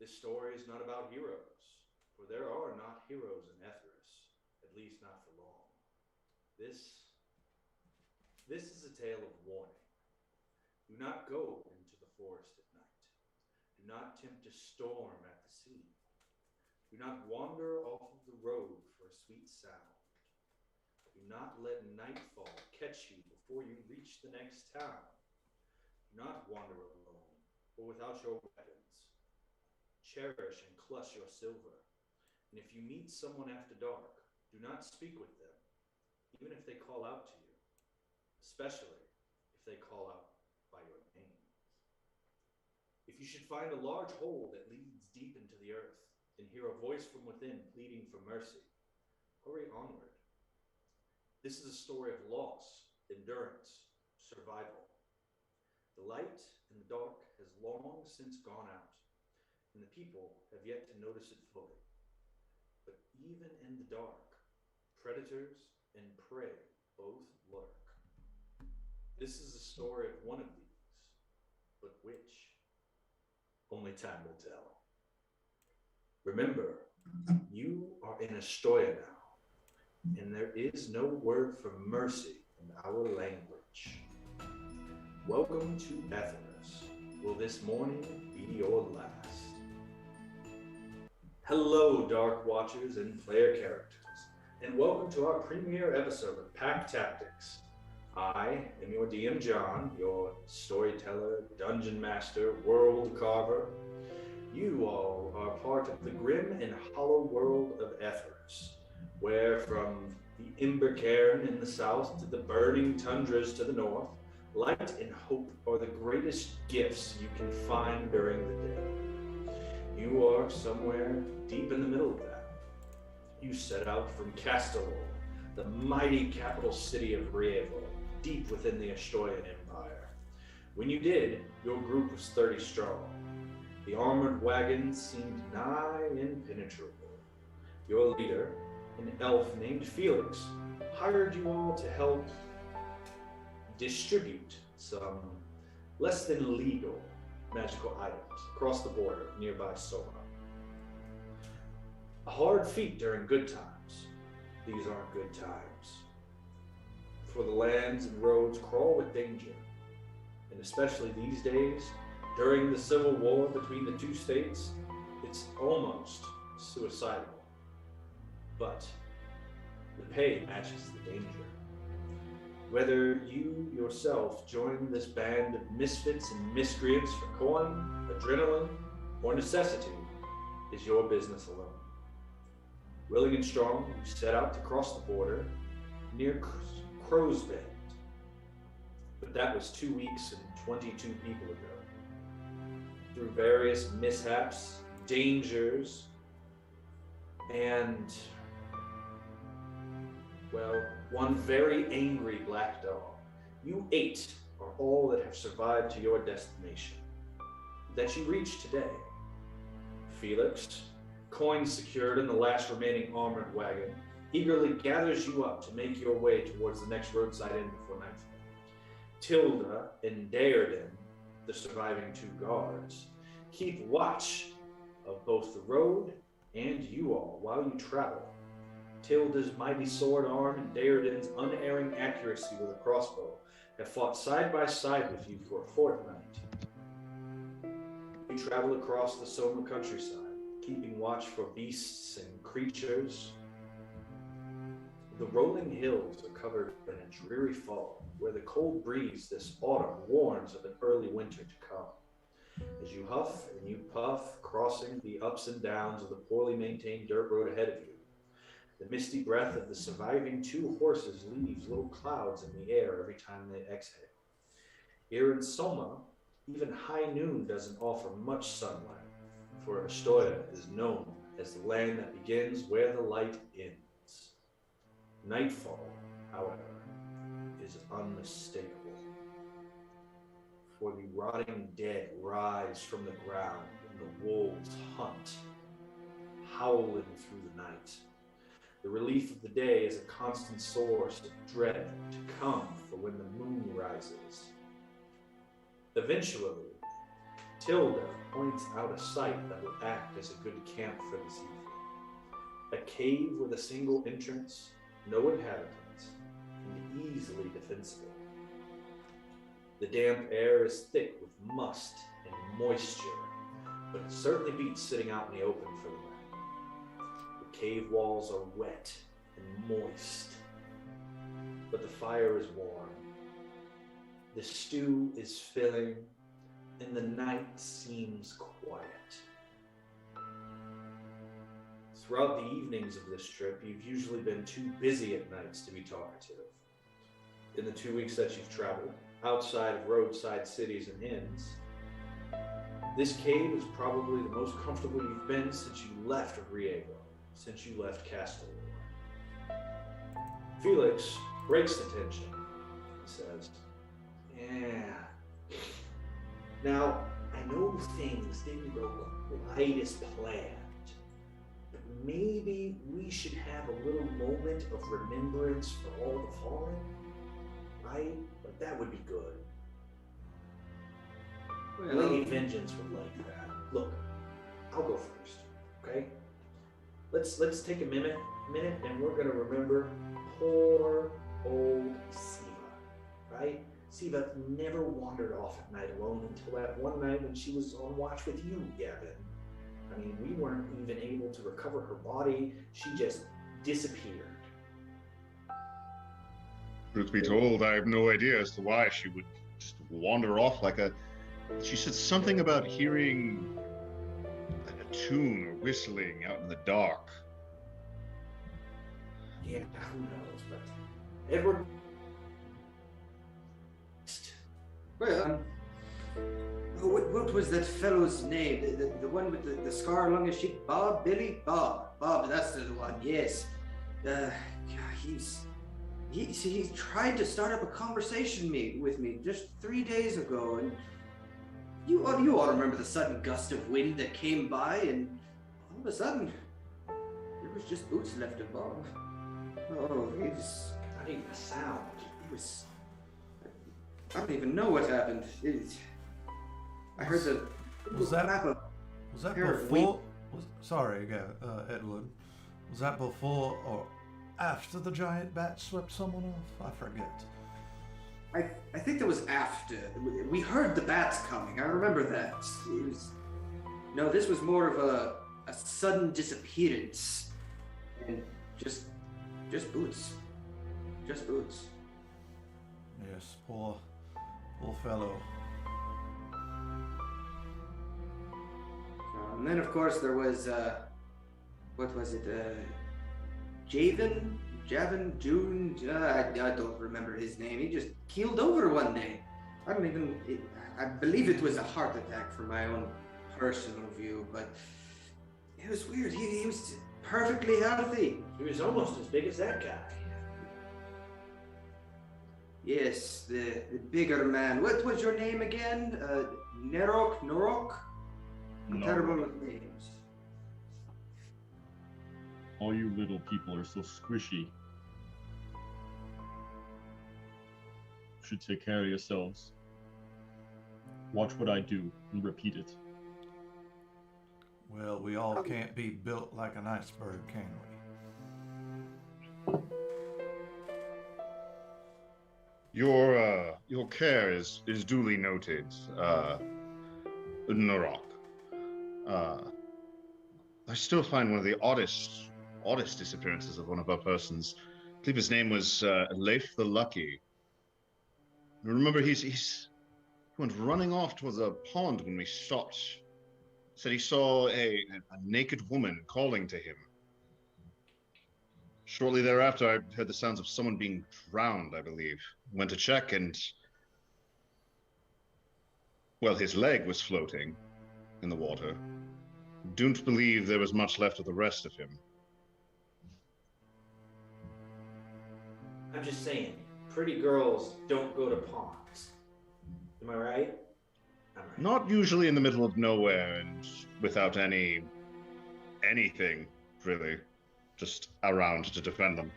This story is not about heroes, for there are not heroes in Etharis, at least not for long. This is a tale of warning. Do not go into the forest at night. Do not tempt a storm at the sea. Do not wander off of the road for a sweet sound. Do not let nightfall catch you before you reach the next town. Do not wander alone or without your weapons. Cherish and clutch your silver. And if you meet someone after dark, do not speak with them, even if they call out to you, especially if they call out by your name. If you should find a large hole that leads deep into the earth and hear a voice from within pleading for mercy, hurry onward. This is a story of loss, endurance, survival. The light and the dark has long since gone out, and the people have yet to notice it fully. But even in the dark, predators and prey both lurk. This is a story of one of these, but which? Only time will tell. Remember, you are in Astoya now, and there is no word for mercy in our language. Welcome to Etharis. Will this morning be your last? Hello, Dark Watchers and player characters, and welcome to our premiere episode of Pact Tactics. I am your DM John, your storyteller, dungeon master, world carver. You all are part of the grim and hollow world of Etharis, where from the Ember Cairn in the south to the burning tundras to the north, light and hope are the greatest gifts you can find during the day. You are somewhere deep in the middle of that. You set out from Castellor, the mighty capital city of Rievo, deep within the Astoyan Empire. When you did, your group was 30 strong. The armored wagons seemed nigh impenetrable. Your leader, an elf named Felix, hired you all to help distribute some less than legal magical items across the border nearby Soma. A hard feat during good times. These aren't good times. For the lands and roads crawl with danger, and especially these days, during the civil war between the two states, it's almost suicidal. But the pay matches the danger. Whether you yourself join this band of misfits and miscreants for coin, adrenaline, or necessity is your business alone. Willing and strong, you set out to cross the border near Crow's Bend. But that was 2 weeks and 22 people ago. Through various mishaps, dangers, and, well, one very angry black dog, you 8 are all that have survived to your destination, that you reach today. Felix, coin secured in the last remaining armored wagon, eagerly gathers you up to make your way towards the next roadside inn before nightfall. Tilda and Daerden, the surviving 2 guards, keep watch of both the road and you all while you travel. Tilda's mighty sword arm and Daerden's unerring accuracy with a crossbow have fought side by side with you for a fortnight. You travel across the Soma countryside, keeping watch for beasts and creatures. The rolling hills are covered in a dreary fog, where the cold breeze this autumn warns of an early winter to come. As you huff and you puff, crossing the ups and downs of the poorly maintained dirt road ahead of you, the misty breath of the surviving 2 horses leaves little clouds in the air every time they exhale. Here in Soma, even high noon doesn't offer much sunlight, for Astoya is known as the land that begins where the light ends. Nightfall, however, is unmistakable. For the rotting dead rise from the ground and the wolves hunt, howling through the night. The relief of the day is a constant source of dread to come for when the moon rises. Eventually, Tilda points out a site that will act as a good camp for this evening. A cave with a single entrance, no inhabitants, and easily defensible. The damp air is thick with must and moisture, but it certainly beats sitting out in the open for the night. The cave walls are wet and moist, but the fire is warm. The stew is filling, and the night seems quiet. Throughout the evenings of this trip, you've usually been too busy at nights to be talkative. In the 2 weeks that you've traveled, outside of roadside cities and inns, this cave is probably the most comfortable you've been since you left Riego, since you left Castelor. Felix breaks the tension. He says, "Yeah. Now, I know things didn't go quite as planned. Maybe we should have a little moment of remembrance for all the fallen, right? Like that would be good. Well, Lady Vengeance would like that. Look, I'll go first, okay? Let's take a minute, and we're gonna remember poor old Siva, right? Siva never wandered off at night alone until that one night when she was on watch with you, Gavin. I mean, we weren't even able to recover her body. She just disappeared. Truth be told, I have no idea as to why she would just wander off like a... She said something about hearing like a tune or whistling out in the dark. Yeah, who knows, but Edward... Well, what was that fellow's name? The one with the scar along his cheek? Bob? Billy? Bob, that's the one, yes. He tried to start up a conversation with me just 3 days ago, and you all remember the sudden gust of wind that came by, and all of a sudden, there was just boots left of Bob. Oh, he's... Not even a sound. He was... I don't even know what happened. I heard the... Was that before... Sorry, Edward. Was that before or after the giant bat swept someone off? I forget. I think that was after. We heard the bats coming. I remember that. No, this was more of a sudden disappearance. And just boots. Just boots. Yes, poor fellow. And then, of course, there was, what was it, June? I don't remember his name. He just keeled over one day. I believe it was a heart attack from my own personal view, but it was weird. He was perfectly healthy. He was almost as big as that guy. Yes, the bigger man. What was your name again? Norok? No. Terrible with names. All you little people are so squishy. Should take care of yourselves. Watch what I do and repeat it. Well, we all can't be built like an iceberg, can we? Your care is duly noted, Norok. I still find one of the oddest disappearances of one of our persons. I believe his name was Leif the Lucky. Remember, he went running off towards a pond when we stopped. Said he saw a naked woman calling to him. Shortly thereafter, I heard the sounds of someone being drowned, I believe. Went to check and... well, his leg was floating in the water. Don't believe there was much left of the rest of him. I'm just saying, pretty girls don't go to ponds. Am I right? I'm right. Not usually in the middle of nowhere and without anything, really. Just around to defend them.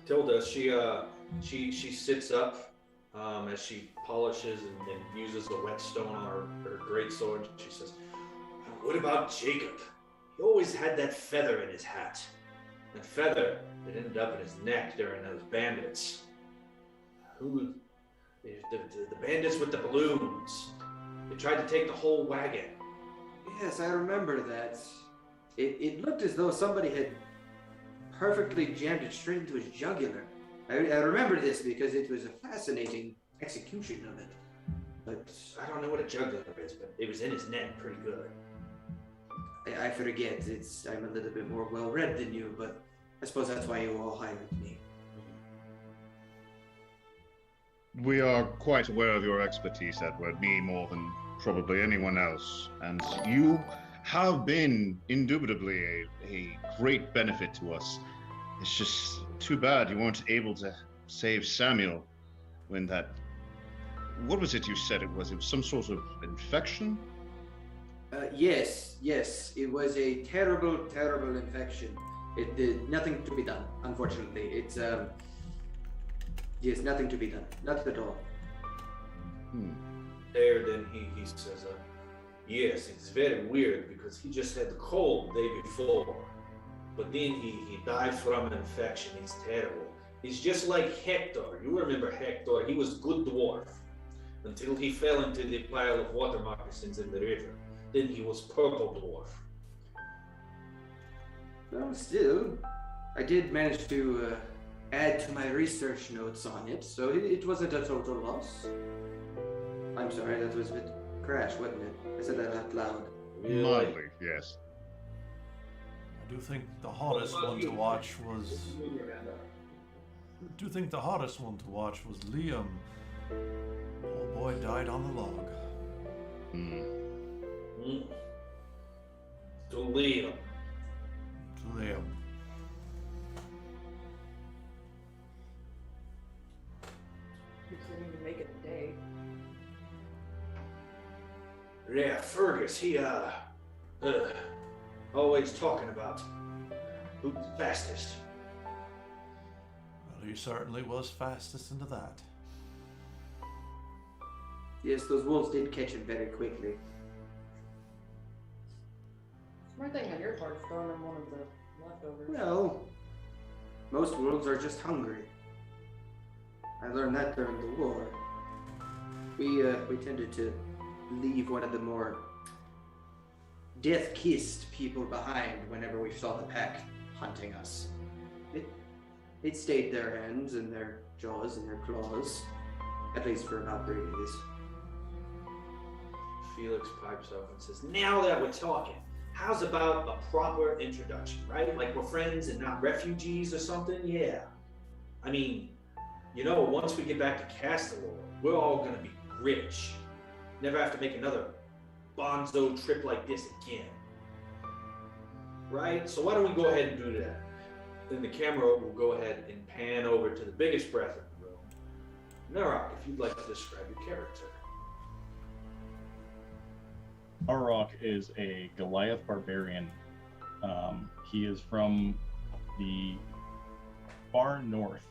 Tilda, she sits up as she polishes and uses a whetstone on her great sword. She says, "What about Jacob? He always had that feather in his hat. That feather that ended up in his neck during those bandits. Who? The bandits with the balloons. They tried to take the whole wagon." Yes, I remember that. It looked as though somebody had perfectly jammed it straight into his jugular. I remember this because it was a fascinating execution of it. But I don't know what a jugular is, but it was in his neck pretty good. I forget. I'm a little bit more well-read than you, but I suppose that's why you all hired me. We are quite aware of your expertise, Edward, me more than probably anyone else. And you have been indubitably a great benefit to us. It's just too bad you weren't able to save Samuel when that... What was it you said it was? It was some sort of infection? Yes. It was a terrible, terrible infection. It did nothing to be done, unfortunately. It's, yes, nothing to be done. Not at all. There, then he says, yes, it's very weird because he just had the cold the day before. But then he died from an infection. It's terrible. He's just like Hector. You remember Hector? He was good dwarf until he fell into the pile of water moccasins in the river. Then he was purple dwarf. Well, still, I did manage to add to my research notes on it, so it wasn't a total loss. I'm sorry, that was a bit crash, wasn't it? I said that out loud. Mildly, yes. I do think the hardest one to watch was... Liam. Poor boy died on the log. To Liam. You couldn't even make it a day. Yeah, Fergus, he, always talking about who's fastest. Well, he certainly was fastest into that. Yes, those wolves did catch him very quickly. Smart thing on your part, throwing him one of the leftovers. Well, most wolves are just hungry. I learned that during the war. We tended to leave one of the more death-kissed people behind whenever we saw the pack hunting us. It stayed their hands and their jaws and their claws, at least for about 3 days. Felix pipes up and says, "Now that we're talking, how's about a proper introduction, right? Like we're friends and not refugees or something? Yeah. I mean, you know, once we get back to Castellor, we're all gonna be rich. Never have to make another bonzo trip like this again. Right? So why don't we go ahead and do that?" Then the camera will go ahead and pan over to the biggest breath in the room. Narok, if you'd like to describe your character. Arok is a Goliath barbarian. He is from the far north,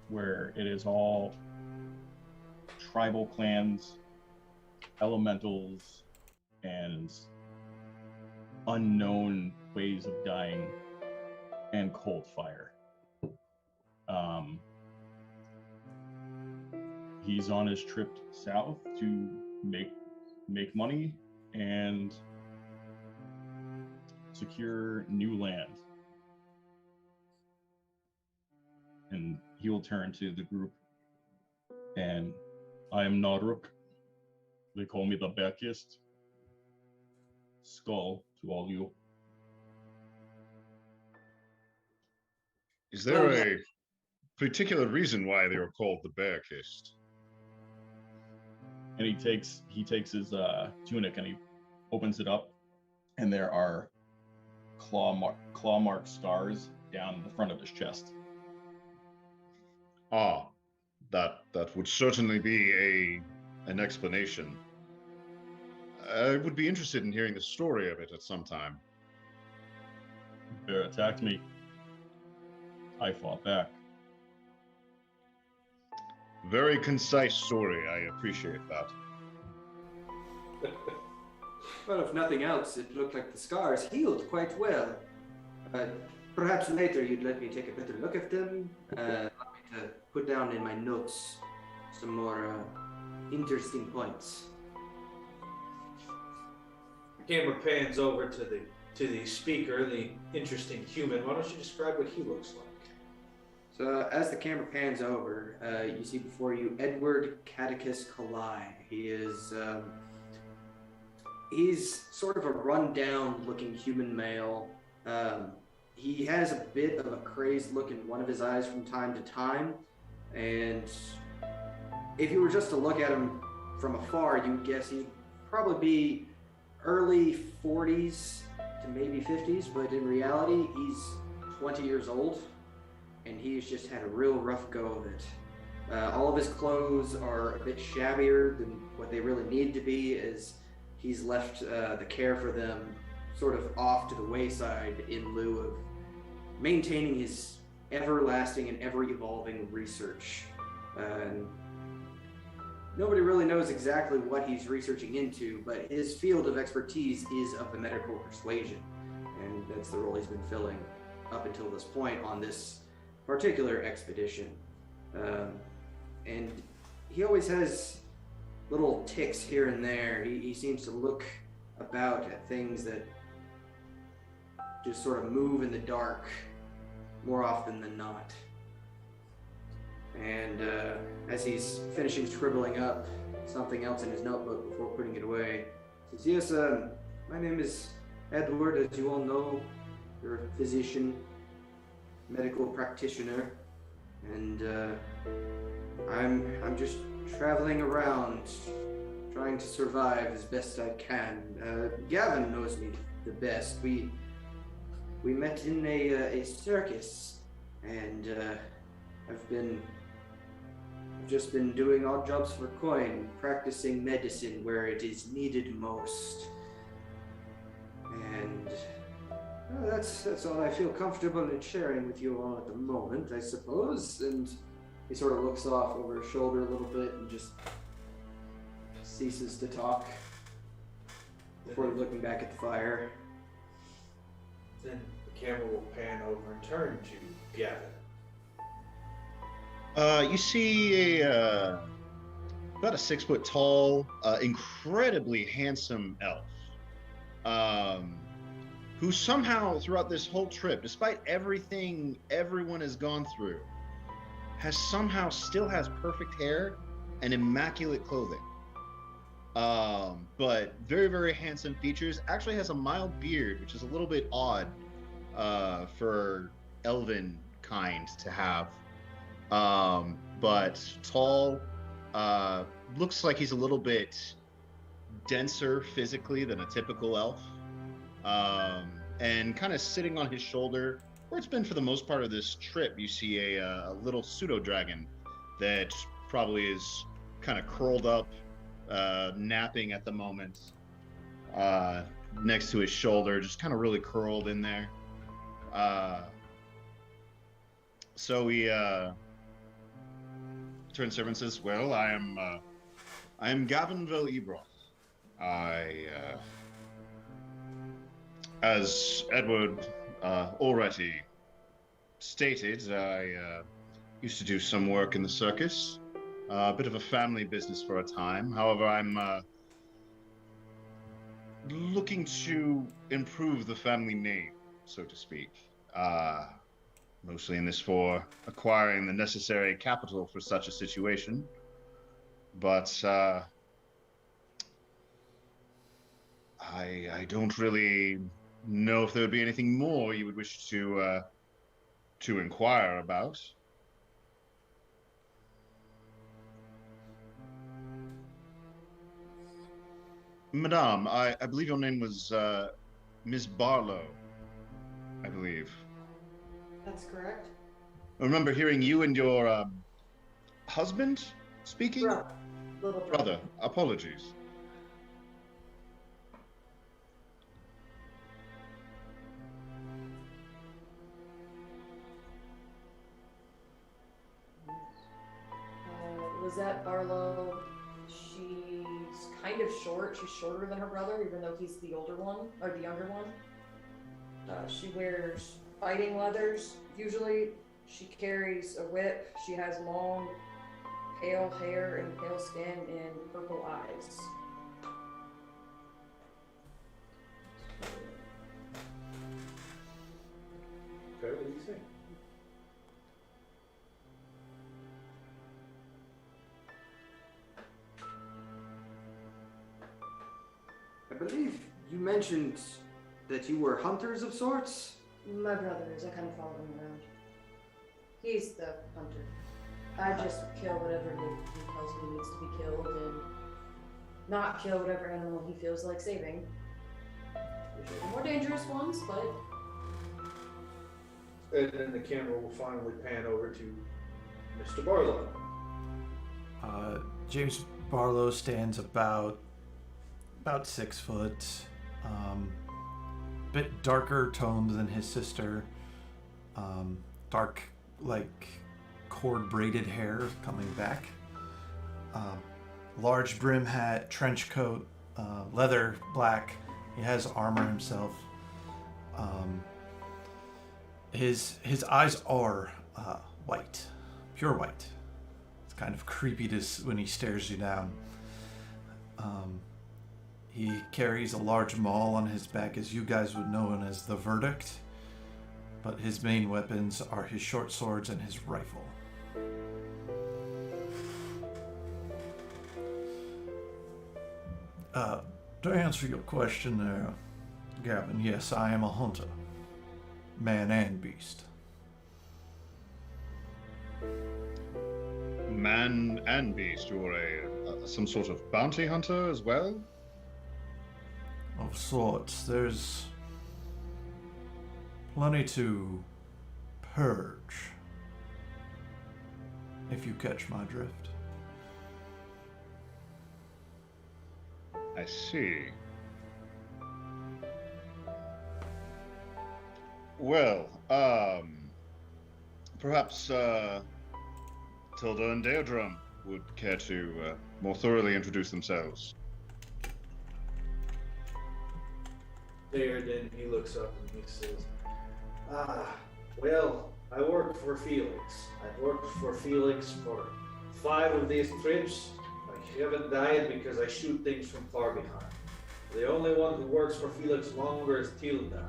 where it is all tribal clans, elementals, and unknown ways of dying, and cold fire. He's on his trip south to make money and secure new land. And he will turn to the group, and I am Nodruk. They call me the Beckist. Skull to all you. Is there a particular reason why they were called the Bearkist? And he takes his tunic and he opens it up, and there are claw mark scars down the front of his chest. Ah, that would certainly be an explanation. I would be interested in hearing the story of it at some time. Bear attacked me. I fought back. Very concise story. I appreciate that. Well, if nothing else, it looked like the scars healed quite well. Perhaps later you'd let me take a better look at them. Allow me to put down in my notes some more interesting points. The camera pans over to the speaker, the interesting human. Why don't you describe what he looks like? So as the camera pans over, you see before you Edward Catechus Kalai. He is he's sort of a run-down looking human male. He has a bit of a crazed look in one of his eyes from time to time, and if you were just to look at him from afar, you'd guess he'd probably be early 40s to maybe 50s, but in reality, he's 20 years old, and he's just had a real rough go of it. All of his clothes are a bit shabbier than what they really need to be, as he's left the care for them sort of off to the wayside in lieu of maintaining his everlasting and ever-evolving research. Nobody really knows exactly what he's researching into, but his field of expertise is of the medical persuasion, and that's the role he's been filling up until this point on this particular expedition. And he always has little ticks here and there. He seems to look about at things that just sort of move in the dark more often than not. And as he's finishing scribbling up something else in his notebook before putting it away, he says, yes, my name is Edward, as you all know. You're a physician, medical practitioner, and I'm just traveling around trying to survive as best I can. Gavin knows me the best. We met in a circus, and I've just been doing odd jobs for coin, practicing medicine where it is needed most. And that's all I feel comfortable in sharing with you all at the moment, I suppose. And he sort of looks off over his shoulder a little bit and just ceases to talk before looking back at the fire. Then the camera will pan over and turn to Gavin. You see about a 6 foot tall, incredibly handsome elf, who somehow throughout this whole trip, despite everything everyone has gone through, somehow still has perfect hair and immaculate clothing. But very, very handsome features. Actually has a mild beard, which is a little bit odd for elven kind to have. But tall, looks like he's a little bit denser physically than a typical elf. And kind of sitting on his shoulder, where it's been for the most part of this trip, you see a little pseudo dragon that probably is kind of curled up, napping at the moment, next to his shoulder, just kind of really curled in there. So he turns over and says, "Well, I am Gavin Vel Ebroth. As Edward already stated, I used to do some work in the circus, a bit of a family business for a time. However, I'm looking to improve the family name, so to speak. Mostly in this for acquiring the necessary capital for such a situation. But I don't really know if there would be anything more you would wish to inquire about." Madame, I believe your name was Miss Barlow, I believe. That's correct. I remember hearing you and your husband speaking? Brother. Little Brother, apologies. Lizette Barlow, she's kind of short. She's shorter than her brother, even though he's the older one, or the younger one. She wears fighting leathers, usually. She carries a whip. She has long, pale hair and pale skin and purple eyes. Okay, what do you think? I believe you mentioned that you were hunters of sorts? My brother is. I kind of follow him around. He's the hunter. I just kill whatever he tells me needs to be killed and not kill whatever animal he feels like saving. Usually the more dangerous ones, but... And then the camera will finally pan over to Mr. Barlow. James Barlow stands about 6 foot, bit darker toned than his sister, dark like cord braided hair coming back, large brim hat, trench coat, leather black. He has armor himself. His eyes are white, pure white. It's kind of creepy when he stares you down. He carries a large maul on his back, as you guys would know him as the Verdict, but his main weapons are his short swords and his rifle. To answer your question there, Gavin, yes, I am a hunter. Man and beast. Man and beast, you're some sort of bounty hunter as well? Of sorts. There's plenty to purge, if you catch my drift. I see. Well, perhaps Tilda and Deodrum would care to more thoroughly introduce themselves. There, then he looks up and he says, well, I work for Felix. I've worked for Felix for 5 of these trips. I haven't died because I shoot things from far behind. The only one who works for Felix longer is Tilda.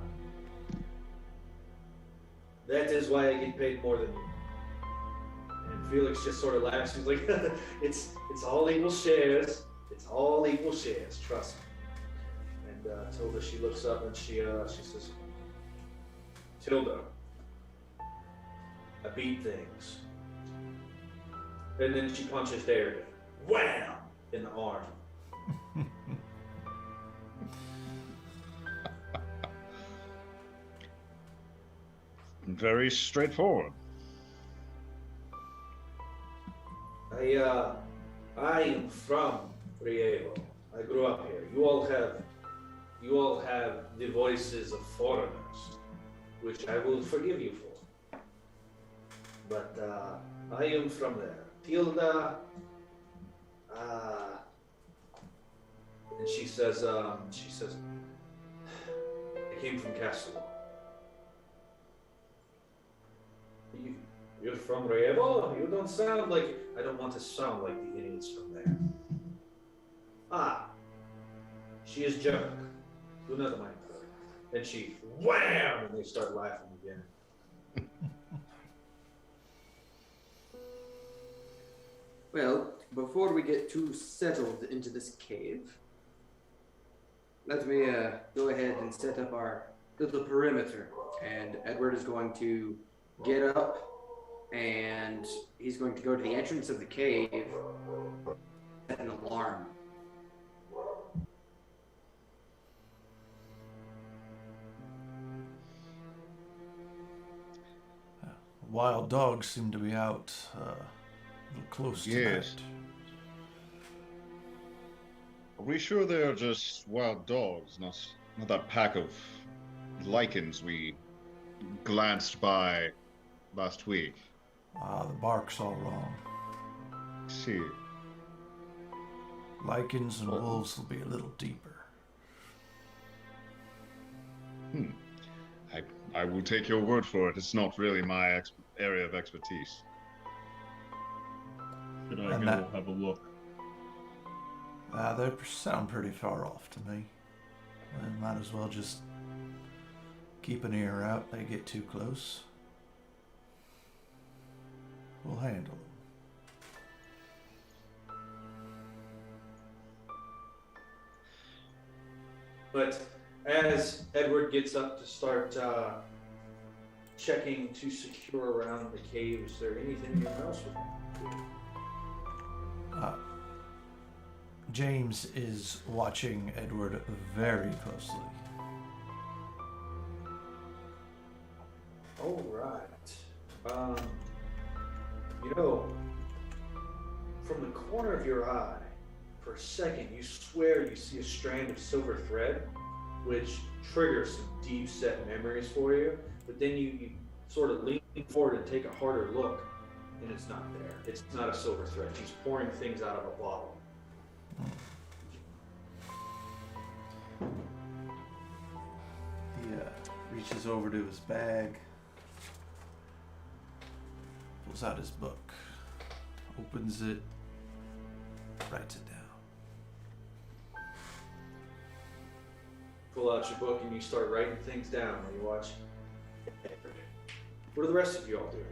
That is why I get paid more than you. And Felix just sort of laughs. He's like, it's all equal shares. It's all equal shares, trust me. And Tilda, she looks up and she says, Tilda, I beat things. And then she punches Darren. Wham! In the arm. Very straightforward. I am from Rievo. I grew up here. You all have the voices of foreigners, which I will forgive you for. But I am from there. Tilda, and she says, I came from Castle. You're from Rievo? You don't sound like... I don't want to sound like the idiots from there. She is jerk. Do not mind her. And she, wham! And they start laughing again. Well, before we get too settled into this cave, let me go ahead and set up our little perimeter. And Edward is going to get up and he's going to go to the entrance of the cave, set an alarm. Wild dogs seem to be out close Yes. tonight. Are we sure they're just wild dogs, not that pack of lichens we glanced by last week? The bark's all wrong. See. Lycans and wolves will be a little deeper. I will take your word for it. It's not really my area of expertise. Should I And go have a look? They sound pretty far off to me. We might as well just keep an ear out. They get too close, we'll handle them. But as Edward gets up to start checking to secure around the cave, is there anything else with him? James is watching Edward very closely. All right. From the corner of your eye, for a second, you swear you see a strand of silver thread, which triggers some deep-set memories for you. But then you sort of lean forward and take a harder look, and it's not there. It's not a silver thread. He's pouring things out of a bottle. He reaches over to his bag, pulls out his book, opens it, writes it down. Pull out your book and you start writing things down when you watch. What do the rest of you all do?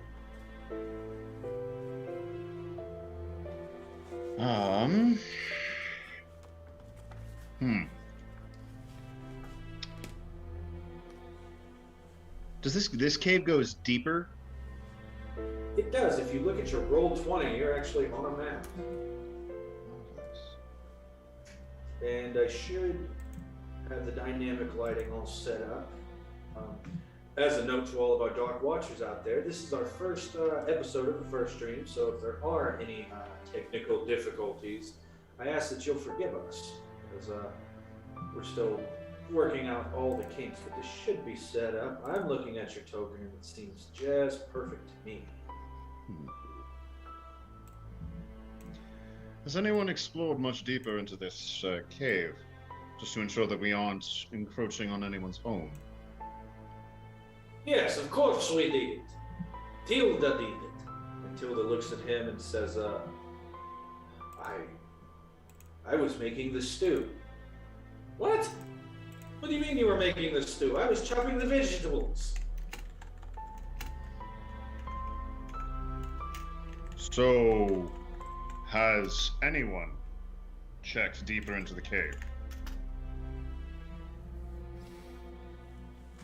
Does this cave goes deeper? It does. If you look at your roll 20, you're actually on a map. And I should have the dynamic lighting all set up. As a note to all of our Dark Watchers out there, this is our first episode of the first stream, so if there are any technical difficulties, I ask that you'll forgive us, because we're still working out all the kinks, but this should be set up. I'm looking at your token, and it seems just perfect to me. Has anyone explored much deeper into this cave, just to ensure that we aren't encroaching on anyone's home? Yes, of course we did. Tilda did it. And Tilda looks at him and says, I was making the stew. What? What do you mean you were making the stew? I was chopping the vegetables. So, has anyone checked deeper into the cave?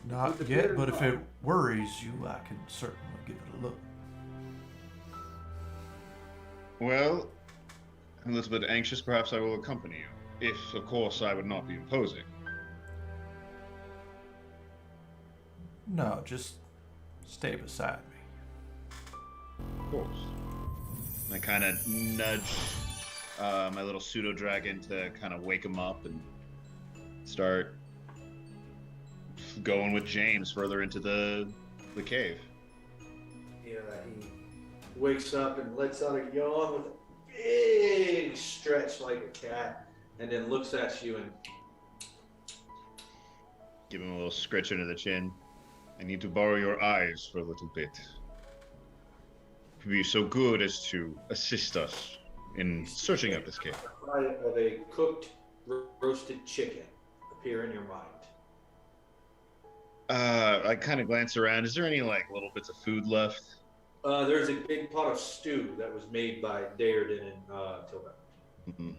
Not yet, but if it worries you, I can certainly give it a look. Well, I'm a little bit anxious. Perhaps I will accompany you. If, of course, I would not be imposing. No, just stay beside me. Of course. I kind of nudge my little pseudo-dragon to kind of wake him up and start going with James further into the cave. Yeah, he wakes up and lets out a yawn with a big stretch like a cat, and then looks at you and Give him a little scratch under the chin. I need to borrow your eyes for a little bit. If you'd be so good as to assist us in searching out this cave. a fry of a cooked roasted chicken appear in your mind. I kind of glance around. Is there any like little bits of food left? There's a big pot of stew that was made by Daredin and Tilda. Mm-hmm.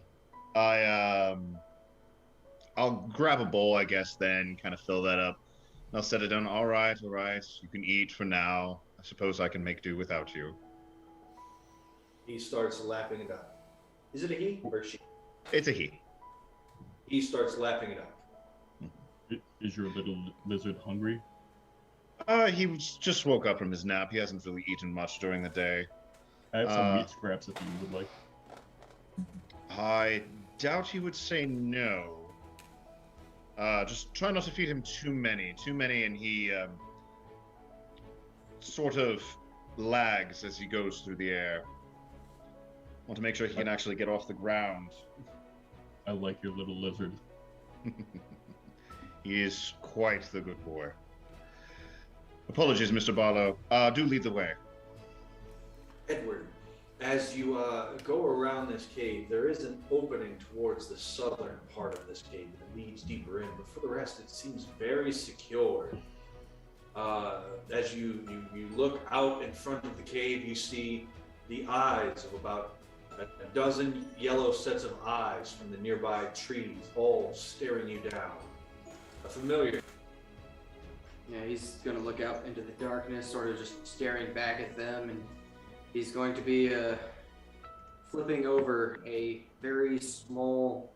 I'll grab a bowl, I guess, then kind of fill that up. I'll set it down. All right. You can eat for now. I suppose I can make do without you. He starts lapping it up. Is it a he or a she? It's a he. He starts lapping it up. Is your little lizard hungry? He just woke up from his nap. He hasn't really eaten much during the day. I have some meat scraps if you would like. I doubt he would say no. Just try not to feed him too many, and he sort of lags as he goes through the air. Want to make sure he can actually get off the ground. I like your little lizard. He is quite the good boy. Apologies, Mr. Barlow. Do lead the way. Edward, as you go around this cave, there is an opening towards the southern part of this cave that leads deeper in, but for the rest, it seems very secure. As you look out in front of the cave, you see the eyes of about a dozen yellow sets of eyes from the nearby trees, all staring you down. A familiar. Yeah, he's gonna look out into the darkness, sort of just staring back at them, and he's going to be flipping over a very small,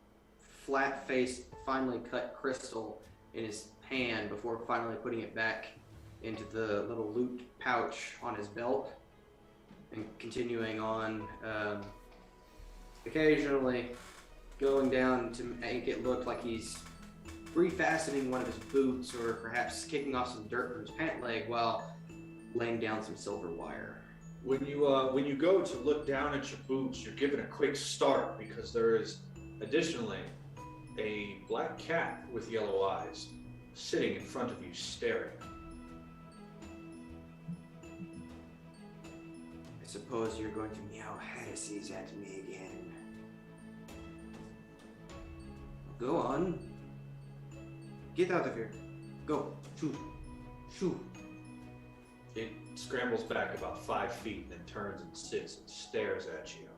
flat-faced, finely cut crystal in his hand before finally putting it back into the little loot pouch on his belt, and continuing on, occasionally going down to make it look like he's refastening one of his boots, or perhaps kicking off some dirt from his pant leg while laying down some silver wire. When you go to look down at your boots, you're given a quick start because there is additionally a black cat with yellow eyes sitting in front of you staring. I suppose you're going to meow heresies at me again. Go on. Get out of here. Go. Shoo. Shoo. It scrambles back about 5 feet, then turns and sits and stares at you.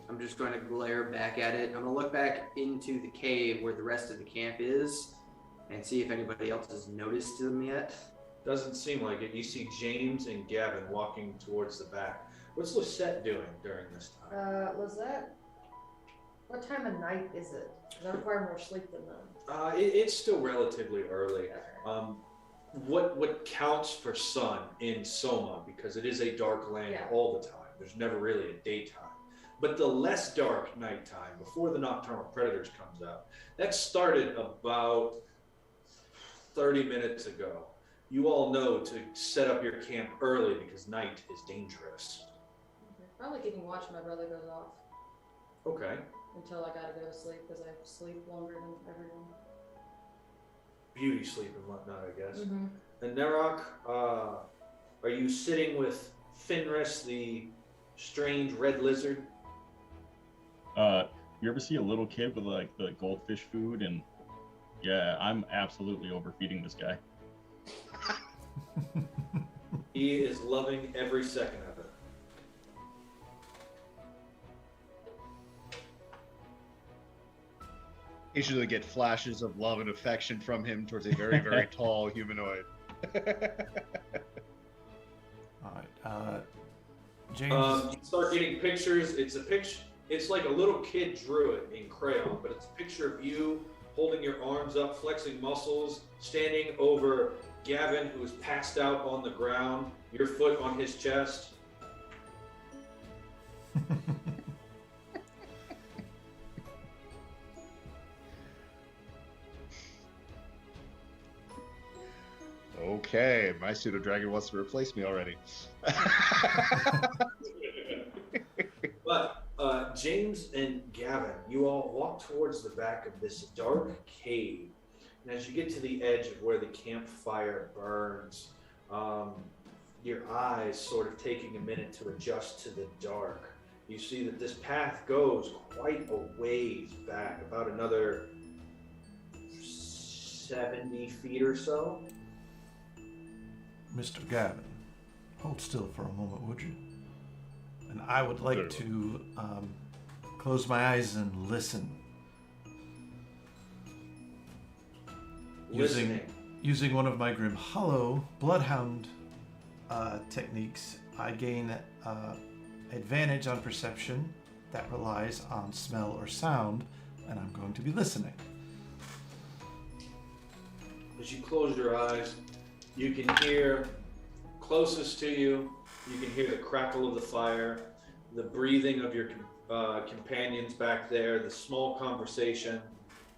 I'm just going to glare back at it. I'm going to look back into the cave where the rest of the camp is and see if anybody else has noticed them yet. Doesn't seem like it. You see James and Gavin walking towards the back. What's Lisette doing during this time? Lisette? What time of night is it? Does that require more sleep than them? It's still relatively early. What counts for sun in Soma, because it is a dark land all the time. There's never really a daytime. But the less dark nighttime, before the Nocturnal Predators comes out, that started about 30 minutes ago. You all know to set up your camp early because night is dangerous. Probably keeping watch when my brother goes off. Okay. Until I gotta go to sleep, because I sleep longer than everyone. Beauty sleep and whatnot, I guess. Mm-hmm. And Nerok, are you sitting with Fenris, the strange red lizard? You ever see a little kid with like the goldfish food? And yeah, I'm absolutely overfeeding this guy. He is loving every second of it. Occasionally get flashes of love and affection from him towards a very, very tall humanoid. Alright, James. You start getting pictures. It's like a little kid drew it in crayon, but it's a picture of you holding your arms up, flexing muscles, standing over Gavin, who is passed out on the ground, your foot on his chest. Okay, my pseudo dragon wants to replace me already. But James and Gavin, you all walk towards the back of this dark cave. And as you get to the edge of where the campfire burns, your eyes sort of taking a minute to adjust to the dark, you see that this path goes quite a ways back, about another 70 feet or so. Mr. Gavin, hold still for a moment, would you? And I would like to close my eyes and listen. Using one of my Grim Hollow Bloodhound techniques, I gain advantage on perception that relies on smell or sound, and I'm going to be listening. As you close your eyes, you can hear closest to you, you can hear the crackle of the fire, the breathing of your companions back there, the small conversation.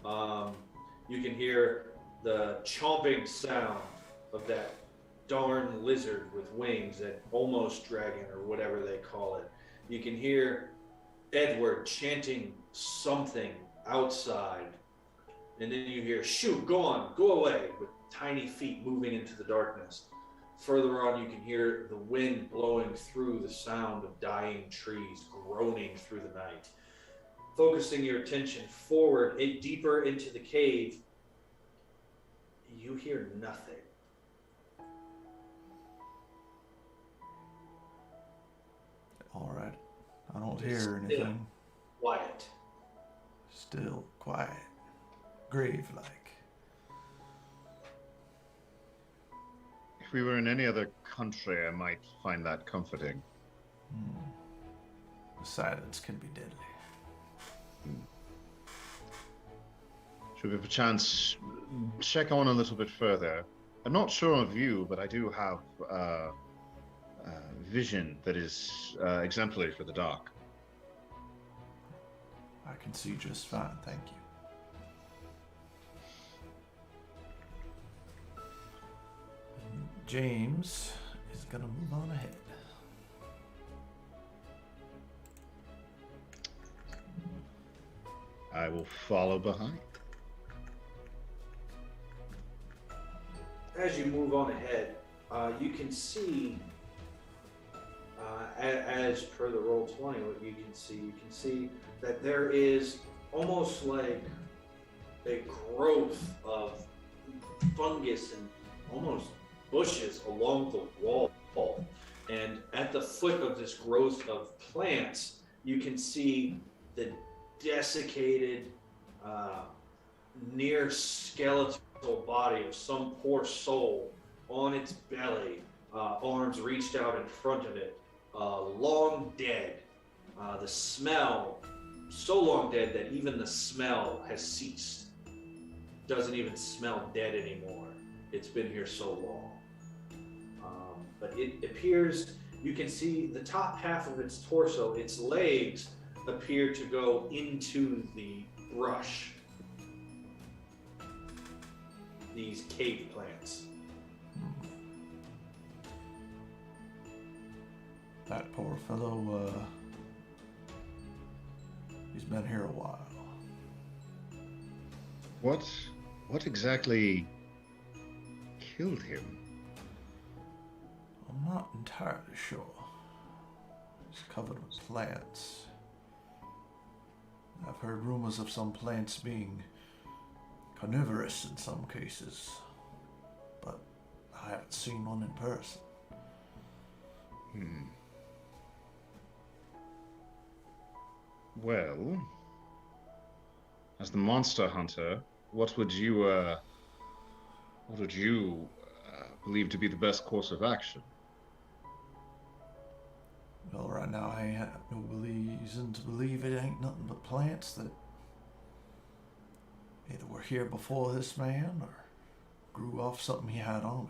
You can hear the chomping sound of that darn lizard with wings, that almost dragon or whatever they call it. You can hear Edward chanting something outside, and then you hear, shoot, go on, go away, with tiny feet moving into the darkness. Further on, you can hear the wind blowing through the sound of dying trees groaning through the night. Focusing your attention forward, deeper into the cave, you hear nothing. All right. I don't hear anything. Quiet. Still quiet. Grave-like. If we were in any other country, I might find that comforting. The silence can be deadly. Should we perchance check on a little bit further? I'm not sure of you, but I do have vision that is exemplary for the dark. I can see just fine, thank you. And James is gonna move on ahead. I will follow behind. As you move on ahead, you can see, as per the Roll20, what you can see that there is almost like a growth of fungus and almost bushes along the wall. And at the foot of this growth of plants, you can see the desiccated, near skeletal body of some poor soul on its belly, arms reached out in front of it, long dead. The smell, so long dead that even the smell has ceased. Doesn't even smell dead anymore. It's been here so long. But it appears, you can see the top half of its torso, its legs appear to go into the brush. These cave plants. That poor fellow, he's been here a while. What exactly killed him? I'm not entirely sure. He's covered with plants. I've heard rumors of some plants being carnivorous in some cases, but I haven't seen one in person. Well, as the monster hunter, what would you believe to be the best course of action? Well, right now I have no reason to believe it ain't nothing but plants that either were here before this man or grew off something he had on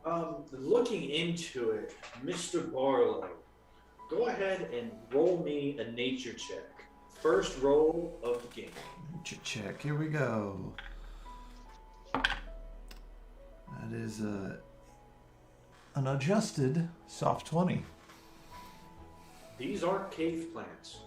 him. Looking into it, Mr. Barlow, go ahead and roll me a nature check. First roll of the game. Nature check, here we go. That is an adjusted soft 20. These aren't cave plants.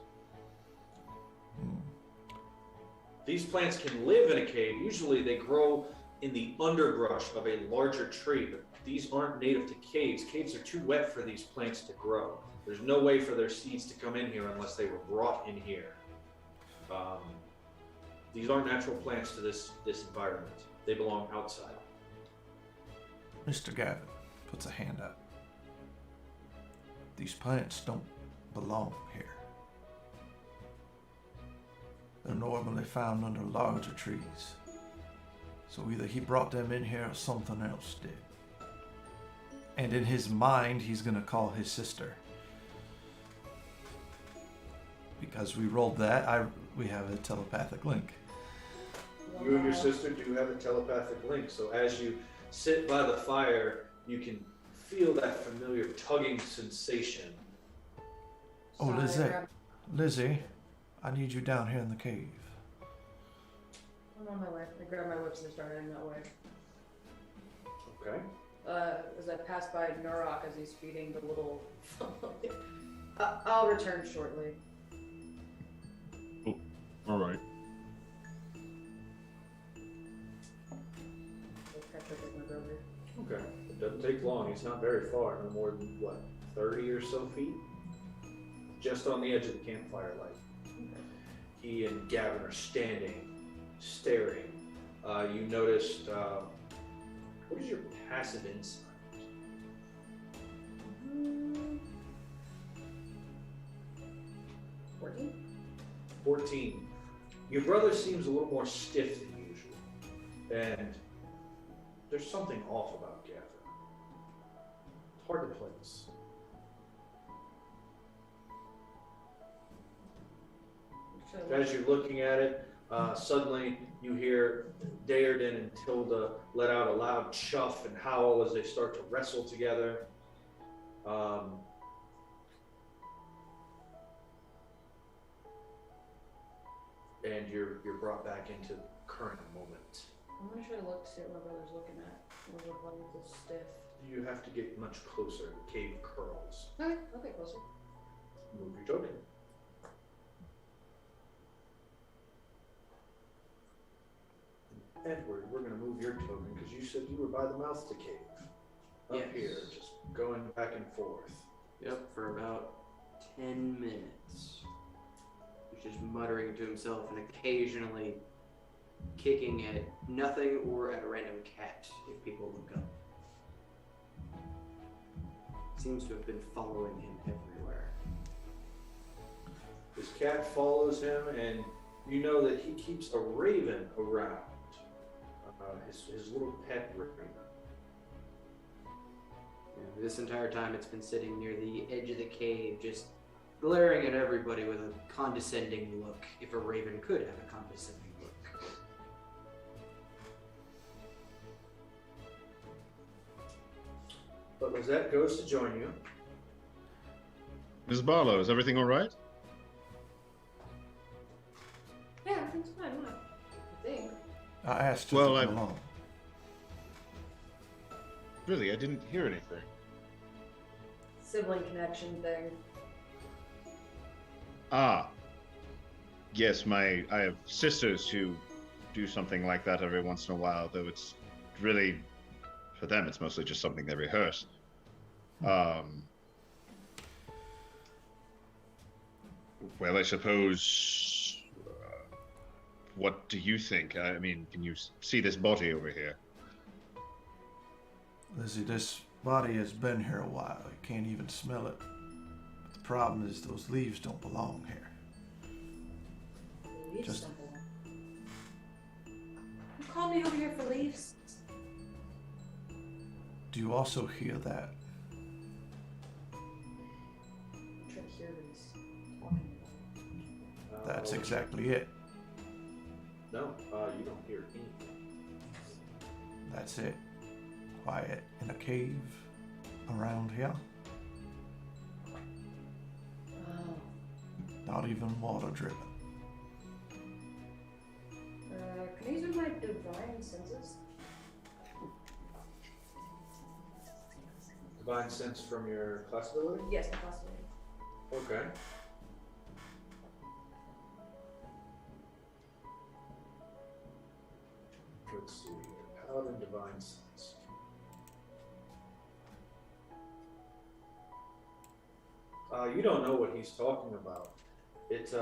These plants can live in a cave. Usually they grow in the underbrush of a larger tree, but these aren't native to caves. Caves are too wet for these plants to grow. There's no way for their seeds to come in here unless they were brought in here. These aren't natural plants to this environment. They belong outside. Mr. Gavin puts a hand up. These plants don't belong here. They're normally found under larger trees. So either he brought them in here or something else did. And in his mind, he's gonna call his sister. Because we rolled that, we have a telepathic link. You and your sister do have a telepathic link, so as you sit by the fire, you can feel that familiar tugging sensation. Oh, Lizzie, I need you down here in the cave. I'm on my way. I grabbed my whips and started heading that way. Okay. As I pass by Nurok as he's feeding the little. I'll return shortly. Oh, all right. I'll catch up with my brother. Okay. It doesn't take long. He's not very far. No more than, what, 30 or so feet? Just on the edge of the campfire light. He and Gavin are standing, staring. You noticed, what is your passive insight? 14? 14. Your brother seems a little more stiff than usual. And there's something off about Gavin. It's hard to place. As you're looking at it, suddenly you hear Dearden and Tilda let out a loud chuff and howl as they start to wrestle together. And you're brought back into current moment. I'm gonna try to look to see what my brother's looking at. What one with the stiff. You have to get much closer. The cave curls. Okay, I'll get closer. Move your token. Edward, we're going to move your token because you said you were by the mouth to cave. Up Yes. here, just going back and forth. Yep, for about 10 minutes. He's just muttering to himself and occasionally kicking at nothing or at a random cat if people look up. Seems to have been following him everywhere. His cat follows him, and you know that he keeps a raven around. His little pet raven. Yeah, this entire time it's been sitting near the edge of the cave, just glaring at everybody with a condescending look, if a raven could have a condescending look. But Lizette goes to join you. Ms. Barlow, is everything all right? Yeah, everything's fine. I think. I asked her Well, to I- come along. Really, I didn't hear anything. Sibling connection thing. Ah. Yes, I have sisters who do something like that every once in a while, though it's really, for them, it's mostly just something they rehearse. Well, I suppose, what do you think? I mean, can you see this body over here? Lizzie, this body has been here a while. You can't even smell it. But the problem is those leaves don't belong here. Leaves Just- don't belong. You called me over here for leaves? Do you also hear that? I'm trying to hear what he's talking about. That's exactly it. No, you don't hear anything. That's it. Quiet in a cave around here. Oh. Not even water driven. Can I use my divine senses? Divine sense from your class ability? Yes, the possibility. Okay. Let's see here. Paladin divine sense. You don't know what he's talking about. It's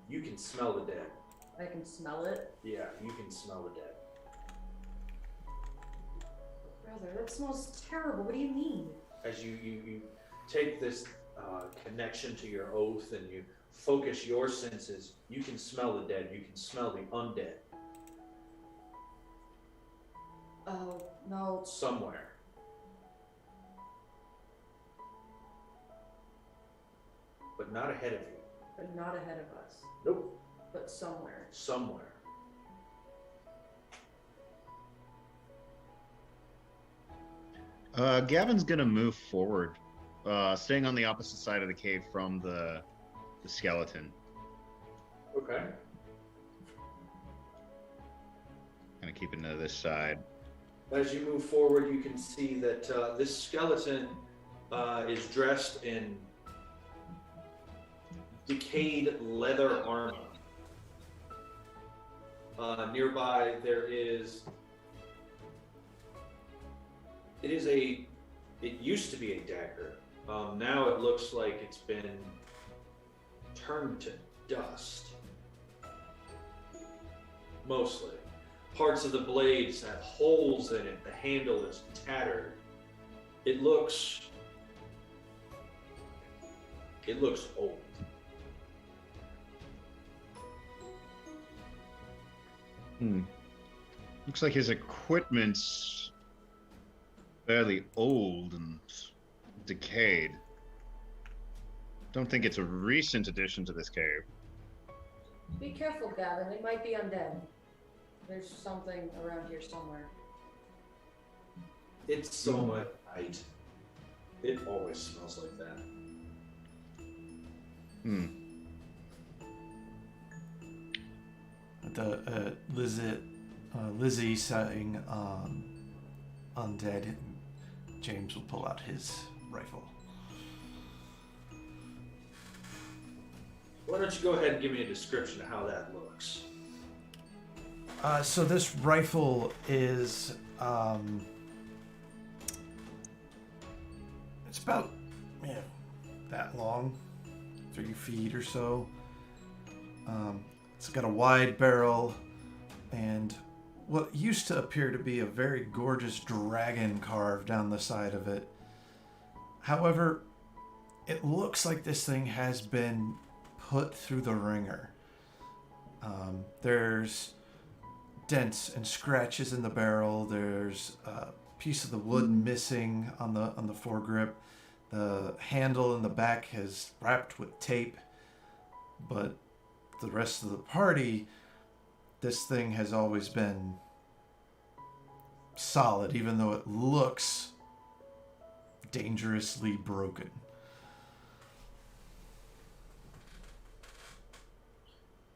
you can smell the dead. I can smell it. Yeah, you can smell the dead. Brother, that smells terrible. What do you mean? As you take this connection to your oath and you focus your senses, you can smell the dead. You can smell the undead Oh, no. somewhere. But not ahead of you. But not ahead of us. Nope. But somewhere. Somewhere. Gavin's gonna move forward, staying on the opposite side of the cave from the skeleton. Okay. Kind of keeping to this side. As you move forward, you can see that this skeleton is dressed in decayed leather armor. Nearby, it used to be a dagger. Now it looks like it's been turned to dust. Mostly. Parts of the blades have holes in it. The handle is tattered. It looks old. Looks like his equipment's fairly old and decayed. Don't think it's a recent addition to this cave. Be careful, Gavin. It might be undead. There's something around here somewhere. It's so much night. It always smells like that. Lizzie saying undead, James will pull out his rifle. Why don't you go ahead and give me a description of how that looks? So this rifle is it's about that long, 3 feet or so. It's got a wide barrel and what used to appear to be a very gorgeous dragon carved down the side of it. However, it looks like this thing has been put through the ringer. There's dents and scratches in the barrel. There's a piece of the wood missing on the foregrip. The handle in the back is wrapped with tape, but the rest of the party, this thing has always been solid, even though it looks dangerously broken.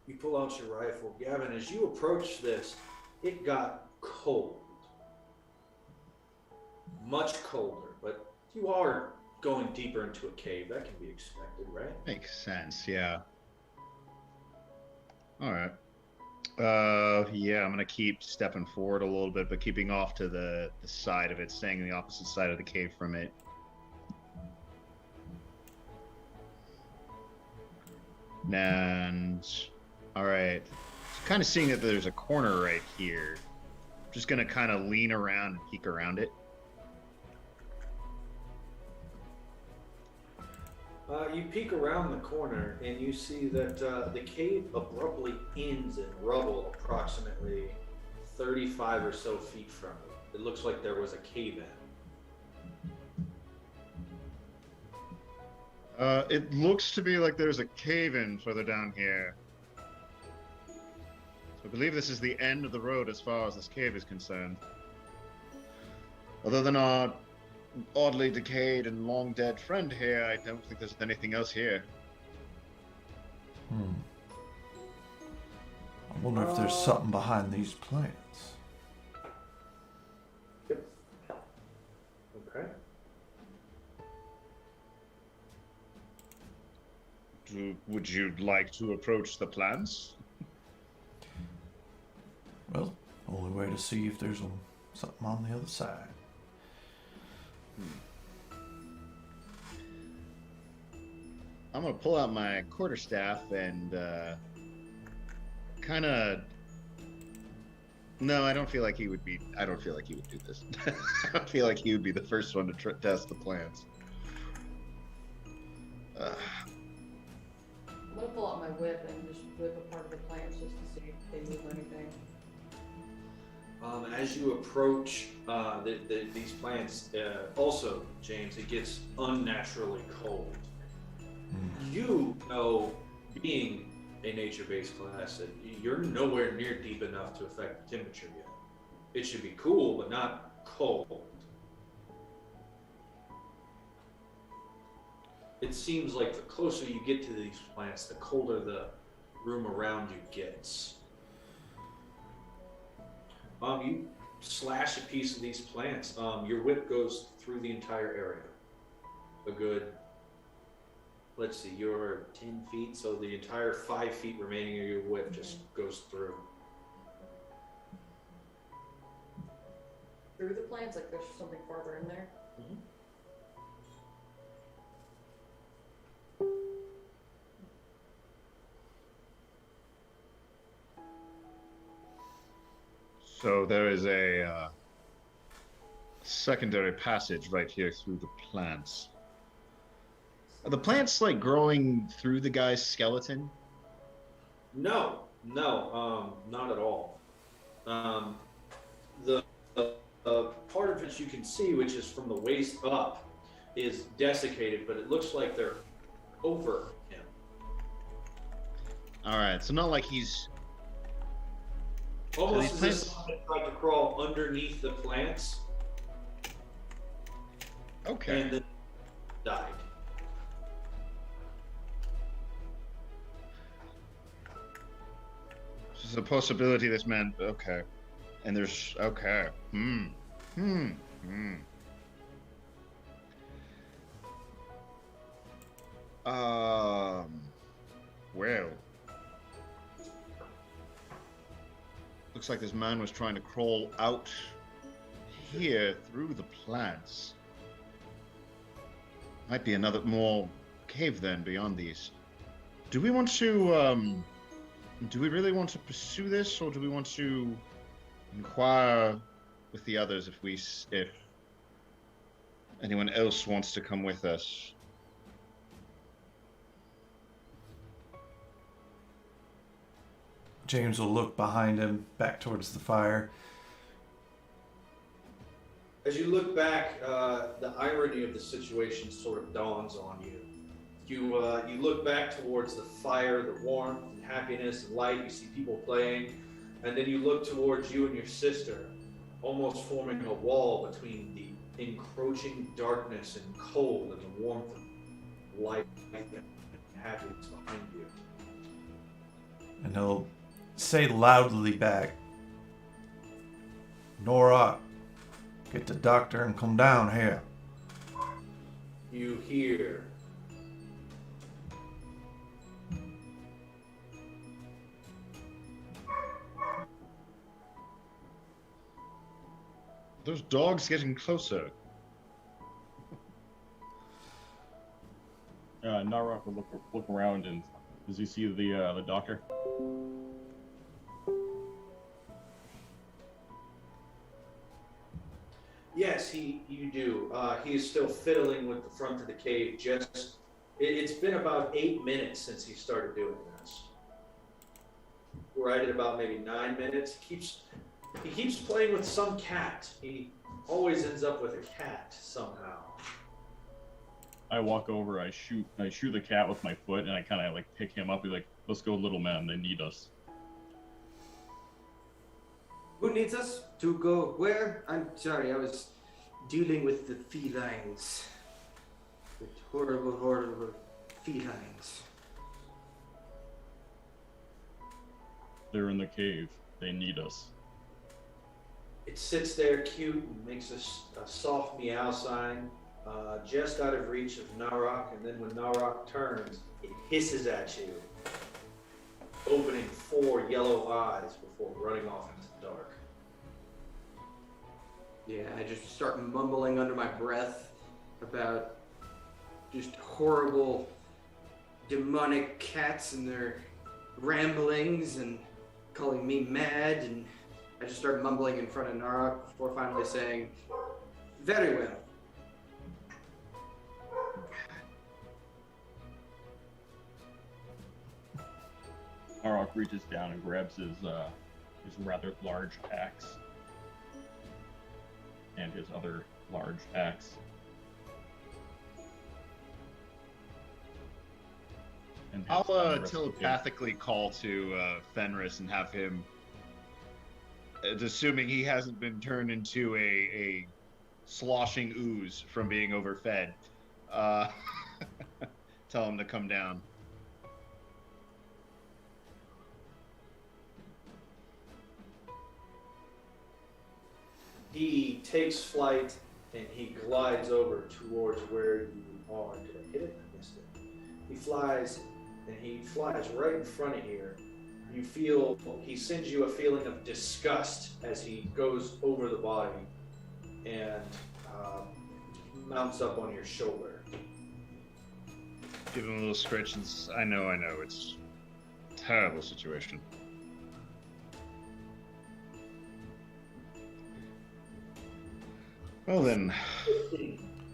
You pull out your rifle. Gavin, as you approach this, it got cold. Much colder, but you are going deeper into a cave. That can be expected, right? Makes sense, yeah. All right. Yeah, I'm gonna keep stepping forward a little bit, but keeping off to the side of it, staying on the opposite side of the cave from it. And all right, kind of seeing that there's a corner right here. Just gonna kind of lean around and peek around it. You peek around the corner and you see that the cave abruptly ends in rubble approximately 35 or so feet from it. It looks like there was a cave in. It looks to be like there's a cave-in further down here. So I believe this is the end of the road as far as this cave is concerned. Other than our oddly decayed and long dead friend here, I don't think there's anything else here. I wonder if there's something behind these plants. Yep. Okay. Would you like to approach the plants? Well, only way to see if there's something on the other side. I'm gonna pull out my quarterstaff and kind of. No, I don't feel like he would be. I don't feel like he would do this. I don't feel like he would be the first one to test the plants. I'm gonna pull out my whip and just whip apart the plants just to see if they move or anything. As you approach these plants, also, James, it gets unnaturally cold. You know, being a nature-based class, that you're nowhere near deep enough to affect the temperature yet. It should be cool, but not cold. It seems like the closer you get to these plants, the colder the room around you gets. You slash a piece of these plants. Your whip goes through the entire area. A good, let's see, you're 10 feet, so the entire 5 feet remaining of your whip just goes through. Through the plants, like there's something farther in there. So there is a secondary passage right here through the plants. Are the plants like growing through the guy's skeleton? No, not at all. The part of it you can see, which is from the waist up, is desiccated, but it looks like they're over him. All right, so not like he's Almost these as plants- if someone tried to crawl underneath the plants okay. and then died. There's a possibility this man. Okay, and there's okay. Well, looks like this man was trying to crawl out here through the plants. Might be another more cave then beyond these. Do we want to do we really want to pursue this, or do we want to inquire with the others if anyone else wants to come with us? James will look behind him, back towards the fire. As you look back, the irony of the situation sort of dawns on you. You look back towards the fire, the warmth, and happiness and light. You see people playing, and then you look towards you and your sister, almost forming a wall between the encroaching darkness and cold and the warmth of light and happiness behind you. And he'll say loudly back, Nora, get the doctor and come down here. You hear Those dogs getting closer. Narok will look around, and does he see the doctor? Yes, you do. He is still fiddling with the front of the cave. It's been about 8 minutes since he started doing this. Right at about maybe 9 minutes. He keeps playing with some cat. He always ends up with a cat somehow. I walk over, I shoot the cat with my foot, and I kind of like pick him up. He's like, "Let's go, little man. They need us." Who needs us to go where? I'm sorry, I was dealing with the felines. The horrible, horrible felines. They're in the cave. They need us. It sits there cute and makes a soft meow sign, just out of reach of Narok, and then when Narok turns, it hisses at you, opening 4 yellow eyes before running off into the dark. Yeah, I just start mumbling under my breath about just horrible demonic cats and their ramblings and calling me mad, and I just start mumbling in front of Narok before finally saying, "Very well." Narok reaches down and grabs his rather large axe and his other large axe. And I'll heads down the rest of the cave. telepathically call to Fenris and have him, assuming he hasn't been turned into a sloshing ooze from being overfed, tell him to come down. He takes flight and he glides over towards where you are. Did I hit it? I missed it. He flies right in front of here. You feel, he sends you a feeling of disgust as he goes over the body and mounts up on your shoulder. Give him a little scratch and I know, it's a terrible situation. Well then.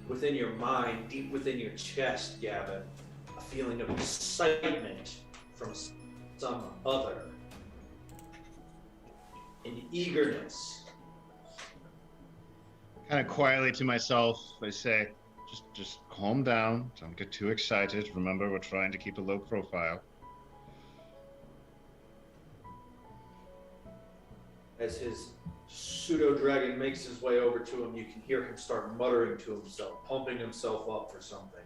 Within your mind, deep within your chest, Gavin, a feeling of excitement from some other. An eagerness. Kind of quietly to myself, I say, just calm down. Don't get too excited. Remember, we're trying to keep a low profile. As his pseudo-dragon makes his way over to him, you can hear him start muttering to himself, pumping himself up for something.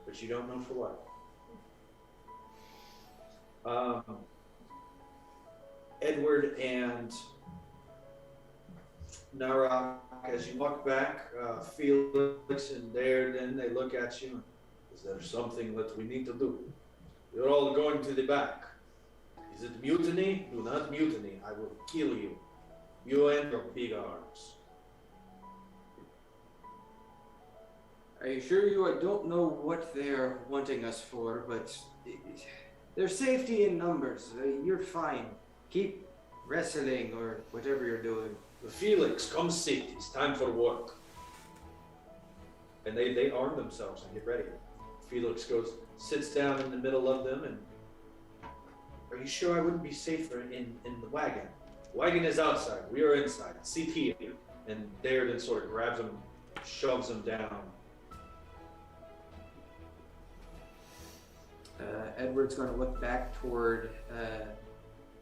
But you don't know for what. Edward and Narak, as you walk back, Felix and Darden, they look at you. Is there something that we need to do? You're all going to the back. Is it mutiny? Do not mutiny. I will kill you. You and your big arms. I assure you I don't know what they're wanting us for, but there's safety in numbers. You're fine. Keep wrestling or whatever you're doing. Felix, come sit. It's time for work. And they arm themselves and get ready. Felix sits down in the middle of them and, are you sure I wouldn't be safer in the wagon? The wagon is outside. We are inside. Sit here. And Darden sort of grabs him, shoves him down. Edward's going to look back toward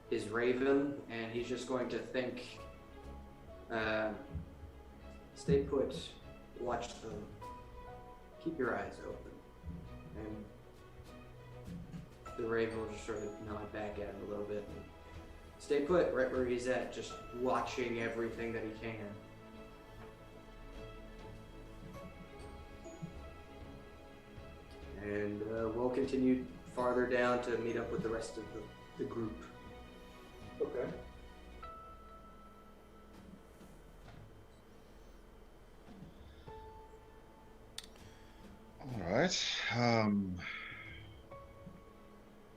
his raven, and he's just going to think, stay put, watch them, keep your eyes open. And the raven will just sort of nod back at him a little bit. And stay put right where he's at, just watching everything that he can. And we'll continue farther down to meet up with the rest of the group. Okay. All right.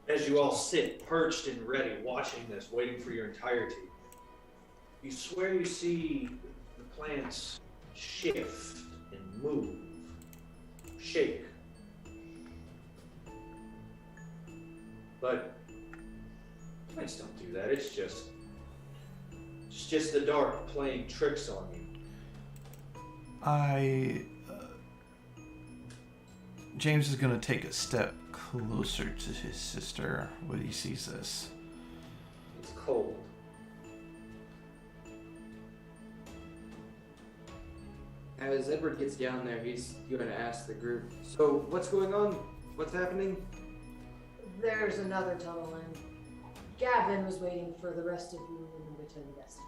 As you all sit perched and ready, watching this, waiting for your entirety, you swear you see the plants shift and move, shake. But plants don't do that. It's just the dark playing tricks on you. James is going to take a step closer to his sister when he sees this. It's cold. As Edward gets down there, he's going to ask the group, so what's going on? What's happening? There's another tunnel in. Gavin was waiting for the rest of you in the Mythic Etharis.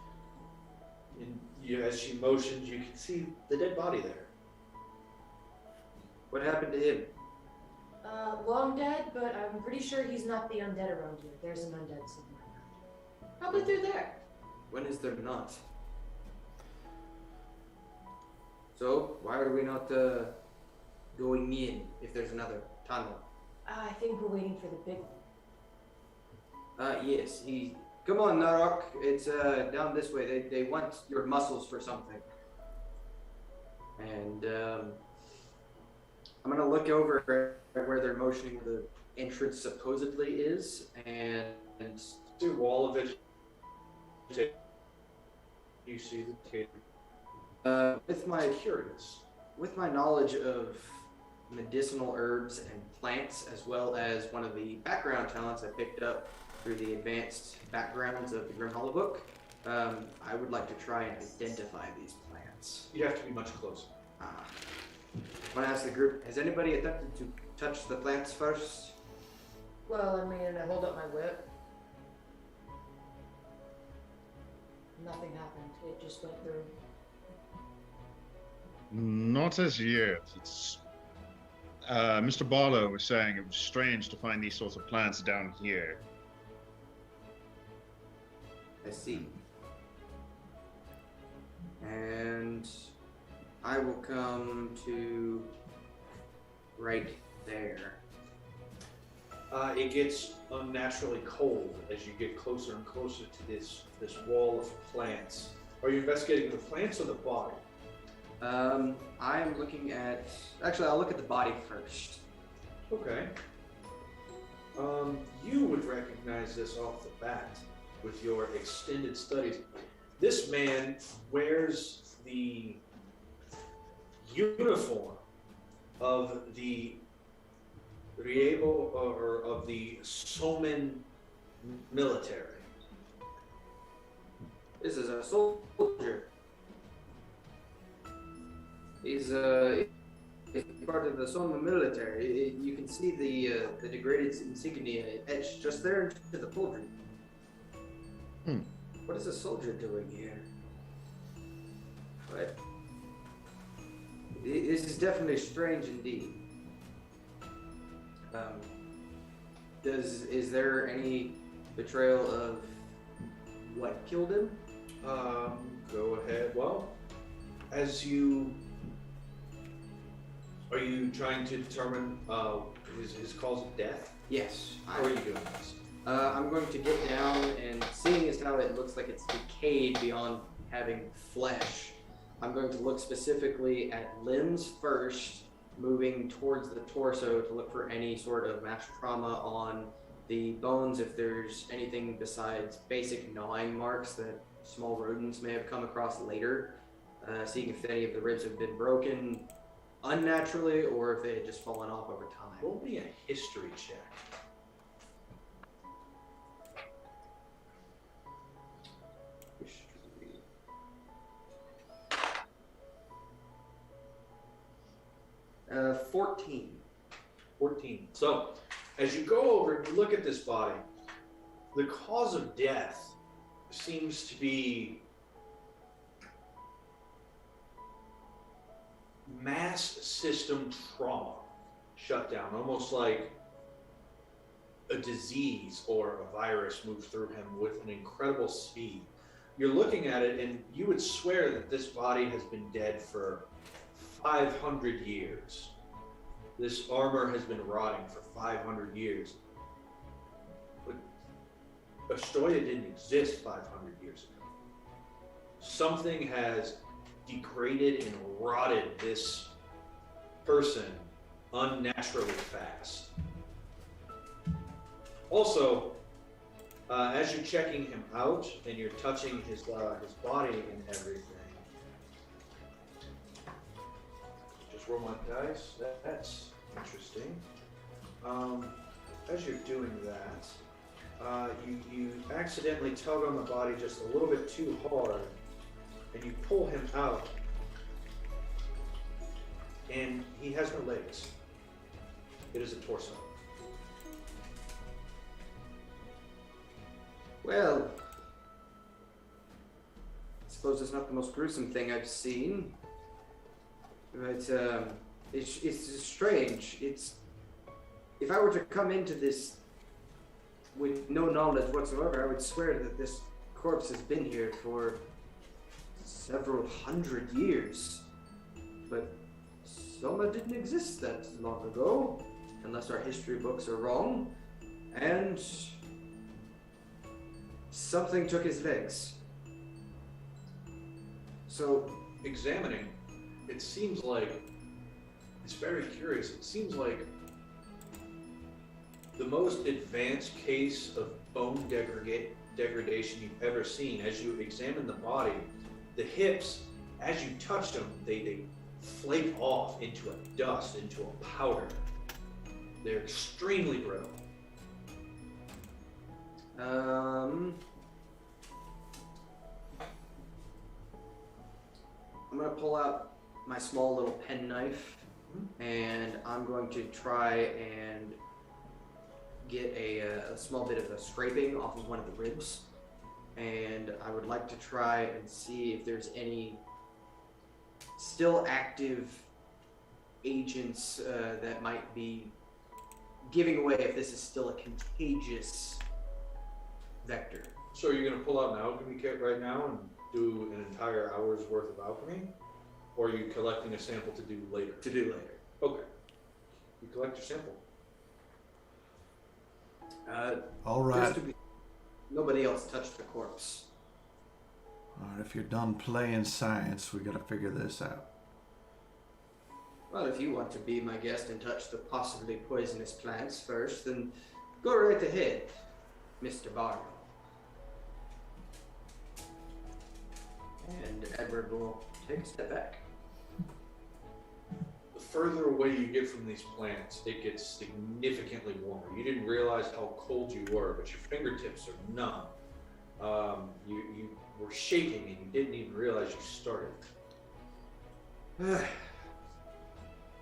And as she motions, you can see the dead body there. What happened to him? Long dead, but I'm pretty sure he's not the undead around here. There's an undead somewhere around here. Probably through there. When is there not? So, why are we not going in if there's another tunnel? I think we're waiting for the big one. Yes, come on, Narok. It's down this way. They want your muscles for something. And I'm gonna look over where they're motioning the entrance supposedly is, and The wall of vegetation. You see the cave. with my knowledge of medicinal herbs and plants, as well as one of the background talents I picked up through the advanced backgrounds of the Grim Hollow book, I would like to try and identify these plants. You have to be much closer. I want to ask the group, has anybody attempted to touch the plants first? Well, I mean, I hold up my whip. Nothing happened. It just went through. Not as yet. It's Mr. Barlow was saying it was strange to find these sorts of plants down here. I see. And I will come to right there. It gets unnaturally cold as you get closer and closer to this wall of plants. Are you investigating the plants or the body? I'm looking at. Actually, I'll look at the body first. Okay. You would recognize this off the bat with your extended studies. This man wears the uniform of the Riebo, or of the Soman military. This is a soldier. He's part of the Soma military. You can see the degraded insignia etched just there into the poultry. What is a soldier doing here? But this is definitely strange indeed. Is there any betrayal of what killed him? Go ahead. Well, are you trying to determine his cause of death? Yes. How are you doing this? I'm going to get down, and seeing as how it looks like it's decayed beyond having flesh, I'm going to look specifically at limbs first, moving towards the torso to look for any sort of mass trauma on the bones, if there's anything besides basic gnawing marks that small rodents may have come across later, seeing if any of the ribs have been broken unnaturally or if they had just fallen off over time. Roll me a history check. History. 14. 14. So, as you go over and you look at this body, the cause of death seems to be mass system trauma, shutdown, almost like a disease or a virus moved through him with an incredible speed. You're looking at it and you would swear that this body has been dead for 500 years. This armor has been rotting for 500 years. But Astoria didn't exist 500 years ago. Something has degraded and rotted this person unnaturally fast. Also, as you're checking him out and you're touching his body and everything, just roll my dice. That's interesting. As you're doing that, you accidentally tug on the body just a little bit too hard, and you pull him out, and he has no legs. It is a torso. Well, I suppose it's not the most gruesome thing I've seen, but it's strange. If I were to come into this with no knowledge whatsoever, I would swear that this corpse has been here for several hundred years. But Soma didn't exist that long ago, unless our history books are wrong, and something took his legs. So, examining, it seems like, it's very curious, it seems like the most advanced case of bone degradation you've ever seen. As you examine the body, the hips, as you touch them, they flake off into a dust, into a powder. They're extremely brittle. I'm gonna pull out my small little penknife, and I'm going to try and get a small bit of a scraping off of one of the ribs, and I would like to try and see if there's any still active agents that might be giving away if this is still a contagious vector. So are you going to pull out an alchemy kit right now and do an entire hour's worth of alchemy? Or are you collecting a sample to do later? To do later. Okay. You collect your sample. All right. Nobody else touched the corpse. All right, if you're done playing science, we gotta figure this out. Well, if you want to be my guest and touch the possibly poisonous plants first, then go right ahead, Mr. Barlow. And Edward will take a step back. The further away you get from these plants, it gets significantly warmer. You didn't realize how cold you were, but your fingertips are numb. You were shaking and you didn't even realize you started.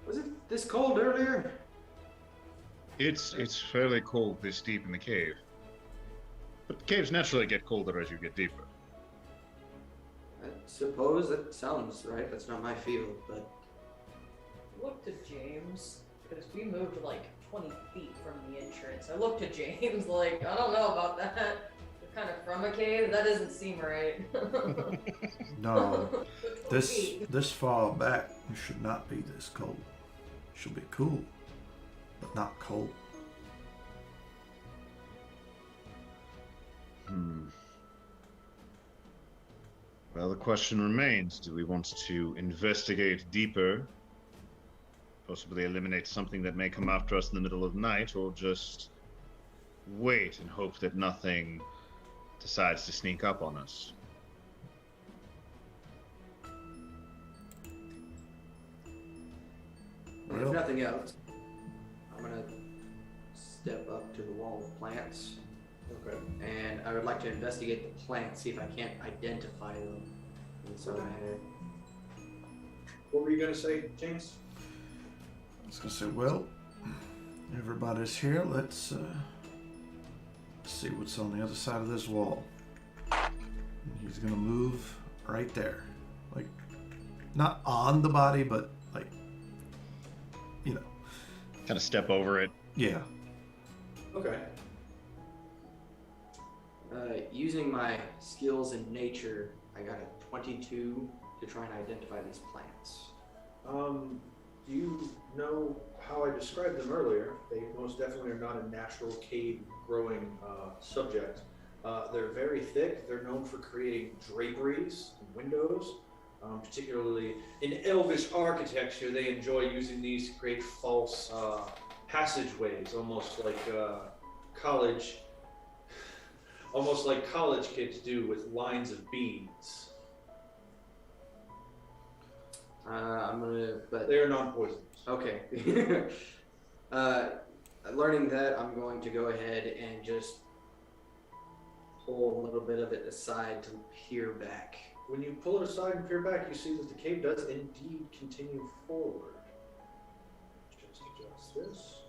Was it this cold earlier? It's fairly cold this deep in the cave. But the caves naturally get colder as you get deeper. I suppose that sounds right. That's not my field, but... Look to James, because we moved like 20 feet from the entrance. I looked to James like, I don't know about that. We're kind of from a cave. That doesn't seem right. No, this far back, it should not be this cold. It should be cool, but not cold. Well, the question remains, do we want to investigate deeper, possibly eliminate something that may come after us in the middle of the night, or just wait and hope that nothing decides to sneak up on us? If nothing else, I'm gonna step up to the wall of plants. Okay. And I would like to investigate the plants, see if I can't identify them inside my head. What were you going to say, James? I was gonna say, well, everybody's here. Let's see what's on the other side of this wall. He's gonna move right there, like not on the body, but like, you know, Kind of step over it. yeah. Okay. Using my skills in nature, I got a 22 to try and identify these plants. Do you know how I described them earlier? They most definitely are not a natural cave growing subject. They're very thick. They're known for creating draperies and windows. Particularly in elvish architecture, they enjoy using these to create false passageways, almost like college kids do with lines of beads. But They are non-poisonous. okay. Learning that, I'm going to go ahead and just pull a little bit of it aside to peer back. When you pull it aside and peer back, you see that the cave does indeed continue forward. Just adjust this.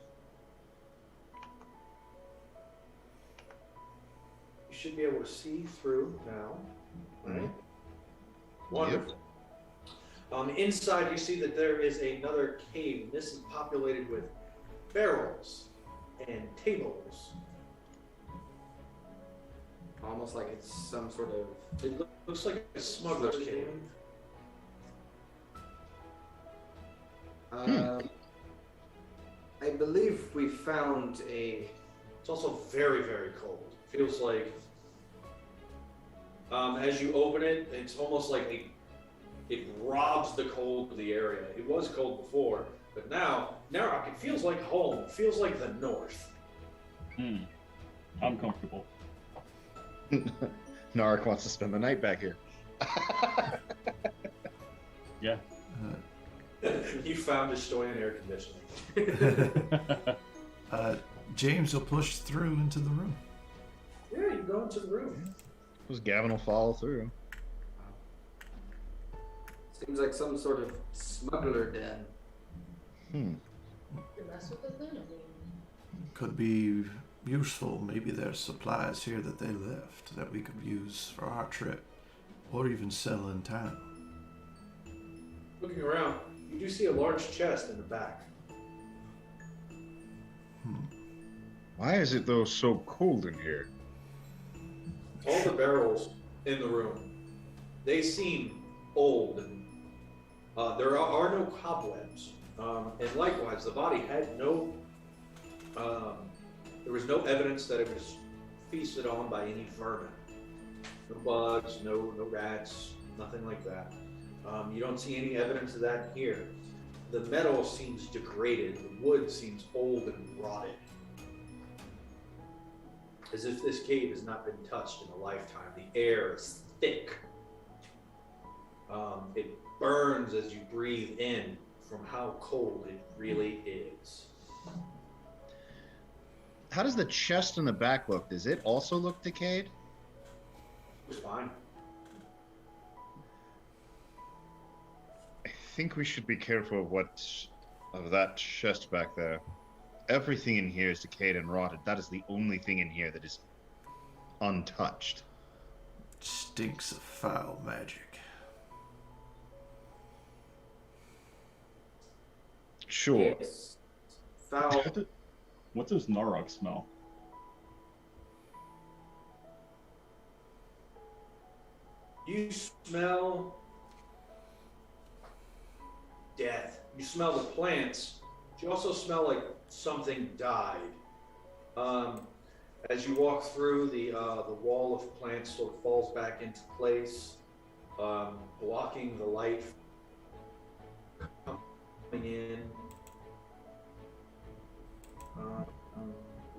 You should be able to see through now, right? Wonderful. Inside, you see that there is another cave. This is populated with barrels and tables. Almost like it's some sort of... It looks like a smuggler's cave. I believe we found a... It's also very, very cold. Feels like, as you open it, it's almost like it robs the cold of the area. It was cold before, but now it feels like home. It feels like the north. I'm comfortable. Narek wants to spend the night back here. Yeah. You found Estoyan air conditioning. James will push through into the room. Yeah, you go into the room. Suppose Gavin will follow through. Seems like some sort of smuggler den. You mess with it then? I mean, Could be useful. Maybe there's supplies here that they left that we could use for our trip, or even sell in town. Okay. Looking around, you do see a large chest in the back. Why is it though so cold in here? All the barrels in the room, they seem old, and there are no cobwebs. And likewise, the body had no, there was no evidence that it was feasted on by any vermin. No bugs, no rats, nothing like that. You don't see any evidence of that here. The metal seems degraded, the wood seems old and rotted. As if this cave has not been touched in a lifetime. The air is thick. It burns as you breathe in from how cold it really is. How does the chest in the back look? Does it also look decayed? It's fine. I think we should be careful of that chest back there. Everything in here is decayed and rotted. That is the only thing in here that is untouched. Stinks of foul magic. Sure. Yes. Foul. What does Narok smell? You smell death. You smell the plants. But you also smell like something died. As you walk through, the wall of plants sort of falls back into place, blocking the light coming in.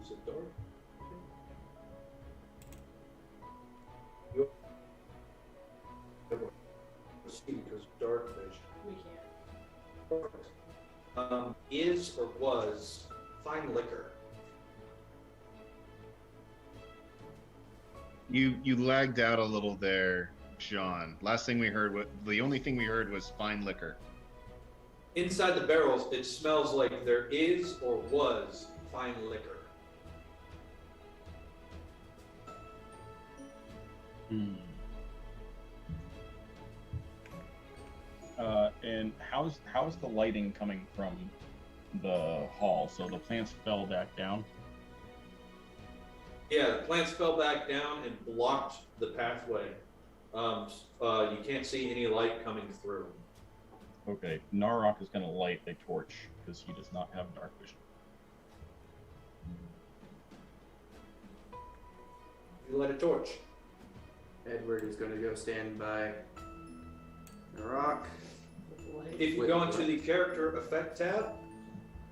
Is it dark? You see because dark vision. We can't. Is or was fine liquor. You lagged out a little there, John. The only thing we heard was fine liquor. Inside the barrels, it smells like there is or was fine liquor. And how's the lighting coming from the hall? So the plants fell back down. Yeah, the plants fell back down and blocked the pathway. You can't see any light coming through. Okay, Narok is going to light a torch because he does not have dark vision. You light a torch. Edward is going to go stand by Narok. If you go into the character effect tab,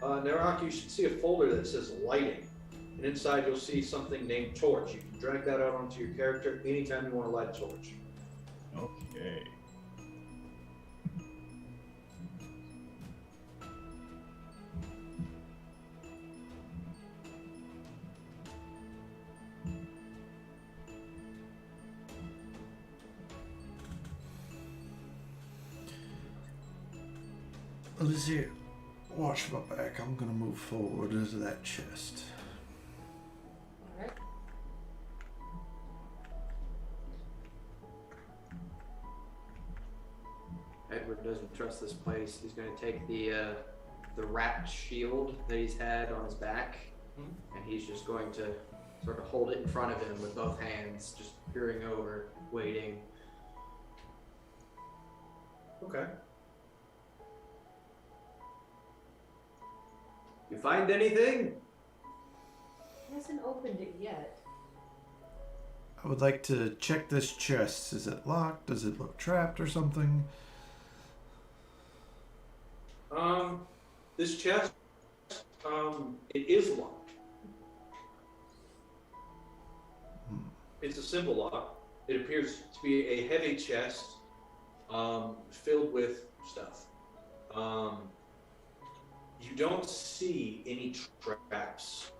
Narok, you should see a folder that says lighting. And inside you'll see something named torch. You can drag that out onto your character anytime you want to light a torch. Okay. Lizzie, watch my back. I'm gonna move forward into that chest. Alright. Edward doesn't trust this place. He's going to take the wrapped shield that he's had on his back, and he's just going to sort of hold it in front of him with both hands, just peering over, waiting. Okay. You find anything? He hasn't opened it yet. I would like to check this chest. Is it locked? Does it look trapped or something? This chest, it is locked. It's a simple lock. It appears to be a heavy chest, filled with stuff. You don't see any traps.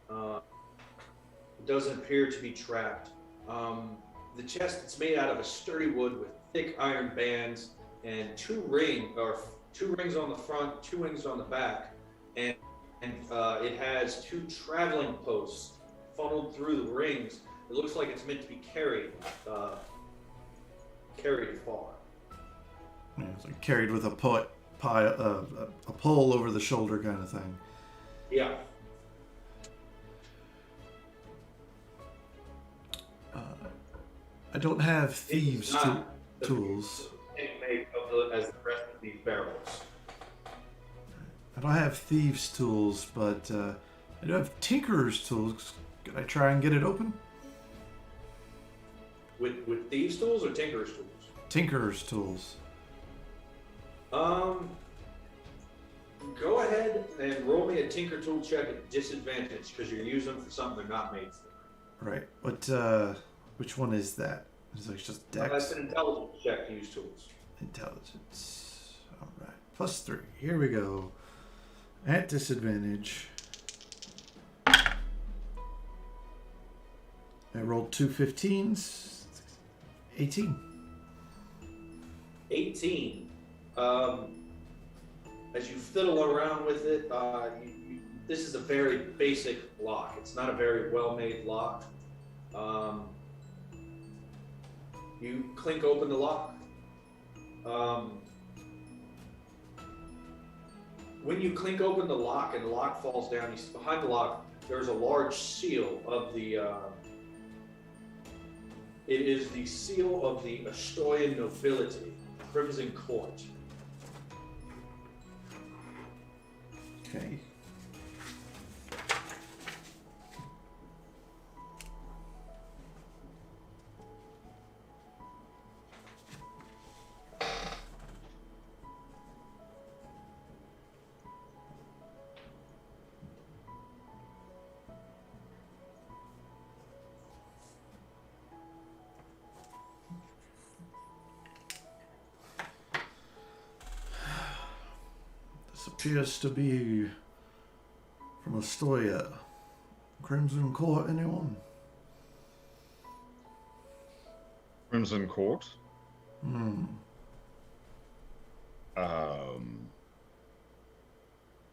It doesn't appear to be trapped. The chest is made out of a sturdy wood with thick iron bands and two rings on the front, 2 rings on the back, and it has 2 traveling posts funneled through the rings. It looks like it's meant to be carried far. Yeah, it's like carried with a pole over the shoulder kind of thing. Yeah. I don't have thieves' It's not tools. the same make as the rest of these barrels. I don't have thieves' tools, but I do have tinkerer's tools. Can I try and get it open? With thieves' tools or tinkerer's tools? Tinkerer's tools. Go ahead and roll me a tinker tool check at disadvantage because you're using them for something they're not made for. Right. What? Which one is that? Is it just Dex? That's an intelligence check to use tools. Intelligence. All right. +3. Here we go. At disadvantage. I rolled 2 15s. 18. 18. As you fiddle around with it, this is a very basic lock. It's not a very well-made lock. You clink open the lock. When you clink open the lock and the lock falls down, behind the lock, there's a large seal of the. It is the seal of the Astoyan nobility, Crimson Court. Okay. Appears to be from Astoya. Crimson Court, anyone? Crimson Court? Hmm.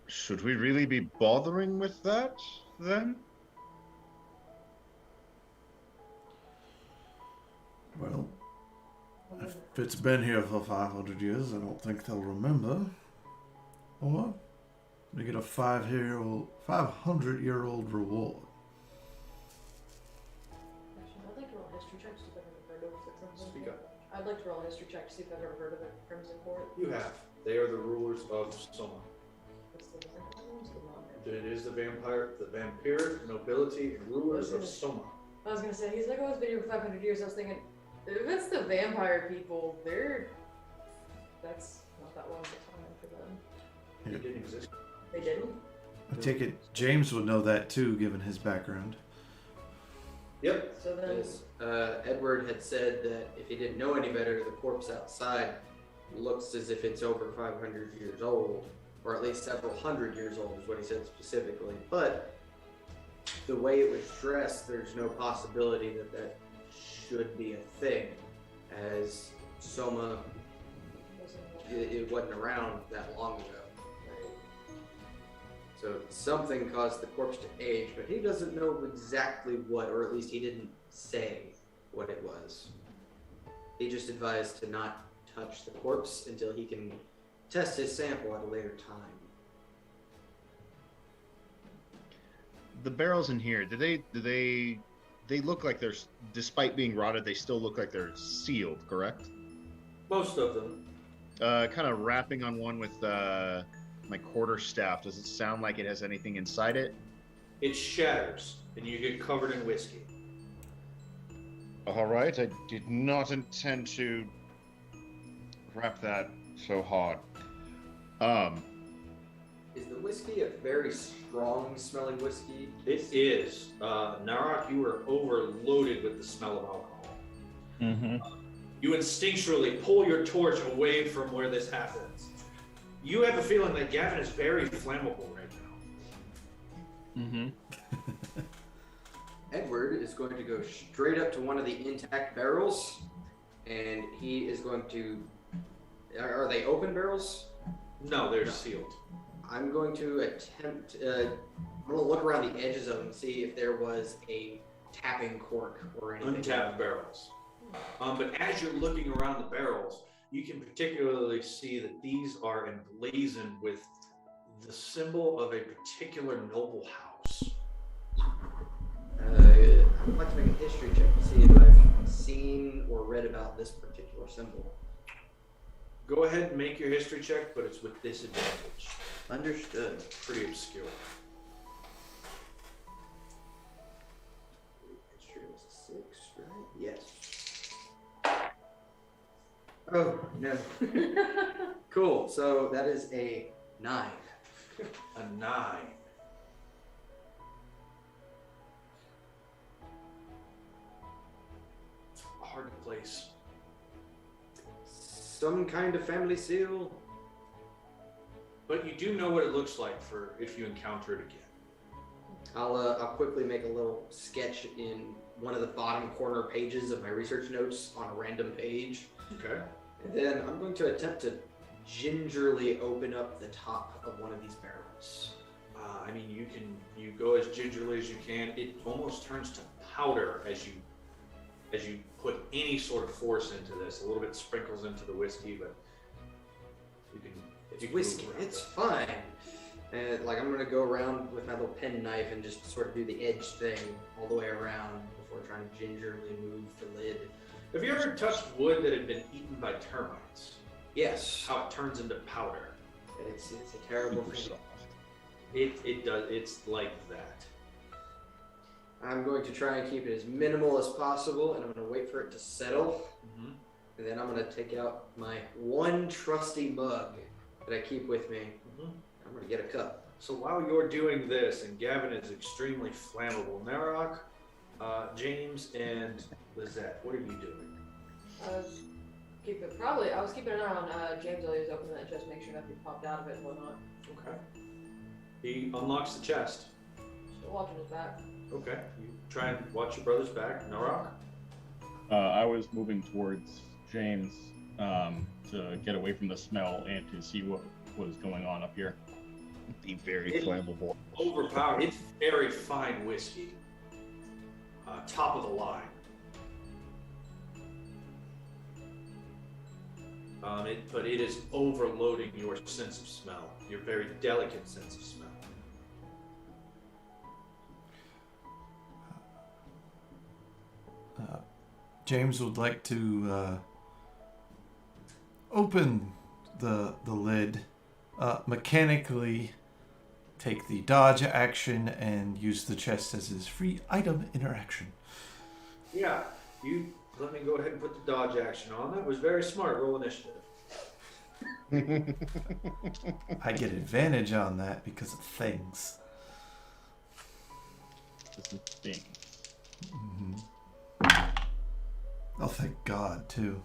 Should we really be bothering with that, then? Well, if it's been here for 500 years, I don't think they'll remember. Or they get a 500-year-old reward. Actually, I'd like to roll a history check to see if I've ever heard of the Crimson Speak Court. up. I'd like to roll a history check to see if I've ever heard of the Crimson Court. You have. They are the rulers of Soma. What's the vampire? What's the vampire? It is the vampiric nobility and rulers of Soma. I was gonna say, he's like, oh, it's been here for 500 years. I was thinking, if it's the vampire people, that's not that long of a time for them. They didn't exist. They didn't? I take it James would know that too, given his background. Yep. So then, Yes. Edward had said that if he didn't know any better, the corpse outside looks as if it's over 500 years old, or at least several hundred years old is what he said specifically. But the way it was dressed, there's no possibility that that should be a thing, as Soma, it wasn't around that long ago. So something caused the corpse to age, but he doesn't know exactly what, or at least he didn't say what it was. He just advised to not touch the corpse until he can test his sample at a later time. The barrels in here, do they look like they're, despite being rotted, they still look like they're sealed, correct? Most of them. Kind of rapping on one with my quarterstaff. Does it sound like it has anything inside it? It shatters, and you get covered in whiskey. All right, I did not intend to rap that so hard. Is the whiskey a very strong smelling whiskey? It is. Narak, you are overloaded with the smell of alcohol. Mm-hmm. You instinctually pull your torch away from where this happens. You have a feeling that Gavin is very flammable right now. Mm-hmm. Edward is going to go straight up to one of the intact barrels, and he is going to... Are they open barrels? No, they're sealed. I'm going to attempt... I'm going to look around the edges of them and see if there was a tapping cork or anything. Untapped barrels. But as you're looking around the barrels, you can particularly see that these are emblazoned with the symbol of a particular noble house. I would like to make a history check to see if I've seen or read about this particular symbol. Go ahead and make your history check, but it's with disadvantage. Understood. Pretty obscure. History was a 6, right? Yes. Oh, no. Cool. So that is a 9. A 9. Hard to place. Some kind of family seal. But you do know what it looks like for if you encounter it again. I'll quickly make a little sketch in one of the bottom corner pages of my research notes on a random page. Okay. And then I'm going to attempt to gingerly open up the top of one of these barrels. I mean, you go as gingerly as you can. It almost turns to powder as you put any sort of force into this. A little bit sprinkles into the whiskey, but you can. It's whiskey. It's fine. And like I'm gonna go around with my little pen knife and just sort of do the edge thing all the way around before trying to gingerly move the lid. Have you ever touched wood that had been eaten by termites? Yes. How it turns into powder. It's a terrible thing. It does. It's like that. I'm going to try and keep it as minimal as possible, and I'm going to wait for it to settle. Mm-hmm. And then I'm going to take out my one trusty mug that I keep with me. Mm-hmm. I'm going to get a cup. So while you're doing this, and Gavin is extremely flammable, Narok, James, and Lizette, what are you doing? I was keeping an eye on James while he was opening that chest, make sure nothing popped out of it and whatnot. Okay. He unlocks the chest. Still watching his back. Okay. You try and watch your brother's back. Narok? I was moving towards James to get away from the smell and to see what was going on up here. Be very flammable. Overpowered. It's very fine whiskey. Top of the line. But it is overloading your sense of smell. Your very delicate sense of smell. James would like to open the lid, mechanically take the dodge action and use the chest as his free item interaction. Yeah, you let me go ahead and put the dodge action on. That was very smart. Roll initiative. I get advantage on that because of things. This is thing. Mm-hmm. Oh, thank God, too.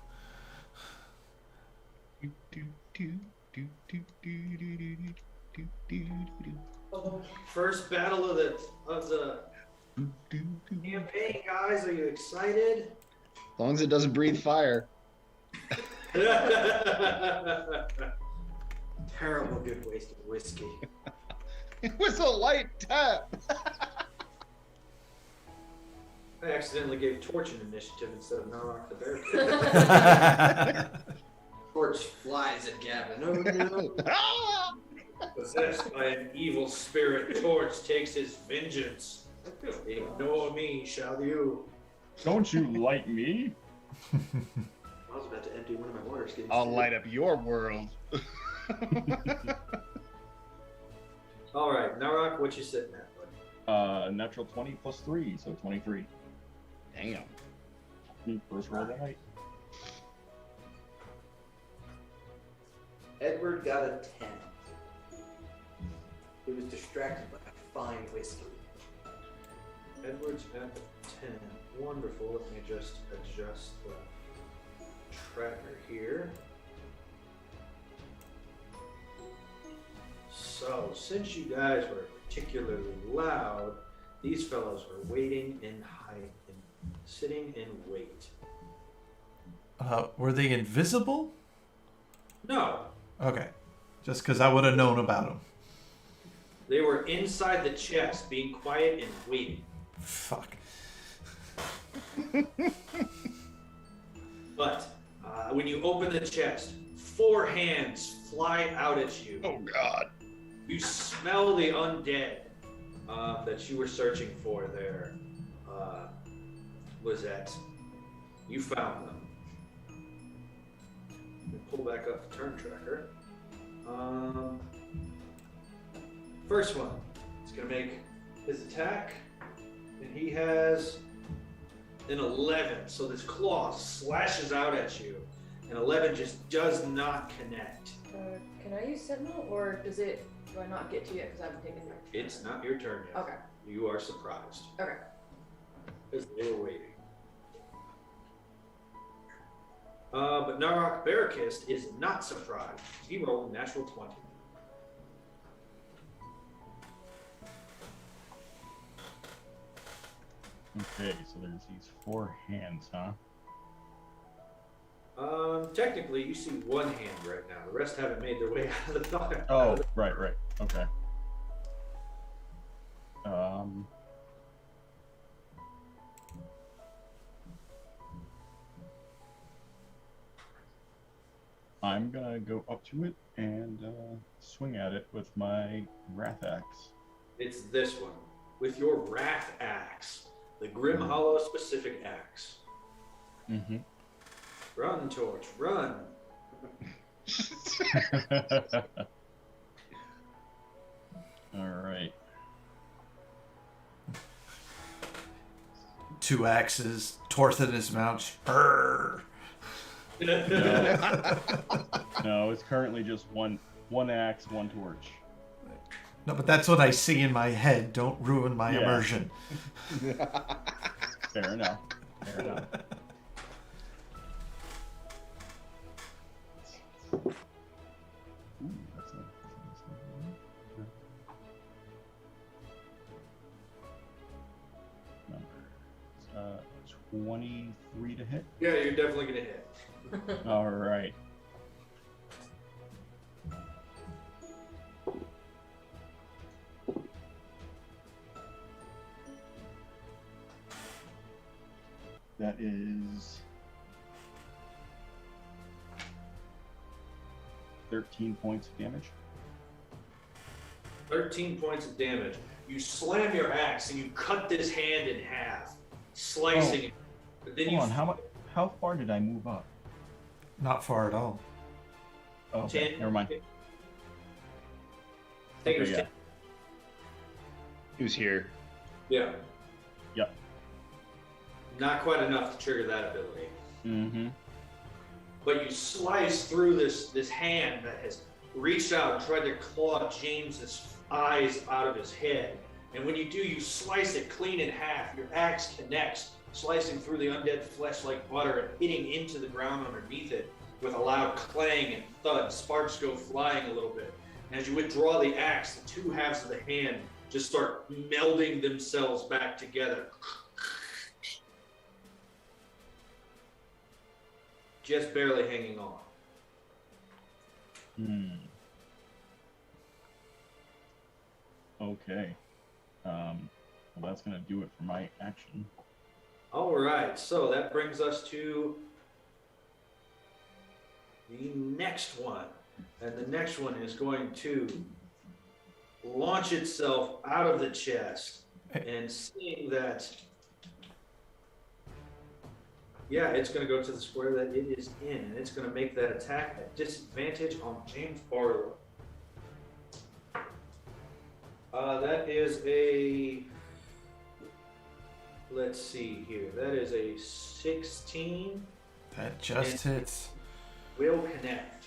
First battle of the campaign, guys. Are you excited? As long as it doesn't breathe fire. Terrible good waste of whiskey. It was a light tap. I accidentally gave Torch an initiative instead of Narok the Bear. Torch flies at Gavin. Oh no. Possessed by an evil spirit, Torch takes his vengeance. Ignore me, shall you? Don't you like me? I was about to empty one of my water skins. I'll light up your world. All right, Narok, what you sitting at, buddy? Natural 20 plus 3, so 23. Damn. First roll of the night. Edward got a 10. He was distracted by fine whiskey. Edward's at 10. Wonderful. Let me just adjust the tracker here. So, since you guys were particularly loud, these fellows are waiting in sitting in wait. Were they invisible? No, Okay. Just because I would have known about them. they were inside the chest, being quiet and waiting. Fuck. But When you open the chest, 4 hands fly out at you. Oh God. You smell the undead that you were searching for there, Lizette. You found them. Pull back up the turn tracker. First one. He's going to make his attack, and he has an 11. So this claw slashes out at you, and 11 just does not connect. Can I use Sentinel, or do I not get to yet because I haven't taken my turn? It's not your turn yet. Okay. You are surprised. Okay. Because they were waiting. But Narok Barakist is not surprised. He rolled a natural 20. Okay, so there's these 4 hands, huh? Technically, you see 1 hand right now. The rest haven't made their way out of the fire. Oh, right. Okay. I'm gonna go up to it and swing at it with my Wrath Axe. It's this one. With your Wrath Axe. The Grim Hollow specific axe. Mm-hmm. Run, Torch, run. All right. 2 axes, Torth in his mouth. Brrr. No, it's currently just one axe, 1 torch. No, but that's what I see in my head. Don't ruin my immersion. Fair enough. Ooh, that's a number. 23 to hit. Yeah, you're definitely going to hit. All right. That is 13 points of damage. 13 points of damage. You slam your axe and you cut this hand in half, slicing it. But then Hold on, how far did I move up? Not far at all. Oh, okay. 10. Never mind. I think it was Okay, 10. He was here. Yeah. Yep. Not quite enough to trigger that ability. Mm-hmm. But you slice through this hand that has reached out and tried to claw James's eyes out of his head. And when you do, you slice it clean in half. Your axe connects, slicing through the undead flesh like butter and hitting into the ground underneath it with a loud clang and thud. Sparks go flying a little bit. And as you withdraw the axe, the 2 halves of the hand just start melding themselves back together. Just barely hanging on. Okay. Well, that's going to do it for my action. All right, so that brings us to the next one. And the next one is going to launch itself out of the chest. And seeing that, yeah, it's going to go to the square that it is in. And it's going to make that attack at disadvantage on James Barlow. That is a... Let's see here. That is a 16. That just hits. Will connect.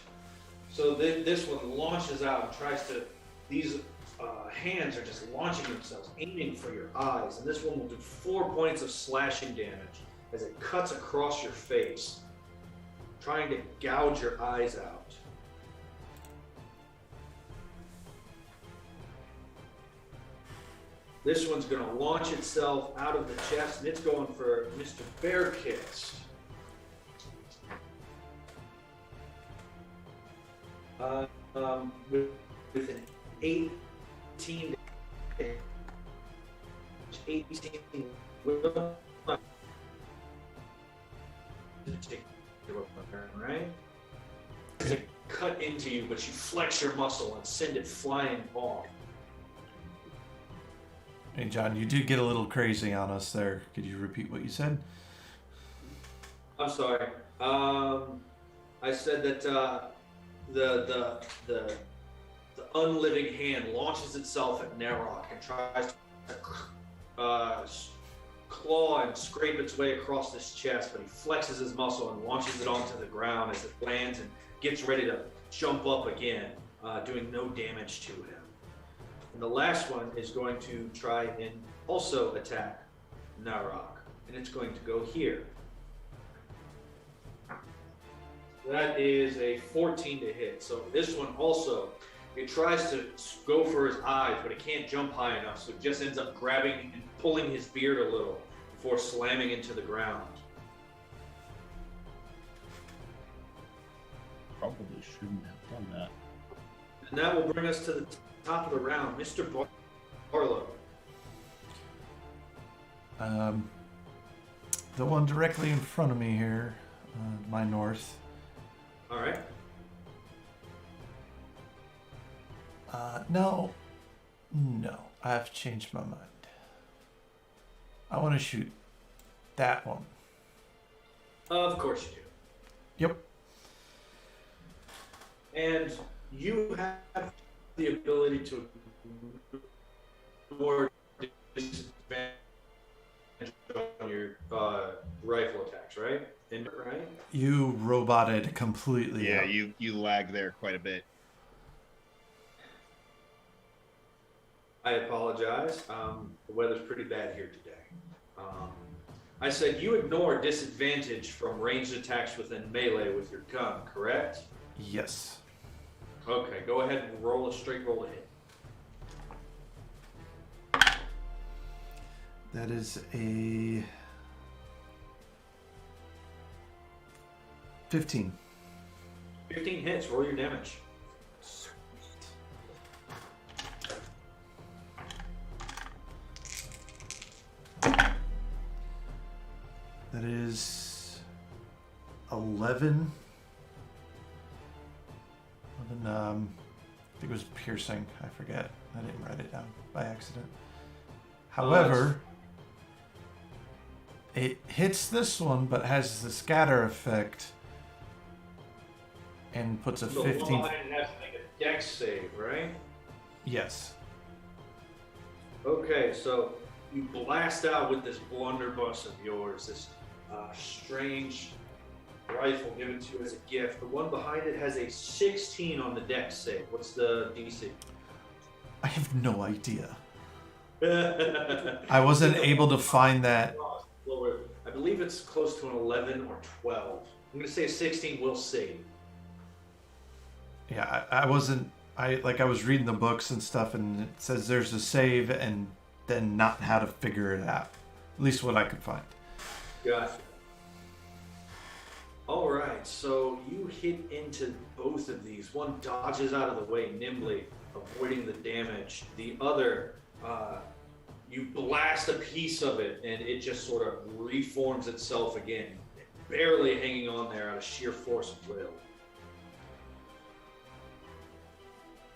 So this one launches out and tries to. These hands are just launching themselves, aiming for your eyes. And this one will do 4 points of slashing damage as it cuts across your face, trying to gouge your eyes out. This one's going to launch itself out of the chest, and it's going for Mr. Bearkist. With an 18 will right? To cut into you, but you flex your muscle and send it flying off. Hey, John, you did get a little crazy on us there. Could you repeat what you said? I'm sorry. I said that the unliving hand launches itself at Narok and tries to claw and scrape its way across his chest, but he flexes his muscle and launches it onto the ground as it lands and gets ready to jump up again, doing no damage to him. And the last one is going to try and also attack Narok, and it's going to go here. That is a 14 to hit. So this one also, it tries to go for his eyes, but it can't jump high enough, so it just ends up grabbing and pulling his beard a little before slamming into the ground. Probably shouldn't have done that. And that will bring us to the top of the round. Mr. Barlow. The one directly in front of me here, my north. All right. No, I've changed my mind. I want to shoot that one. Of course you do. Yep. And you have the ability to ignore disadvantage on your rifle attacks, right? Right? You roboted completely. Yeah, out. you lag there quite a bit. I apologize. The weather's pretty bad here today. I said you ignore disadvantage from ranged attacks within melee with your gun, correct? Yes. Okay, go ahead and roll a hit. That is a 15. 15 hits, roll your damage. That is 11. I think it was piercing. I forget. I didn't write it down by accident. However, it hits this one, but has the scatter effect and puts a So 15. one behind it has to make a dex save, right? Yes. Okay, so you blast out with this blunderbuss of yours, this strange rifle given to you as a gift. The one behind it has a 16 on the dex save. What's the DC? I have no idea. I wasn't able to find that. I believe it's close to an 11 or 12. I'm going to say a 16 will save. Yeah, I wasn't. I was reading the books and stuff, and it says there's a save, and then not how to figure it out. At least what I could find. Gotcha. All right, so you hit into both of these. One dodges out of the way nimbly, avoiding the damage. The other, you blast a piece of it, and it just sort of reforms itself again, barely hanging on there out of sheer force of will.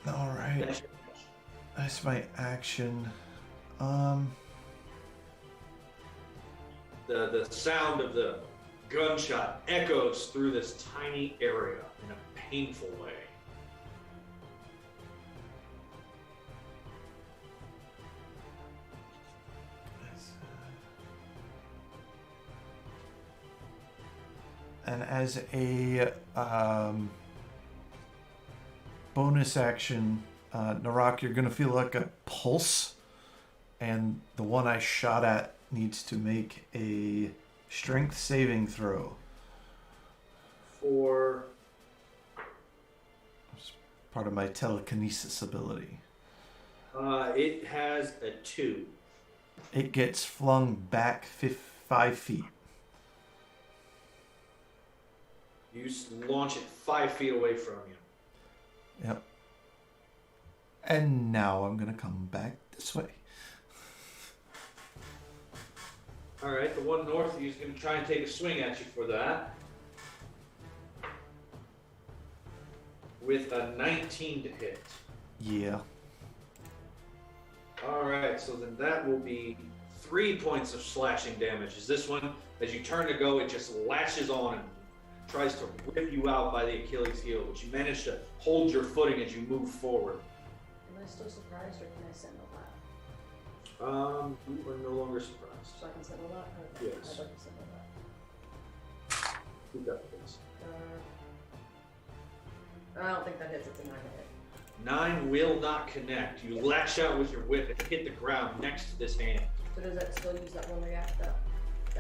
All right, that's my action. The sound of the gunshot echoes through this tiny area in a painful way. And as a bonus action, Narok, you're going to feel like a pulse, and the one I shot at needs to make a strength saving throw. For It's part of my telekinesis ability. it has a 2. It gets flung back 5 feet. You launch it 5 feet away from you. Yep. And now I'm going to come back this way. All right, the one north of you is going to try and take a swing at you for that. with a 19 to hit. Yeah. Alright, so then that will be 3 points of slashing damage. Is this one, as you turn to go, it just lashes on and tries to rip you out by the Achilles heel, but you manage to hold your footing as you move forward. Am I still surprised, or can I sentinel that? You are no longer surprised. So I can sentinel that? Okay. Yes. I'd like to sentinel that. Keep that, please. I don't think that hits. It's a 9 to hit. 9 will not connect. You lash out with your whip and hit the ground next to this hand. So does that still use that one react? That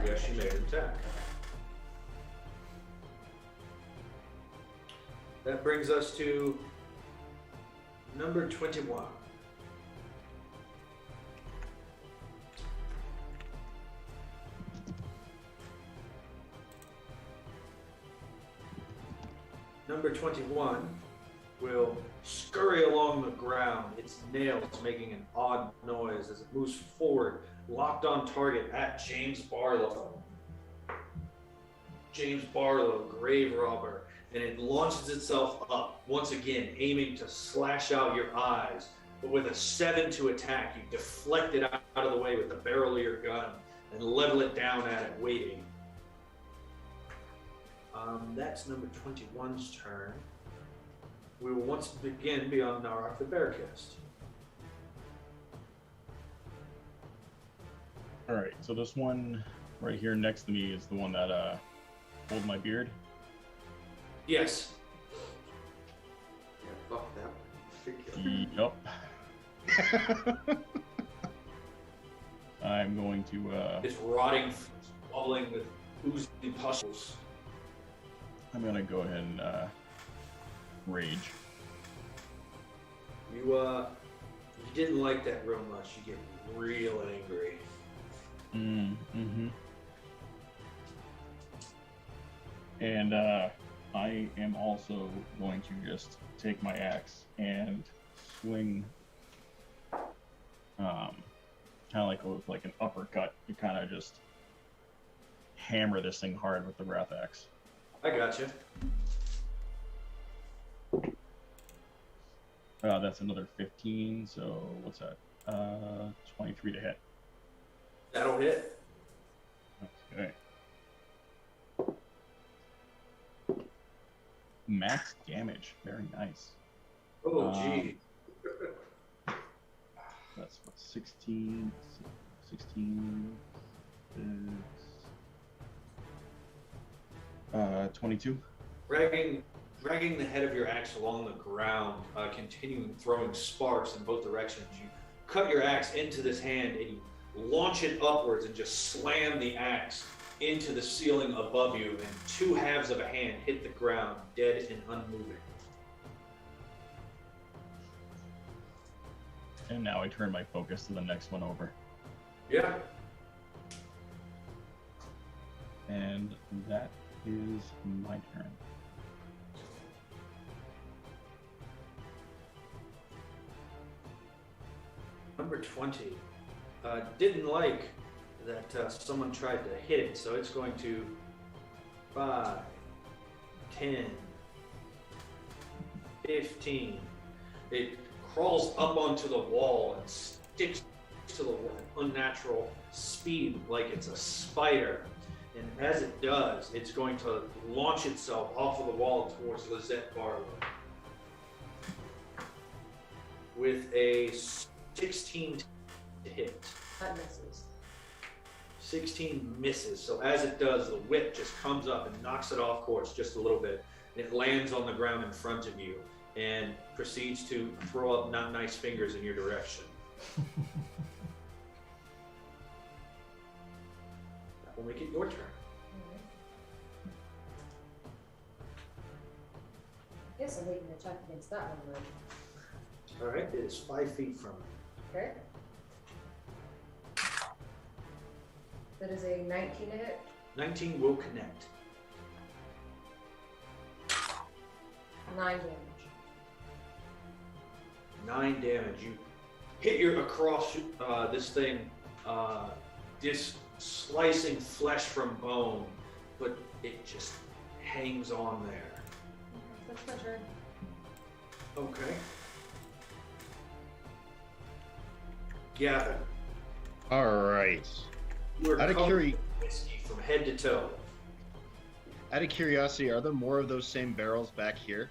Yes, you made an attack. Okay. That brings us to number 21. Number 21 will scurry along the ground, its nails making an odd noise as it moves forward, locked on target at James Barlow. James Barlow, grave robber, and it launches itself up, once again aiming to slash out your eyes. But with a 7 to attack, you deflect it out of the way with the barrel of your gun and level it down at it, waiting. That's number 21's turn. We will once again be on Narok the Bearcast. All right, so this one right here next to me is the one that pulled my beard. Yes. Yeah, fuck that. Yup. I'm going to. It's rotting, bubbling with oozing pustules. I'm gonna go ahead and rage. You didn't like that real much. You get real angry. Mm-hmm. And I am also going to just take my axe and swing, kind of like with like an uppercut. You kind of just hammer this thing hard with the wrath axe. I gotcha. That's another 15. So what's that? 23 to hit. That'll hit. Okay. Max damage. Very nice. Oh, gee. That's what, 16, 22. Dragging the head of your axe along the ground, continuing throwing sparks in both directions. You cut your axe into this hand and you launch it upwards and just slam the axe into the ceiling above you, and 2 halves of a hand hit the ground, dead and unmoving. And now I turn my focus to the next one over. Yeah. And that is my turn. Number 20 didn't like that someone tried to hit it, so it's going to 5, 10, 15. It crawls up onto the wall and sticks to the wall at unnatural speed like it's a spider. And as it does, it's going to launch itself off of the wall towards Lizette Barlow. With a 16 to hit. That misses. 16 misses. So as it does, the whip just comes up and knocks it off course just a little bit. It lands on the ground in front of you and proceeds to throw up not nice fingers in your direction. That will make it your turn. I guess I'm making a check against that one then. All right, it is 5 feet from you. Okay. That is a 19 to hit. 19 will connect. 9 damage. 9 damage. You hit your across this thing, this slicing flesh from bone, but it just hangs on there. That's my turn. Okay. Gavin, All right. you are Out of covered in whiskey from head to toe. Out of curiosity, are there more of those same barrels back here?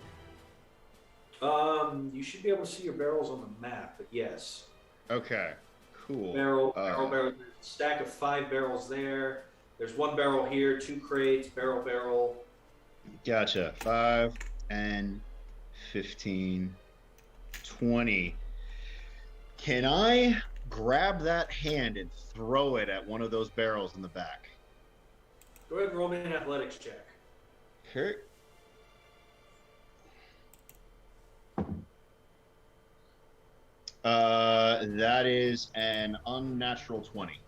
You should be able to see your barrels on the map, but yes. Okay. Cool. Barrel. There's a stack of 5 barrels there. There's 1 barrel here, 2 crates, barrel. Gotcha. 5 and 15, 20. Can I grab that hand and throw it at one of those barrels in the back? Go ahead and roll me an athletics check. Okay. That is an unnatural 20.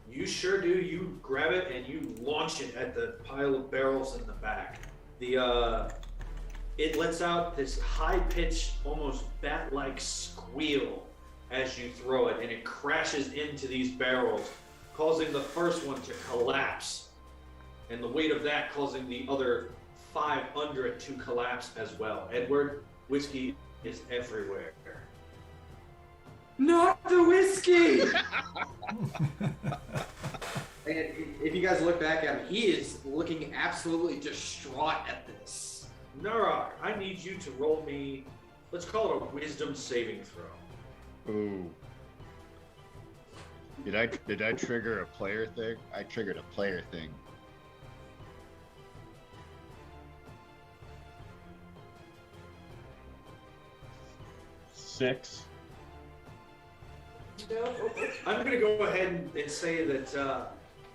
You sure do. You grab it and you launch it at the pile of barrels in the back. It lets out this high-pitched, almost bat-like squeal as you throw it, and it crashes into these barrels, causing the first one to collapse, and the weight of that causing the other 5 under it to collapse as well. Edward, whiskey is everywhere. Not the whiskey! And if you guys look back at him, he is looking absolutely distraught at this. Narok, I need you to roll me, let's call it a wisdom saving throw. Ooh. Did I trigger a player thing? I triggered a player thing. Six. I'm going to go ahead and say that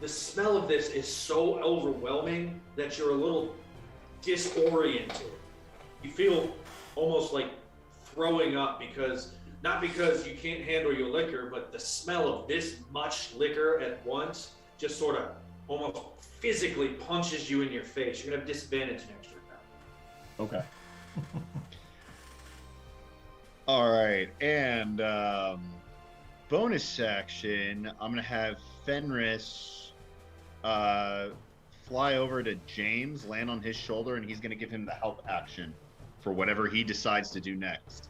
the smell of this is so overwhelming that you're a little disoriented. You feel almost like throwing up not because you can't handle your liquor, but the smell of this much liquor at once just sort of almost physically punches you in your face. You're going to have disadvantage next year now. Okay. All right, and bonus action, I'm gonna have Fenris fly over to James, land on his shoulder, and he's gonna give him the help action for whatever he decides to do next.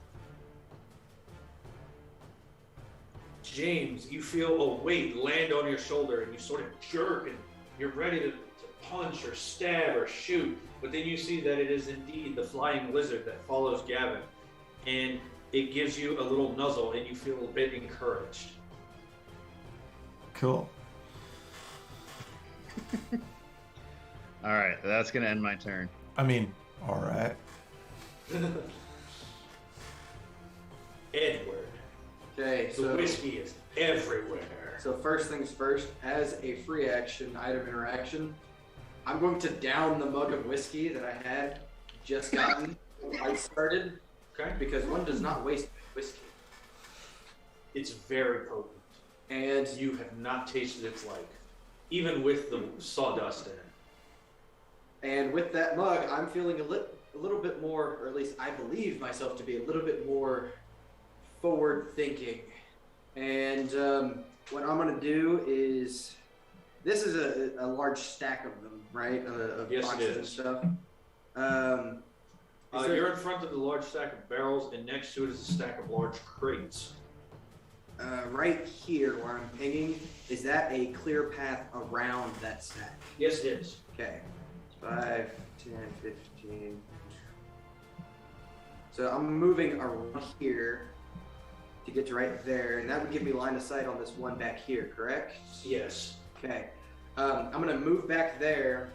James, you feel a weight land on your shoulder and you sort of jerk and you're ready to punch or stab or shoot, but then you see that it is indeed the flying lizard that follows Gavin, and it gives you a little nuzzle and you feel a bit encouraged. Cool. All right, that's gonna end my turn. I mean, all right. Edward, Okay, the so whiskey is everywhere. So first things first, as a free action item interaction, I'm going to down the mug of whiskey that I had just gotten when I started, Okay? because one does not waste whiskey. It's very potent. And You have not tasted its like, even with the sawdust in it. And with that mug, I'm feeling a little bit more, or at least I believe myself to be a little bit more forward thinking. And what I'm going to do is, this is a large stack of them, right? Of Yes, it boxes and is. stuff. You're in front of the large stack of barrels, and next to it is a stack of large crates. Right here where I'm pinging, is that a clear path around that stack? Yes, it is. Okay. 5, 10, 15. So I'm moving around here to get to right there, and that would give me line of sight on this one back here, correct? Yes. Okay. I'm going to move back there,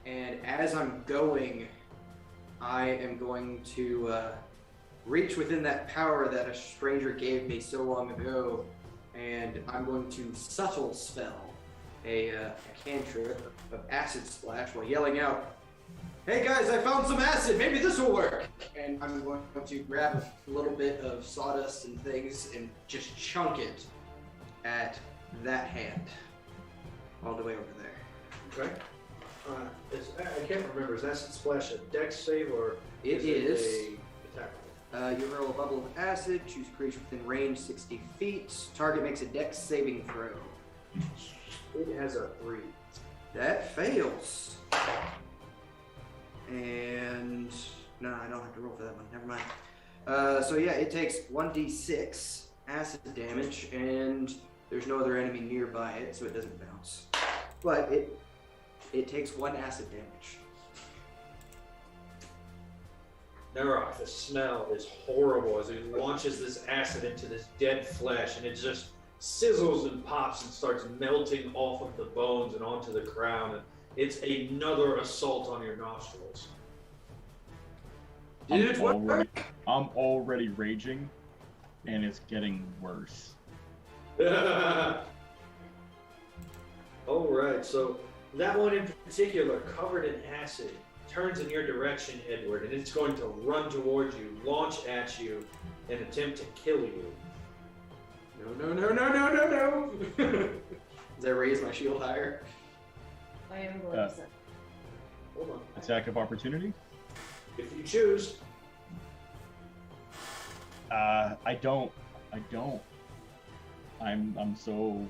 and as I'm going, I am going to reach within that power that a stranger gave me so long ago, and I'm going to subtle spell a cantrip of acid splash while yelling out, "Hey guys, I found some acid, maybe this will work!" And I'm going to grab a little bit of sawdust and things and just chunk it at that hand. All the way over there. Okay. I can't remember. Is acid splash a dex save or It is is. it a attack? You roll a bubble of acid, choose a creature within range 60 feet. Target makes a dex saving throw. It has a 3. That fails. And No, I don't have to roll for that one. Never mind. So yeah, it takes 1d6 acid damage, and there's no other enemy nearby it, so it doesn't bounce. But it takes 1 acid damage. Narok, the smell is horrible as he launches this acid into this dead flesh, and it just sizzles and pops and starts melting off of the bones and onto the ground. And it's another assault on your nostrils. Dude, I'm already raging, and it's getting worse. All right, so that one in particular, covered in acid, turns in your direction, Edward, and it's going to run towards you, launch at you, and attempt to kill you. No. Does that raise my shield higher? I am going to say. Hold on. Attack of opportunity? If you choose. I don't. I'm so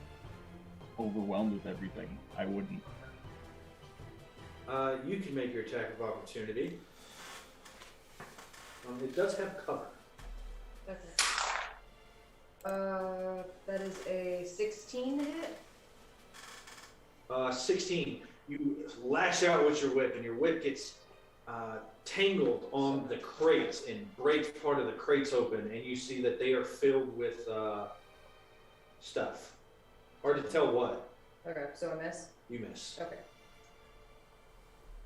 overwhelmed with everything. I wouldn't. You can make your attack of opportunity. It does have cover. Okay. That is a 16 to hit. 16. You lash out with your whip, and your whip gets tangled on the crates and breaks part of the crates open, and you see that they are filled with stuff. Hard to tell what. Okay, so a miss? You miss. Okay.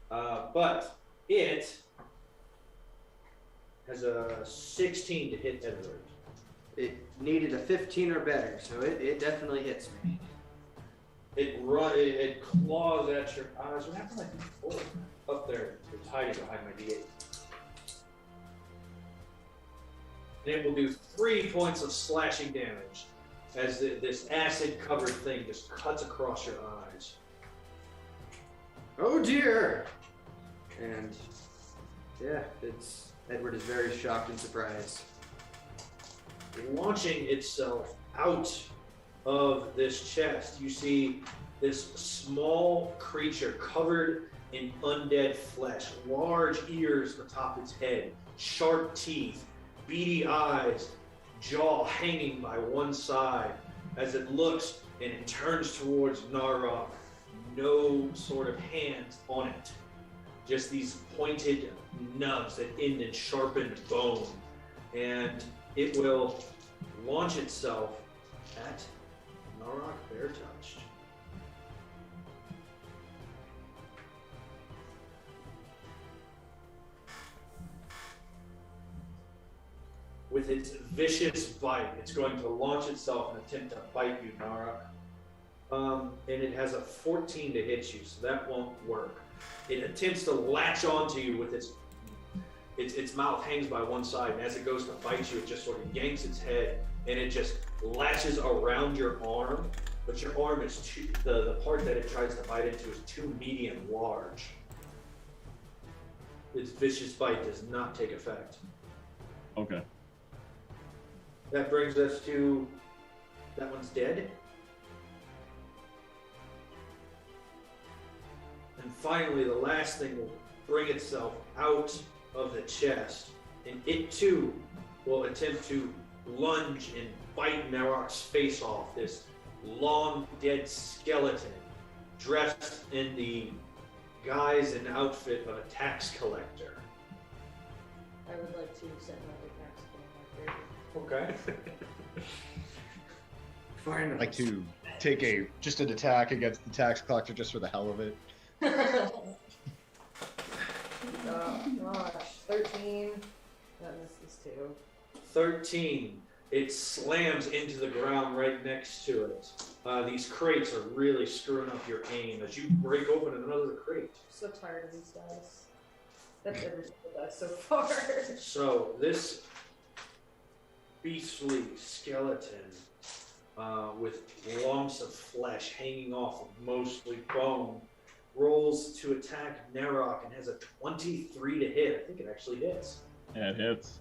But it has a 16 to hit Edward. It needed a 15 or better, so it definitely hits me. It claws at your eyes. What happened like before? Up there. It's hiding behind my D8. And it will do 3 points of slashing damage as this acid-covered thing just cuts across your eyes. Oh dear! And yeah, Edward is very shocked and surprised. Launching itself out of this chest, you see this small creature covered in undead flesh, large ears atop its head, sharp teeth, beady eyes, jaw hanging by one side as it looks and it turns towards Narok. No sort of hands on it, just these pointed nubs that end in sharpened bone, and it will launch itself at Narok Bear Touched. With its vicious bite, it's going to launch itself and attempt to bite you, Narok. And it has a 14 to hit you, so that won't work. It attempts to latch onto you with its mouth hangs by one side, and as it goes to bite you, it just sort of yanks its head, and it just latches around your arm, but your arm is the part that it tries to bite into is too medium large. Its vicious bite does not take effect. Okay. That brings us to that one's dead. And finally, the last thing will bring itself out of the chest, and it too will attempt to lunge and bite Narok's face off, this long dead skeleton dressed in the guise and outfit of a tax collector. I would like to send another tax collector. Okay. Fine. I'd like to take an attack against the tax collector just for the hell of it. Oh gosh, 13. That misses too. 13. It slams into the ground right next to it. These crates are really screwing up your aim as you break open another crate. I'm so tired of these dice. That's every single dice so far. So this beastly skeleton with lumps of flesh hanging off of mostly bone rolls to attack Narok and has a 23 to hit. I think it actually hits. Yeah, it hits.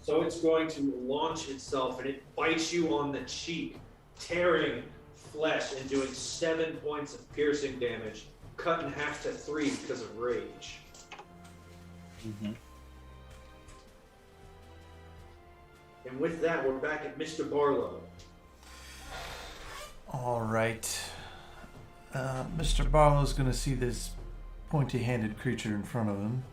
So it's going to launch itself, and it bites you on the cheek, tearing flesh and doing 7 points of piercing damage, cut in half to 3 because of rage. Mm-hmm. And with that, we're back at Mr. Barlow. All right. Mr. Barlow's going to see this pointy-handed creature in front of him.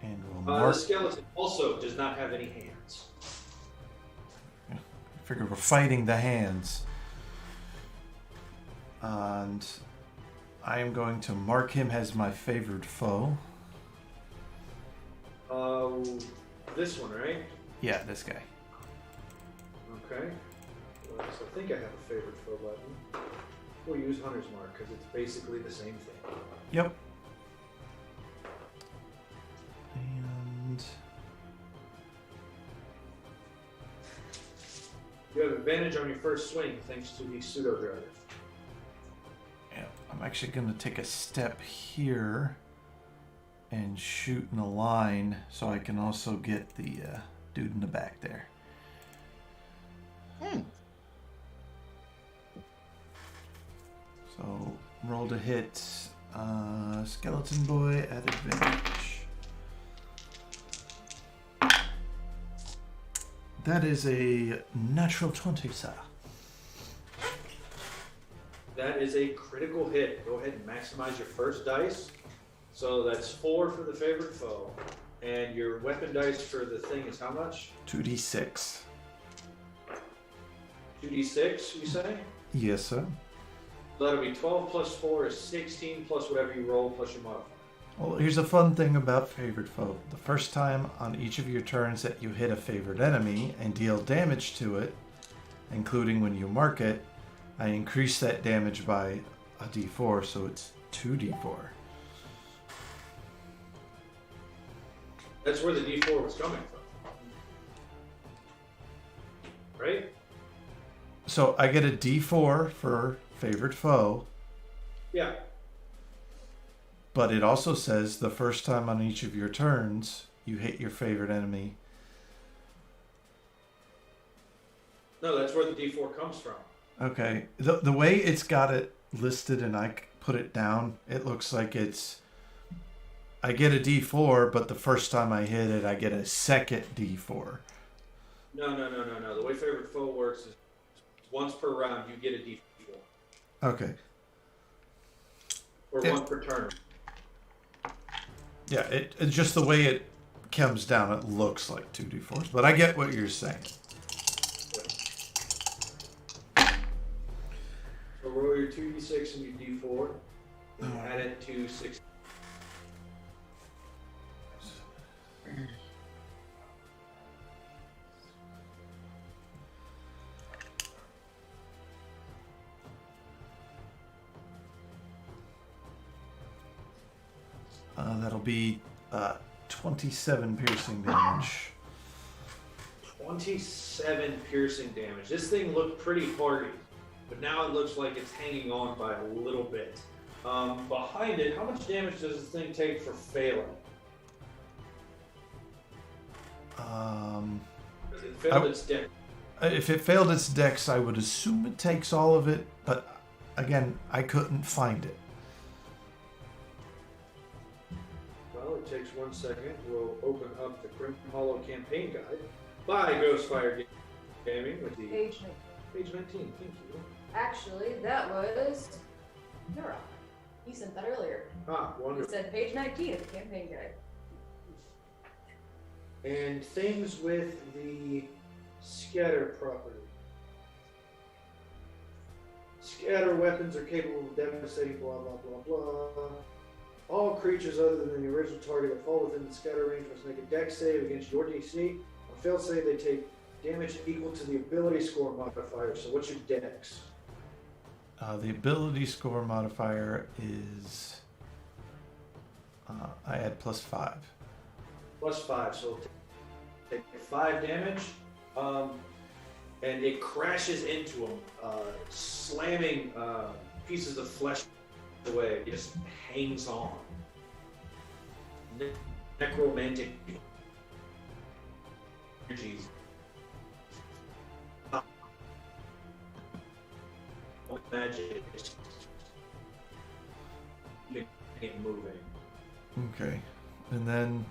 And will The mark... skeleton also does not have any hands. I figure we're fighting the hands. And I am going to mark him as my favored foe. This one, right? Yeah, this guy. Okay. Well, so I think I have a favorite foe button. We'll use Hunter's Mark because it's basically the same thing. Yep. And You have advantage on your first swing thanks to the pseudo drive. yeah, I'm actually going to take a step here and shoot in a line so I can also get the dude in the back there. So roll to hit skeleton boy at advantage. That is a natural 20, sir. That is a critical hit. Go ahead and maximize your first dice. So that's 4 for the favorite foe. And your weapon dice for the thing is how much? 2d6. 2d6, you say? Yes, sir. So that'll be 12 plus 4 is 16 plus whatever you roll plus your modifier. Well, here's a fun thing about favored foe. The first time on each of your turns that you hit a favored enemy and deal damage to it, including when you mark it, I increase that damage by a d4, so it's 2d4. That's where the d4 was coming from. Right? So I get a d4 for favored foe, Yeah. but it also says the first time on each of your turns you hit your favorite enemy. No, that's where the d4 comes from. Okay, the way it's got it listed and I put it down, it looks like it's I get a d4, but the first time I hit it, I get a second d4. No. The way favorite foe works is once per round you get a d4. Okay. Or Yeah. one per turn. Yeah, it's just the way it comes down, it looks like 2d4s, but I get what you're saying. So roll your 2d6 and your d4, and add it to 6. That'll be 27 piercing damage. 27 piercing damage. This thing looked pretty hardy, but now it looks like it's hanging on by a little bit. Behind it, how much damage does this thing take for failing? It failed its deck. If it failed its dex, I would assume it takes all of it, but again, I couldn't find it. Well, it takes 1 second. We'll open up the Grim Hollow campaign guide by Ghostfire Gaming with the Page 19. page 19. Thank you. Actually, that was Nura. He sent that earlier. Ah, He wonderful. said page 19 of the campaign guide. And things with the scatter property. Scatter weapons are capable of devastating blah blah blah blah. All creatures other than the original target that fall within the scatter range must make a dex save against your DC. On fail save, they take damage equal to the ability score modifier. So what's your dex? The ability score modifier is I add +5. +5, so take 5 damage, and it crashes into him, slamming pieces of flesh away. It just hangs on. Necromantic energies. Magic. Keep it moving. Okay. And then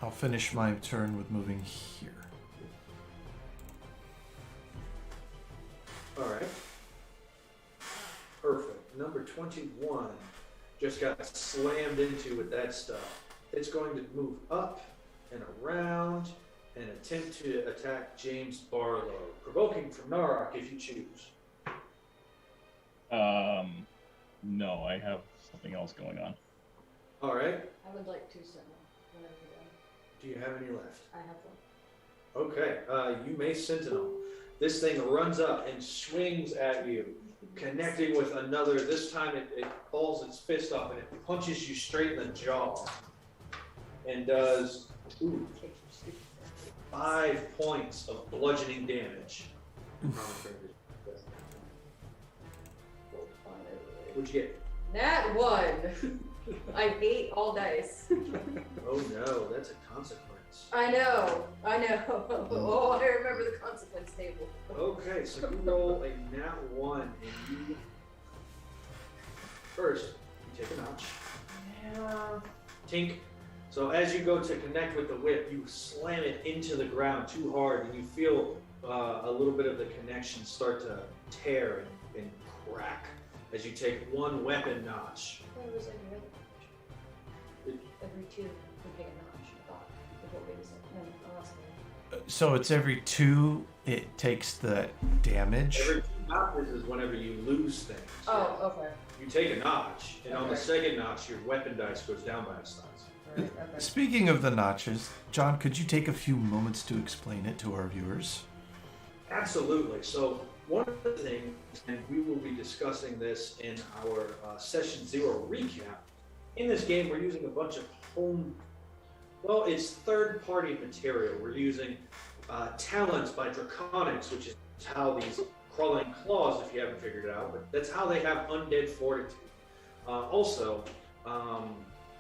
I'll finish my turn with moving here. All right. Perfect. Number 21 just got slammed into with that stuff. It's going to move up and around and attempt to attack James Barlow, provoking from Narok if you choose. No, I have something else going on. All right. I would like to sentinel whenever you're done. Do you have any left? I have one. Okay. You may sentinel. This thing runs up and swings at you, connecting with another. This time it balls its fist up and it punches you straight in the jaw and does 5 points of bludgeoning damage. What'd you get? Nat 1. I hate all dice. Oh no, that's a consequence. I know. Oh, I remember the consequence table. Okay, so you roll a nat 1 and you first you take a notch. Yeah. Tink. So as you go to connect with the whip, you slam it into the ground too hard, and you feel a little bit of the connection start to tear and crack as you take one weapon notch. What was every other notch? Every 2 you take a notch. I thought. What way is it? No, I'll ask you. So it's every 2 it takes the damage? Every 2 notches is whenever you lose things. Oh, okay. You take a notch, and on the Okay. second notch, your weapon dice goes down by a size. Right, okay. Speaking of the notches, John, could you take a few moments to explain it to our viewers? Absolutely. So one of the things, and we will be discussing this in our Session 0 recap, in this game we're using a bunch of it's third-party material. We're using talents by Draconics, which is how these crawling claws, if you haven't figured it out, but that's how they have undead fortitude. Also,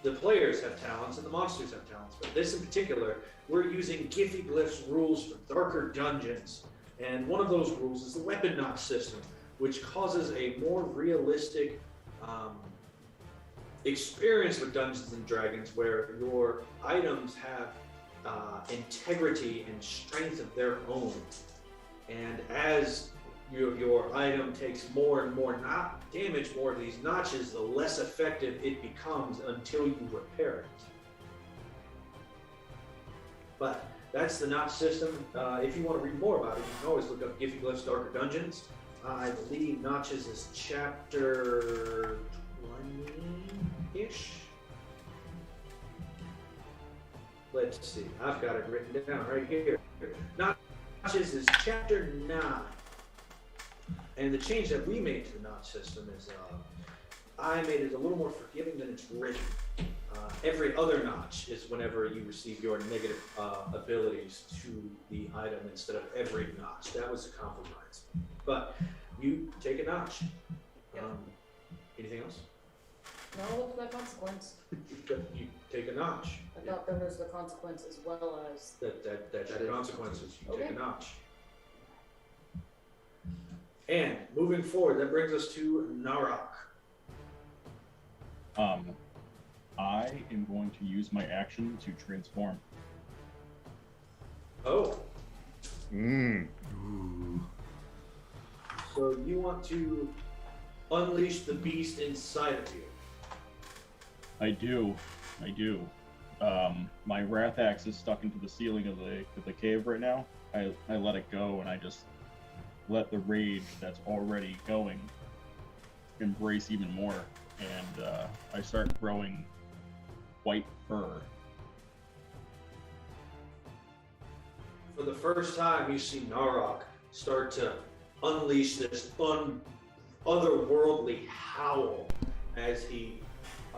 the players have talents and the monsters have talents, but this in particular, we're using Giphy Glyph's rules for darker dungeons. And one of those rules is the weapon notch system, which causes a more realistic experience with Dungeons and Dragons, where your items have integrity and strength of their own. And as your item takes more and more damage, more of these notches, the less effective it becomes until you repair it. But that's the notch system. If you want to read more about it, you can always look up Giphy Glyph's Darker Dungeons. I believe Notches is chapter 20-ish. Let's see. I've got it written down right here. Notches is chapter 9. And the change that we made to the notch system is I made it a little more forgiving than it's written. Every other notch is whenever you receive your negative abilities to the item instead of every notch. That was a compromise. But you take a notch. Yep. Anything else? No, what's the consequence? You take a notch. I thought there was the consequence as well as. That's your consequences. You take Okay. a notch. And moving forward, that brings us to Narok. I am going to use my action to transform. Oh, Mmm. so you want to unleash the beast inside of you. I do. My wrath axe is stuck into the ceiling of the cave right now. I let it go and I just let the rage that's already going embrace even more, and I start growing white fur. For the first time, you see Narok start to unleash this otherworldly howl as he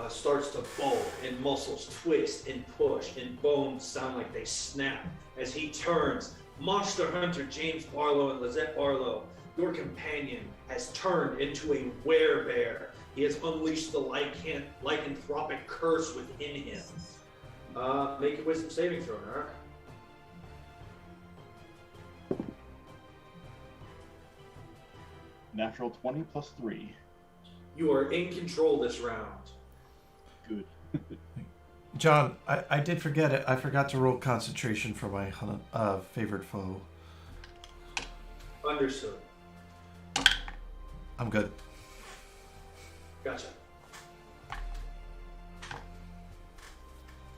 starts to bulk, and muscles twist and push, and bones sound like they snap as he turns. Monster Hunter James Barlow and Lizette Barlow, your companion, has turned into a werebear. He has unleashed the lycanthropic curse within him. Make a wisdom saving throw, Narok. Natural 20 plus 3. You are in control this round. Good. John, I did forget it. I forgot to roll concentration for my favorite foe. Understood. I'm good. Gotcha.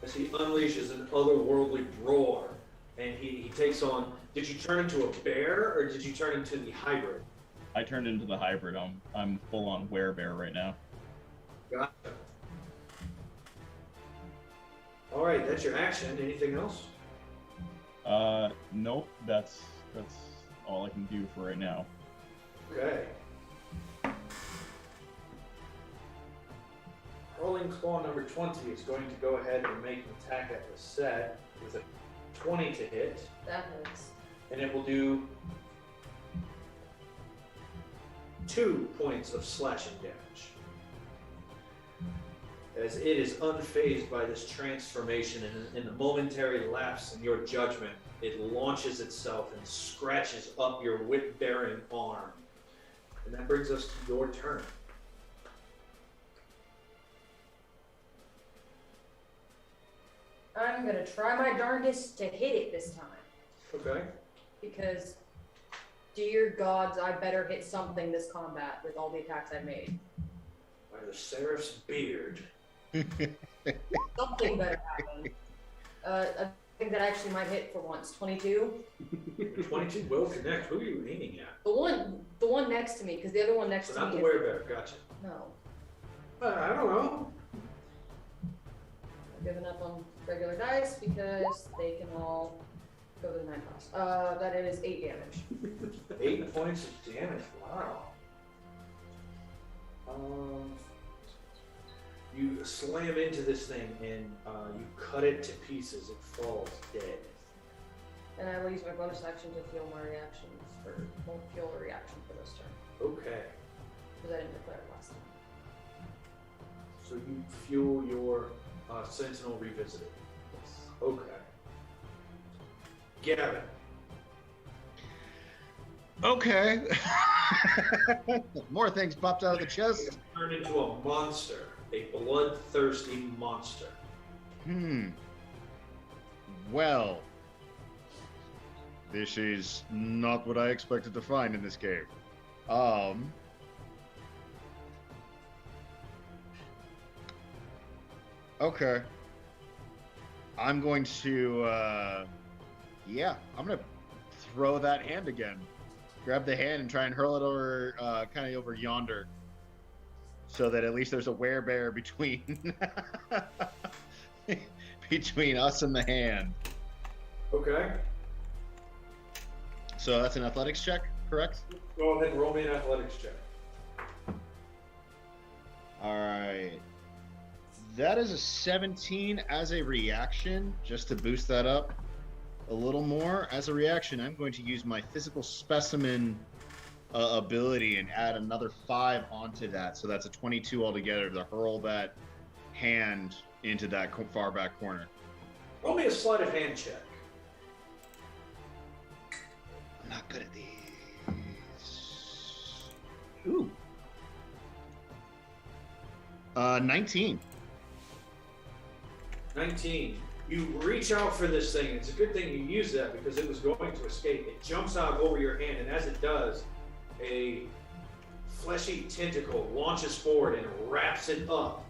As he unleashes an otherworldly roar, and he takes on. Did you turn into a bear, or did you turn into the hybrid? I turned into the hybrid. I'm full on werebear right now. Gotcha. All right, that's your action. Anything else? Nope. That's all I can do for right now. Okay. Rolling claw number 20 is going to go ahead and make an attack at the set with a 20 to hit, That hurts. and it will do 2 points of slashing damage. As it is unfazed by this transformation, and in the momentary lapse in your judgment, it launches itself and scratches up your whip-bearing arm. And that brings us to your turn. I'm gonna try my darndest to hit it this time. Okay. Because, dear gods, I better hit something this combat with all the attacks I've made. By the Seraph's beard. Something better happen. I think that actually might hit for once. 22. 22 will connect. Who are you aiming at? The one next to me, because the other one next So to not me the is... werebear. Gotcha. No. I don't know. I've given up on regular dice because they can all go to the 9 plus. That is 8 damage. 8 points of damage. Wow. You slam into this thing and you cut it to pieces. It falls dead. And I will use my bonus action to fuel my reactions won't fuel a reaction for this turn. Okay. Because I didn't declare it last time. So you fuel your Sentinel Revisited. Yes. Okay. Gavin. Okay. More things popped out of the chest. Turned into a monster. A bloodthirsty monster. Well, this is not what I expected to find in this cave. Okay. I'm going to, I'm going to throw that hand again. Grab the hand and try and hurl it over, kind of over yonder. So that at least there's a werebear between between us and the hand. Okay. So that's an athletics check, correct? Go ahead and roll me an athletics check. All right. That is a 17 as a reaction. Just to boost that up a little more. As a reaction, I'm going to use my physical specimen ability and add another 5 onto that. So that's a 22 altogether to hurl that hand into that far back corner. Roll me a sleight of hand check. I'm not good at these. Ooh. 19. 19. You reach out for this thing. It's a good thing you use that because it was going to escape. It jumps out over your hand, and as it does, a fleshy tentacle launches forward and wraps it up,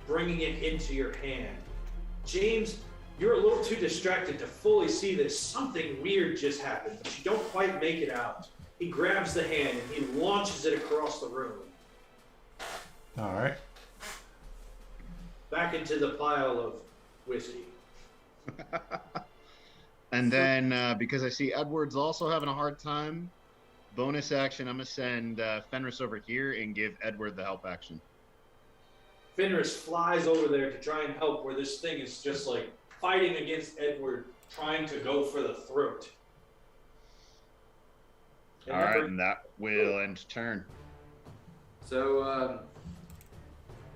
bringing it into your hand. James, you're a little too distracted to fully see that something weird just happened, but you don't quite make it out. He grabs the hand and he launches it across the room. All right. Back into the pile of whiskey. And then, because I see Edward's also having a hard time, bonus action, I'm going to send Fenris over here and give Edward the help action. Fenris flies over there to try and help where this thing is just like fighting against Edward, trying to go for the throat. All right, and that will end turn. So,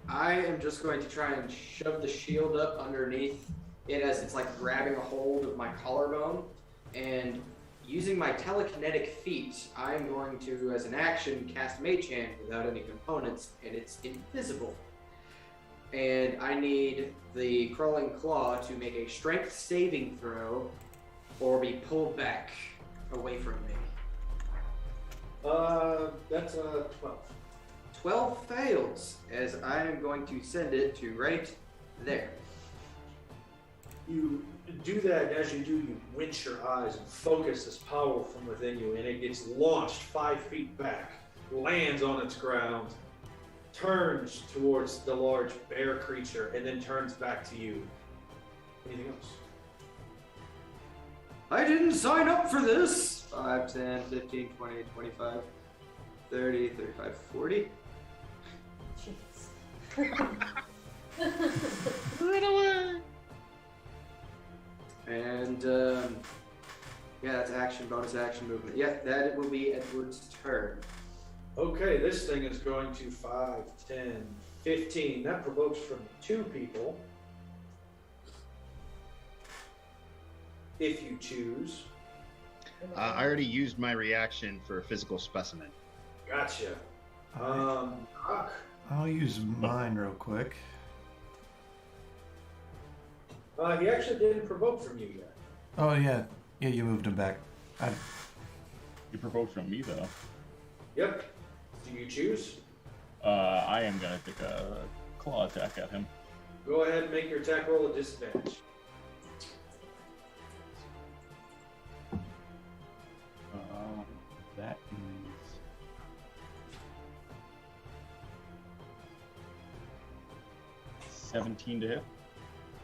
I am just going to try and shove the shield up underneath it as it's like grabbing a hold of my collarbone, and using my telekinetic feat, I'm going to, as an action, cast Mage Hand without any components, and it's invisible. and I need the crawling claw to make a strength saving throw or be pulled back away from me. That's a 12. 12 fails, as I am going to send it to right there. You do that, and as you do, you winch your eyes and focus this power from within you, and it gets launched 5 feet back, lands on its ground, turns towards the large bear creature, and then turns back to you. Anything else? I didn't sign up for this! 5, 10, 15, 20, 25, 30, 35, 40. Jeez. And, yeah, that's action, bonus action movement. Yeah, that will be Edward's turn. Okay, this thing is going to 5, 10, 15. That provokes from 2 people. If you choose. I already used my reaction for a physical specimen. Gotcha. Rock. I'll use mine real quick. He actually didn't provoke from you yet. Oh yeah, you moved him back. You provoked from me though. Yep. Do you choose? I am gonna take a claw attack at him. Go ahead and make your attack roll at disadvantage. That is 17 to hit.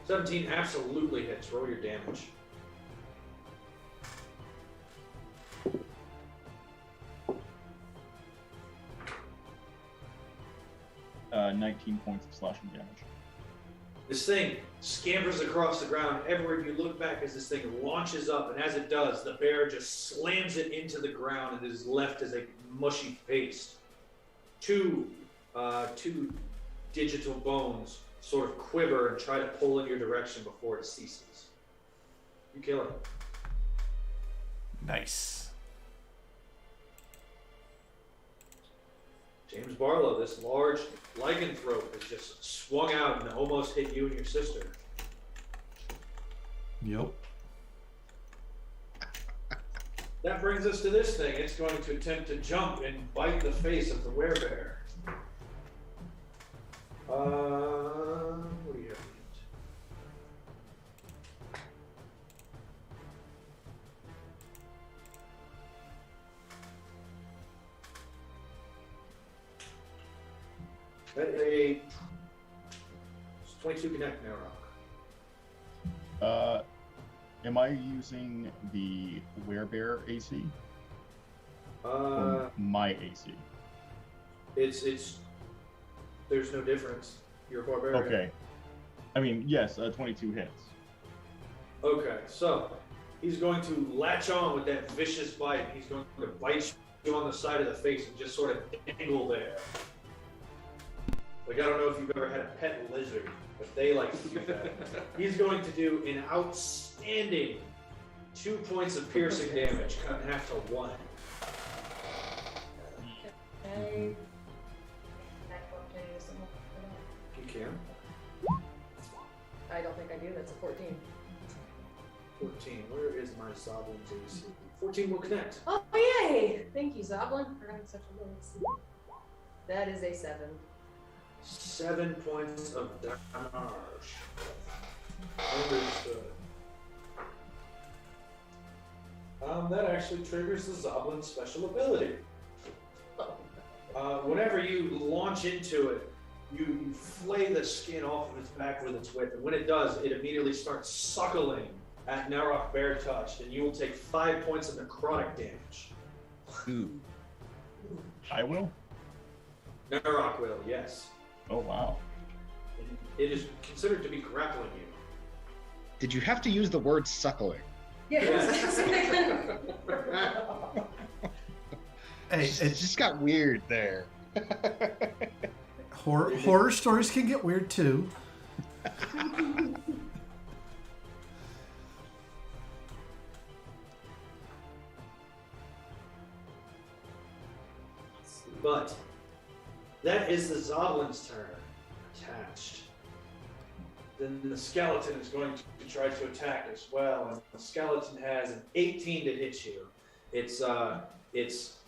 17 absolutely hits. Roll your damage. Uh, 19 points of slashing damage. This thing scampers across the ground. Everywhere you look back as this thing launches up, and as it does, the bear just slams it into the ground and is left as a mushy paste. Two digital bones sort of quiver and try to pull in your direction before it ceases. You kill it. Nice. James Barlow, this large lycanthrope has just swung out and almost hit you and your sister. Yep. That brings us to this thing. It's going to attempt to jump and bite the face of the werebear. What do you have? That 22 connect now, Rock. Am I using the werebear AC? Or my AC? It's there's no difference. You're a barbarian. Okay. I mean, yes, 22 hits. Okay, so he's going to latch on with that vicious bite. He's going to bite you on the side of the face and just sort of dangle there. Like, I don't know if you've ever had a pet lizard, but they like to do that. He's going to do an outstanding 2 points of piercing damage, cut in half to 1. Okay. You can. I don't think I do. That's a 14. 14. Where is my Zoblin's AC? 14 will connect. Oh, yay! Thank you, Zoblin, for having such a low AC. That is a 7. 7 points of damage. Understood. That actually triggers the Zoblin special ability. Whenever you launch into it, you flay the skin off of its back with its whip, and when it does, it immediately starts suckling at Narok Bear Touched, and you will take 5 points of necrotic damage. Ooh. I will? Narok will, yes. Oh, wow. It is considered to be grappling you. Did you have to use the word suckling? Yes. Hey, It just got weird there. horror stories can get weird too. But that is the Zoblin's turn. Attached. then the skeleton is going to try to attack as well. And the skeleton has an 18 to hit you. It's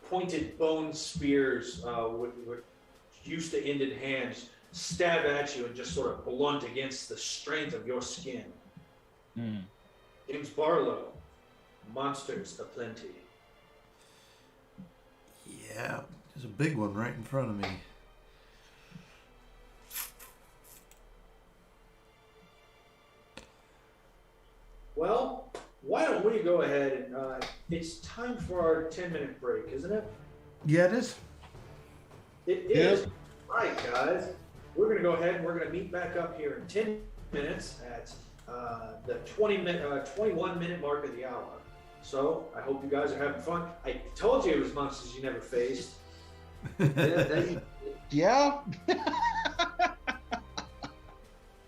pointed bone spears with used to ended hands stab at you and just sort of blunt against the strength of your skin. James Barlow, monsters aplenty. Yeah, there's a big one right in front of me. Well, why don't we go ahead and it's time for our 10-minute break, isn't it? Yeah, it is. It is. Right, guys. We're going to go ahead and we're going to meet back up here in 10 minutes at the 21-minute mark of the hour. So I hope you guys are having fun. I told you it was monsters you never faced. Yeah.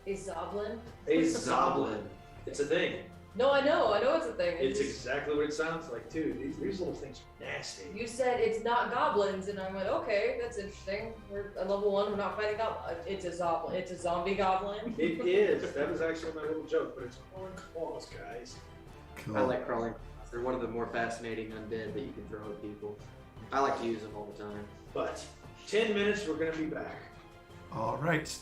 A Zoblin? A Zoblin. It's a thing. No, I know it's a thing. It's exactly what it sounds like too. These little things are nasty. You said it's not goblins, and I went, okay, that's interesting. We're at level 1, we're not fighting goblins. It's a Zoblin. It's a zombie goblin. It is. That was actually my little joke, but it's crawling claws, guys. Cool. I like crawling. They're one of the more fascinating undead that you can throw at people. I like to use them all the time. But 10 minutes, we're going to be back. All right.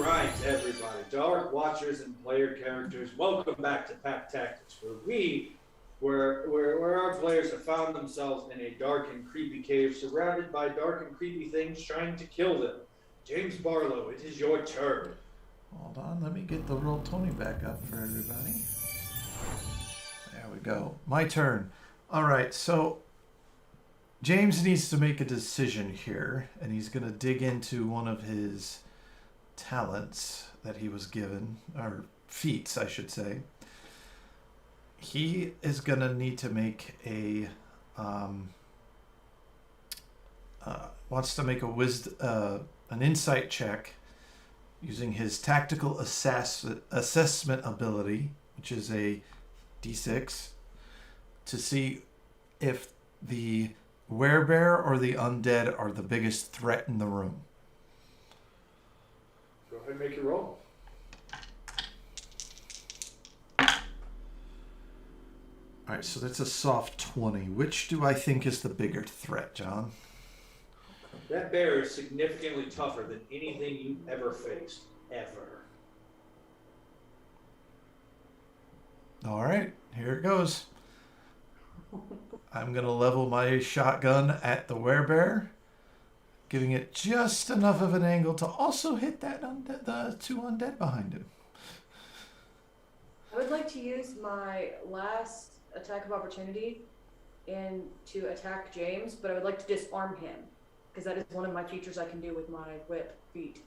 right, everybody, Dark Watchers and player characters, welcome back to Pact Tactics, where our players have found themselves in a dark and creepy cave, surrounded by dark and creepy things trying to kill them. James Barlow, it is your turn. Hold on, let me get the Roll20 back up for everybody. There we go. My turn. All right, so James needs to make a decision here, and he's going to dig into one of his talents that he was given, or feats, I should say. He is going to need to make a wants to make an insight check using his tactical assessment ability, which is a D6, to see if the werebear or the undead are the biggest threat in the room. Go ahead and make your roll. All right, so that's a soft 20. Which do I think is the bigger threat, John? That bear is significantly tougher than anything you've ever faced, ever. All right, here it goes. I'm going to level my shotgun at the werebear, giving it just enough of an angle to also hit that the two undead behind him. I would like to use my last attack of opportunity to attack James, but I would like to disarm him, because that is one of my features I can do with my whip feat.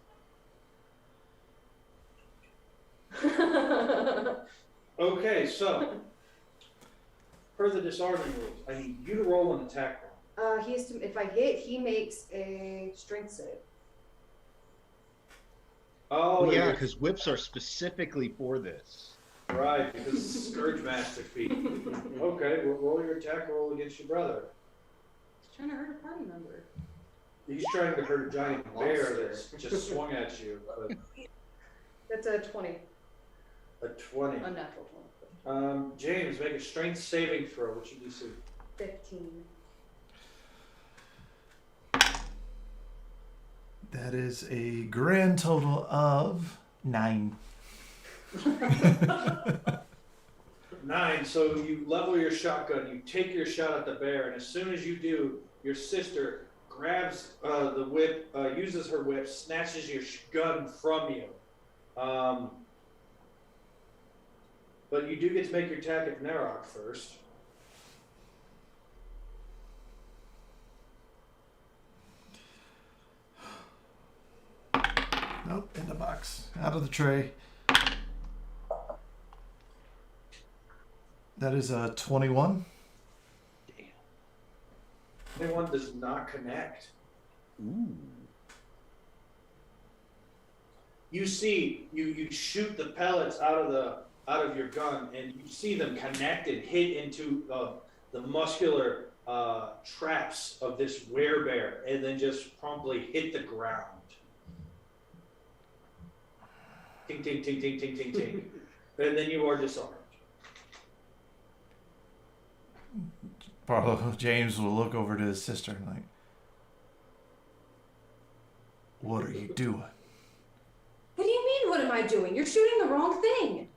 Okay, so per the disarming rules, I need you to roll an attack roll. He has to. If I hit, he makes a strength save. Oh, yeah, because whips are specifically for this. Right, because it's Scourge Master feat. Okay, well, roll your attack roll against your brother. He's trying to hurt a party member. He's trying to hurt a giant bear that's just swung at you. But That's a 20. a 20. Unnatural 20. James, make a strength saving throw. What should you see? 15. That is a grand total of 9. 9. So you level your shotgun, you take your shot at the bear, and as soon as you do, your sister grabs the whip, uses her whip, snatches your gun from you. But you do get to make your attack at Narok first. Nope, in the box. Out of the tray. That is a 21. Damn. 21 does not connect. Ooh. You see, you shoot the pellets out of your gun, and you see them connect and hit into the muscular traps of this werebear, and then just promptly hit the ground. Ting, ting, ting, ting, ting, ting, ting. And then you are disarmed. Barlow, James will look over to his sister and like, what are you doing? What do you mean, what am I doing? You're shooting the wrong thing.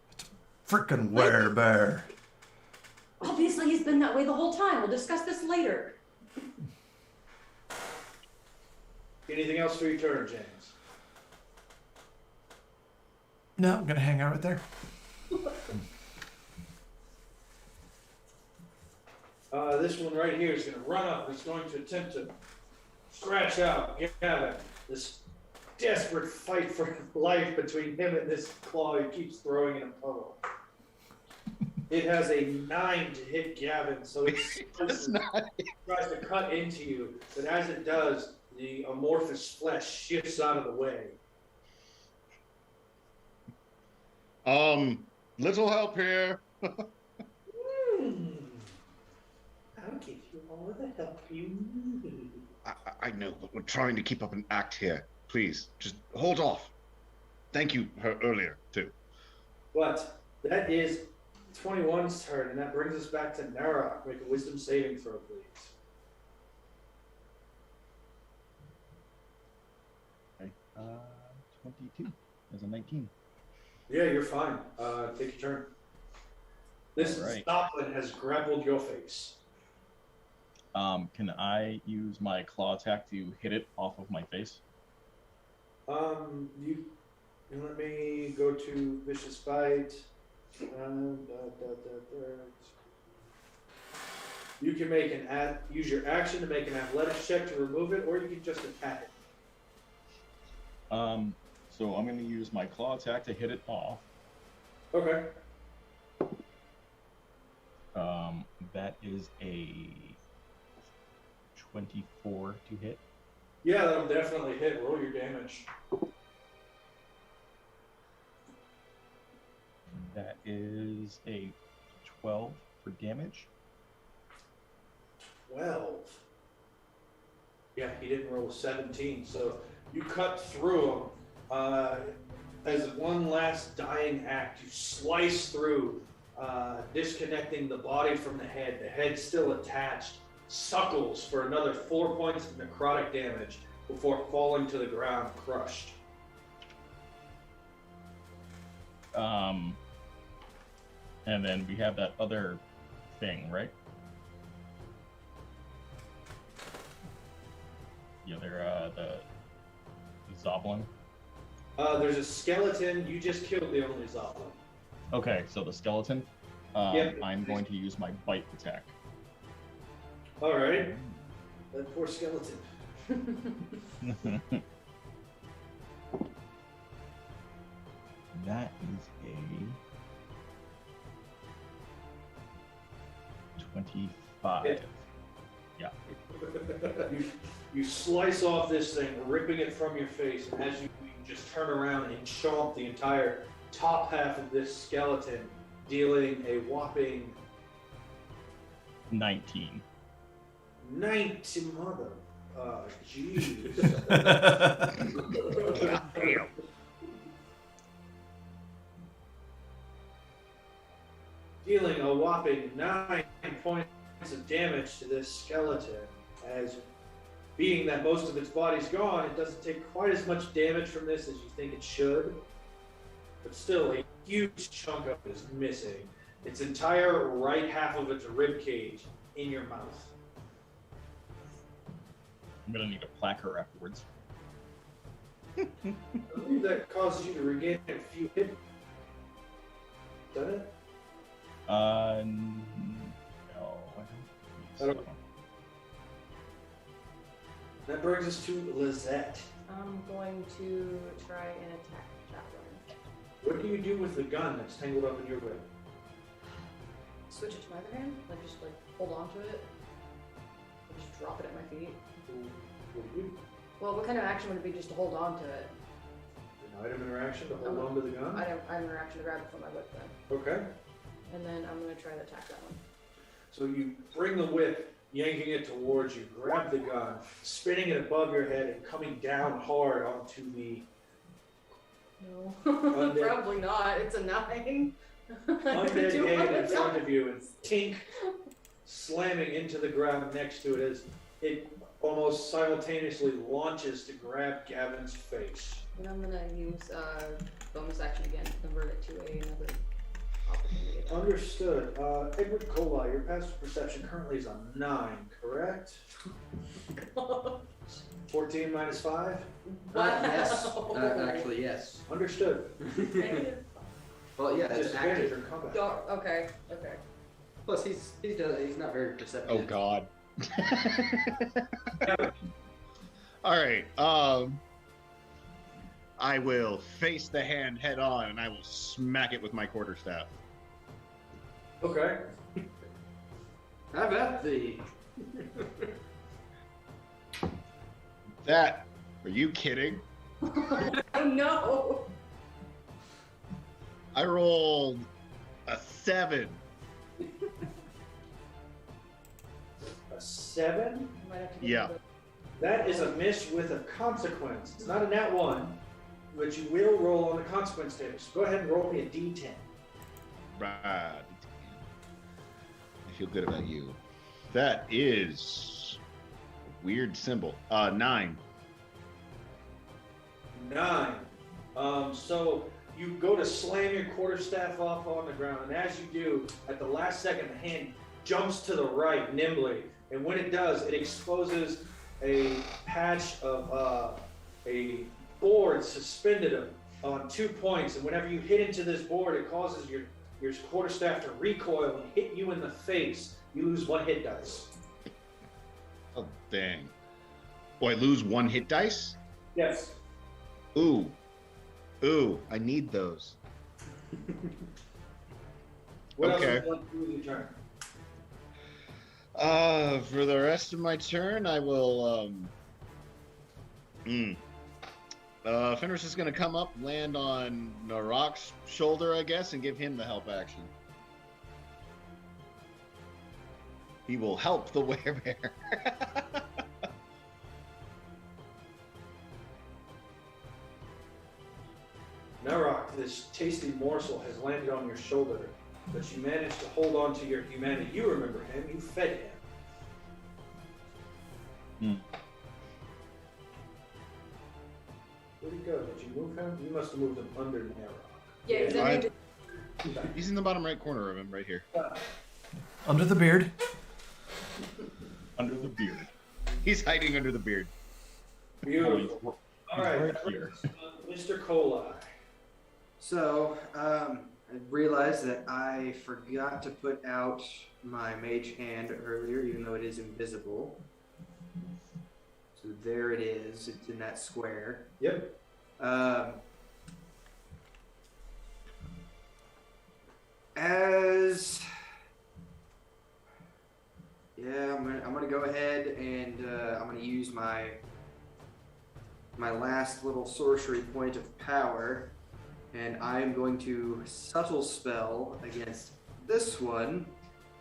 Frickin' werebear. Obviously, he's been that way the whole time. We'll discuss this later. Anything else for your turn, James? No, I'm gonna hang out right there. This one right here is going to run up. It's going to attempt to scratch out Gavin. This desperate fight for life between him and this claw he keeps throwing in a puddle. It has a 9 to hit Gavin, so it tries to cut into you. But as it does, the amorphous flesh shifts out of the way. Little help here. I'll give you all the help you need. I know, but we're trying to keep up an act here. Please, just hold off. Thank you earlier, too. But that is 21's turn, and that brings us back to Narok. Make a wisdom saving throw, please. Okay. 22. as a 19. Yeah, you're fine. Take your turn. This All right. goblin has grappled your face. Can I use my claw attack to hit it off of my face? You let me go to vicious bite. You can make use your action to make an athletics check to remove it, or you can just attack it. So I'm going to use my claw attack to hit it off. Okay. That is a 24 to hit. Yeah, that'll definitely hit. Roll your damage. That is a 12 for damage. 12. Yeah, he didn't roll a 17, so you cut through him. As one last dying act, you slice through, disconnecting the body from the head still attached, suckles for another 4 points of necrotic damage before falling to the ground, crushed. And then we have that other thing, right? The other, the Zoblin. There's a skeleton. You just killed the only Zoblin. Okay, so the skeleton. Yep. I'm going to use my bite attack. All right. That poor skeleton. That is a 25. Yeah. You slice off this thing, ripping it from your face, and as you just turn around and chomp the entire top half of this skeleton, dealing a whopping 19. 90 mother. Jeez. Damn. Dealing a whopping 9 points of damage to this skeleton, as being that most of its body's gone, it doesn't take quite as much damage from this as you think it should, but still a huge chunk of it is missing. Its entire right half of its rib cage in your mouth. I'm gonna need a placard afterwards. I believe that causes you to regain a few hit. Is that it? No, I don't think so. That brings us to Lizette. I'm going to try and attack that one. What do you do with the gun that's tangled up in your rib? Switch it to my other hand? Like just like hold on to it? Or just drop it at my feet? What do you do? Well, what kind of action would it be just to hold on to it? An item interaction to hold on to the gun? I interaction to grab it from my whip then. Okay. And then I'm going to try to attack that one. So you bring the whip, yanking it towards you, grab the gun, spinning it above your head and coming down hard onto the No, Undead. probably not. It's a 9. undead head in front of you, and tink, slamming into the ground next to it as it almost simultaneously launches to grab Gavin's face. And I'm going to use bonus action again to convert it to another opportunity attack. Understood. Edward Colai, your passive perception currently is a 9, correct? 14 minus 5? Yes. Actually, yes. Understood. Negative. Well, yeah, it's Disadvantage active. or combat. Okay. Plus, he's not very perceptive. Oh God. All right. I will face the hand head on, and I will smack it with my quarterstaff. Okay. Have at thee. That? Are you kidding? Oh no! I rolled a 7. A 7? Might have to get Yeah. a bit- That is a miss with a consequence. It's not a nat 1, but you will roll on the consequence table. So go ahead and roll me a d10. Right. I feel good about you. That is a weird symbol. 9. 9. So you go to slam your quarterstaff off on the ground, and as you do, at the last second, the hand jumps to the right nimbly, and when it does, it exposes a patch of a board suspended on 2 points, and whenever you hit into this board, it causes your quarterstaff to recoil and hit you in the face. You lose 1 hit dice. Oh, dang. Oh, I lose 1 hit dice? Yes. Ooh. Ooh, I need those. What Okay. else would you like to do with your turn? For the rest of my turn, I will, Fenris is gonna come up, land on Narok's shoulder, I guess, and give him the help action. He will help the werebear. Narok, this tasty morsel has landed on your shoulder, but you managed to hold on to your humanity. You remember him, you fed him. Where'd he go? Did you move him? You must have moved him under Narok. Yeah, he's in I- range. He's in the bottom right corner of him, right here. Under the beard. Under the beard. He's hiding under the beard. Beautiful. All right, right that here. brings Mr. Coli. So, I realized that I forgot to put out my mage hand earlier, even though it is invisible. So there it is. It's in that square. Yep. I'm gonna go ahead and I'm gonna use my last little sorcery point of power, and I am going to subtle spell against this one.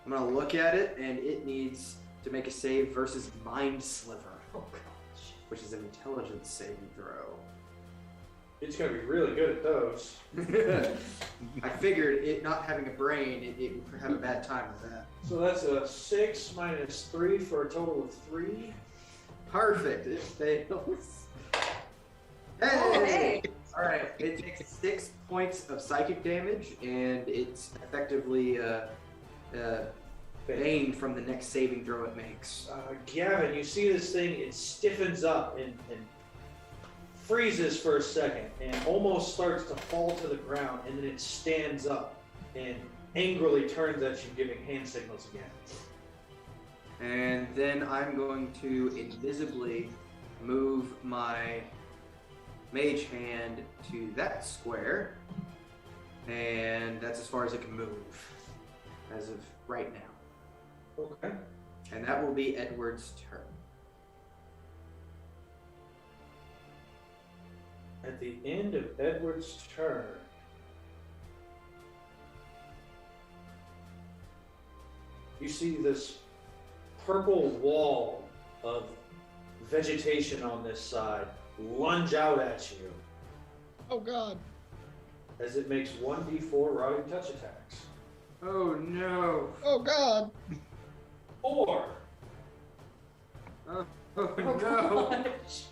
I'm gonna look at it, and it needs to make a save versus Mind Sliver, Oh gosh. which is an intelligence saving throw. It's going to be really good at those. I figured it not having a brain, it would have a bad time with that. So that's a 6 minus 3 for a total of 3. Perfect. It fails. Hey! Oh, hey. All right. It takes 6 points of psychic damage, and it's effectively banned from the next saving throw it makes. Gavin, you see this thing, it stiffens up and freezes for a second and almost starts to fall to the ground, and then it stands up and angrily turns at you, giving hand signals again. And then I'm going to invisibly move my mage hand to that square, and that's as far as it can move as of right now. Okay. And that will be Edward's turn. At the end of Edward's turn, you see this purple wall of vegetation on this side lunge out at you Oh God. as it makes 1d4 rotting touch attacks. Oh no! Oh God. 4. Oh Oh no! gosh.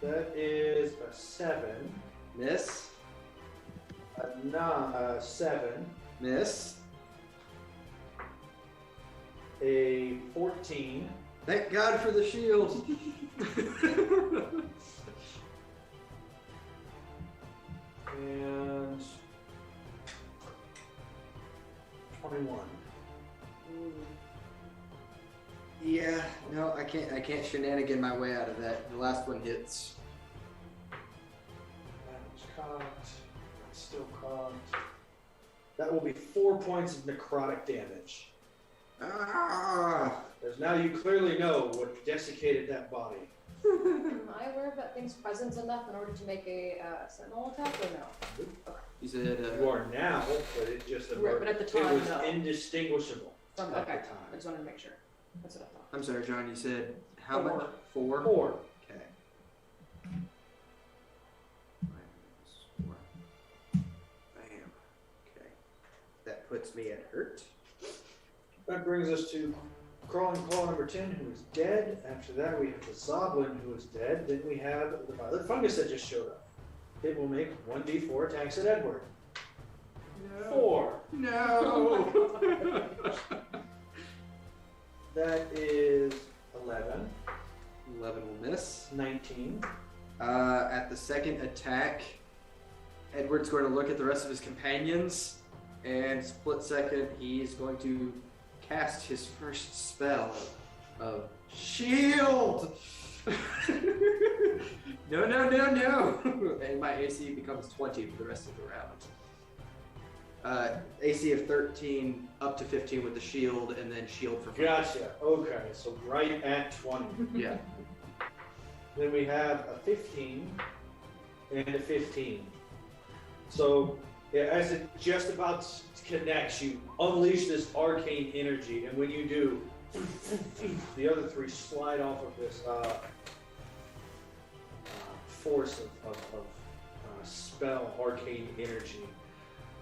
That is a 7. Miss. A 7. Miss. A 14. Thank God for the shield. And 21. Yeah, no, I can't shenanigan my way out of that. The last one hits. That was cocked. That's still cocked. That will be 4 points of necrotic damage. Ah! As now you clearly know what desiccated that body. Am I aware of that thing's presence enough in order to make a sentinel attack or no? You said You are now, but it just Right, but at the time, it was no. indistinguishable From, at okay. the I time. just wanted to make sure. That's what I thought. I'm sorry, John. You said how 4. much? 4. 4. Okay. Minus 4. Bam. Okay. That puts me at hurt. That brings us to Crawling Claw number 10, who is dead. After that, we have the Zoblin, who is dead. Then we have the Violet Fungus that just showed up. It will make 1d4 attacks at Edward. No. 4. No. That is 11. 11 will miss. 19. At the second attack, Edward's going to look at the rest of his companions, and split second, he's going to cast his first spell of Shield! No. And my AC becomes 20 for the rest of the round. AC of 13 up to 15 with the shield, and then shield for 5. Gotcha. Okay, so right at 20. Yeah. Then we have a 15 and a 15. So yeah, as it just about connects, you unleash this arcane energy, and when you do, the other 3 slide off of this force of spell arcane energy.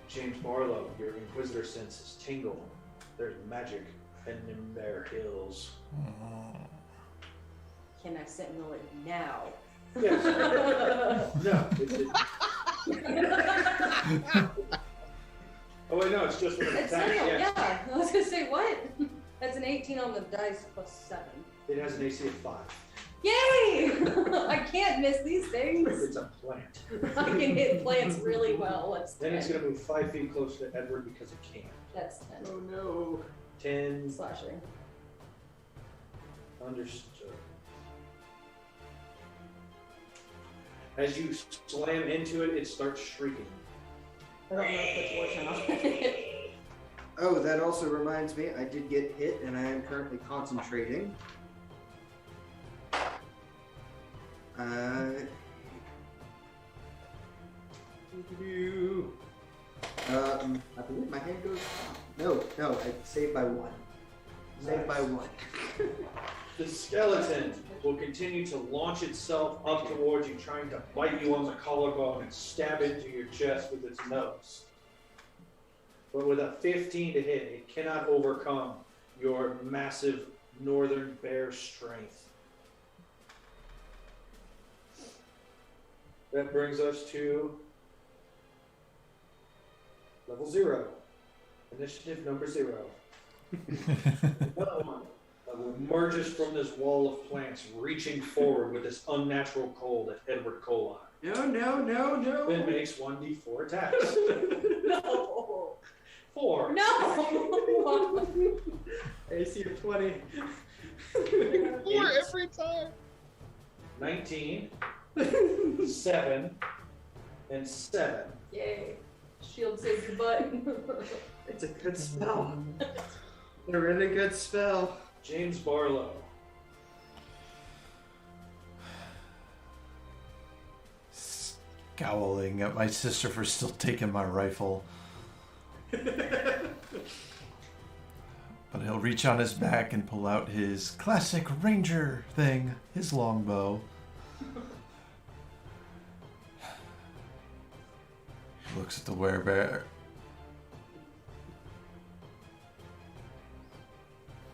James Barlow, your Inquisitor senses tingle. There's magic hidden in their hills. Can I sentinel it now? Yes. No. Oh wait, no, it's just with an It's attack. sentinel, Yes. yeah. I was gonna say, what? That's an 18 on the dice plus 7. It has an AC of 5. Yay! I can't miss these things. It's a plant. I can hit plants really well. That's 10. Then it's going to move 5 feet closer to Edward because it can. That's 10. Oh no. 10. Slashing. Understood. As you slam into it, it starts shrieking. I don't know if it's working on it. Oh, that also reminds me, I did get hit, and I am currently concentrating. I believe my hand goes. No, I saved by 1. Saved by 1. The skeleton will continue to launch itself up towards you, trying to bite you on the collarbone and stab into your chest with its nose. But with a 15 to hit, it cannot overcome your massive northern bear strength. That brings us to level 0. Initiative number 0. Another one emerges from this wall of plants, reaching forward with this unnatural cold at Edward Colon. No. Then makes 1d4 attacks. No. 4. No. AC of 20. 4 every time. 19, 7, and 7. Yay. Shield saves your butt. It's a good spell. A really good spell. James Barlow. Scowling at my sister for still taking my rifle. But he'll reach on his back and pull out his classic ranger thing, his longbow. Looks at the werebear.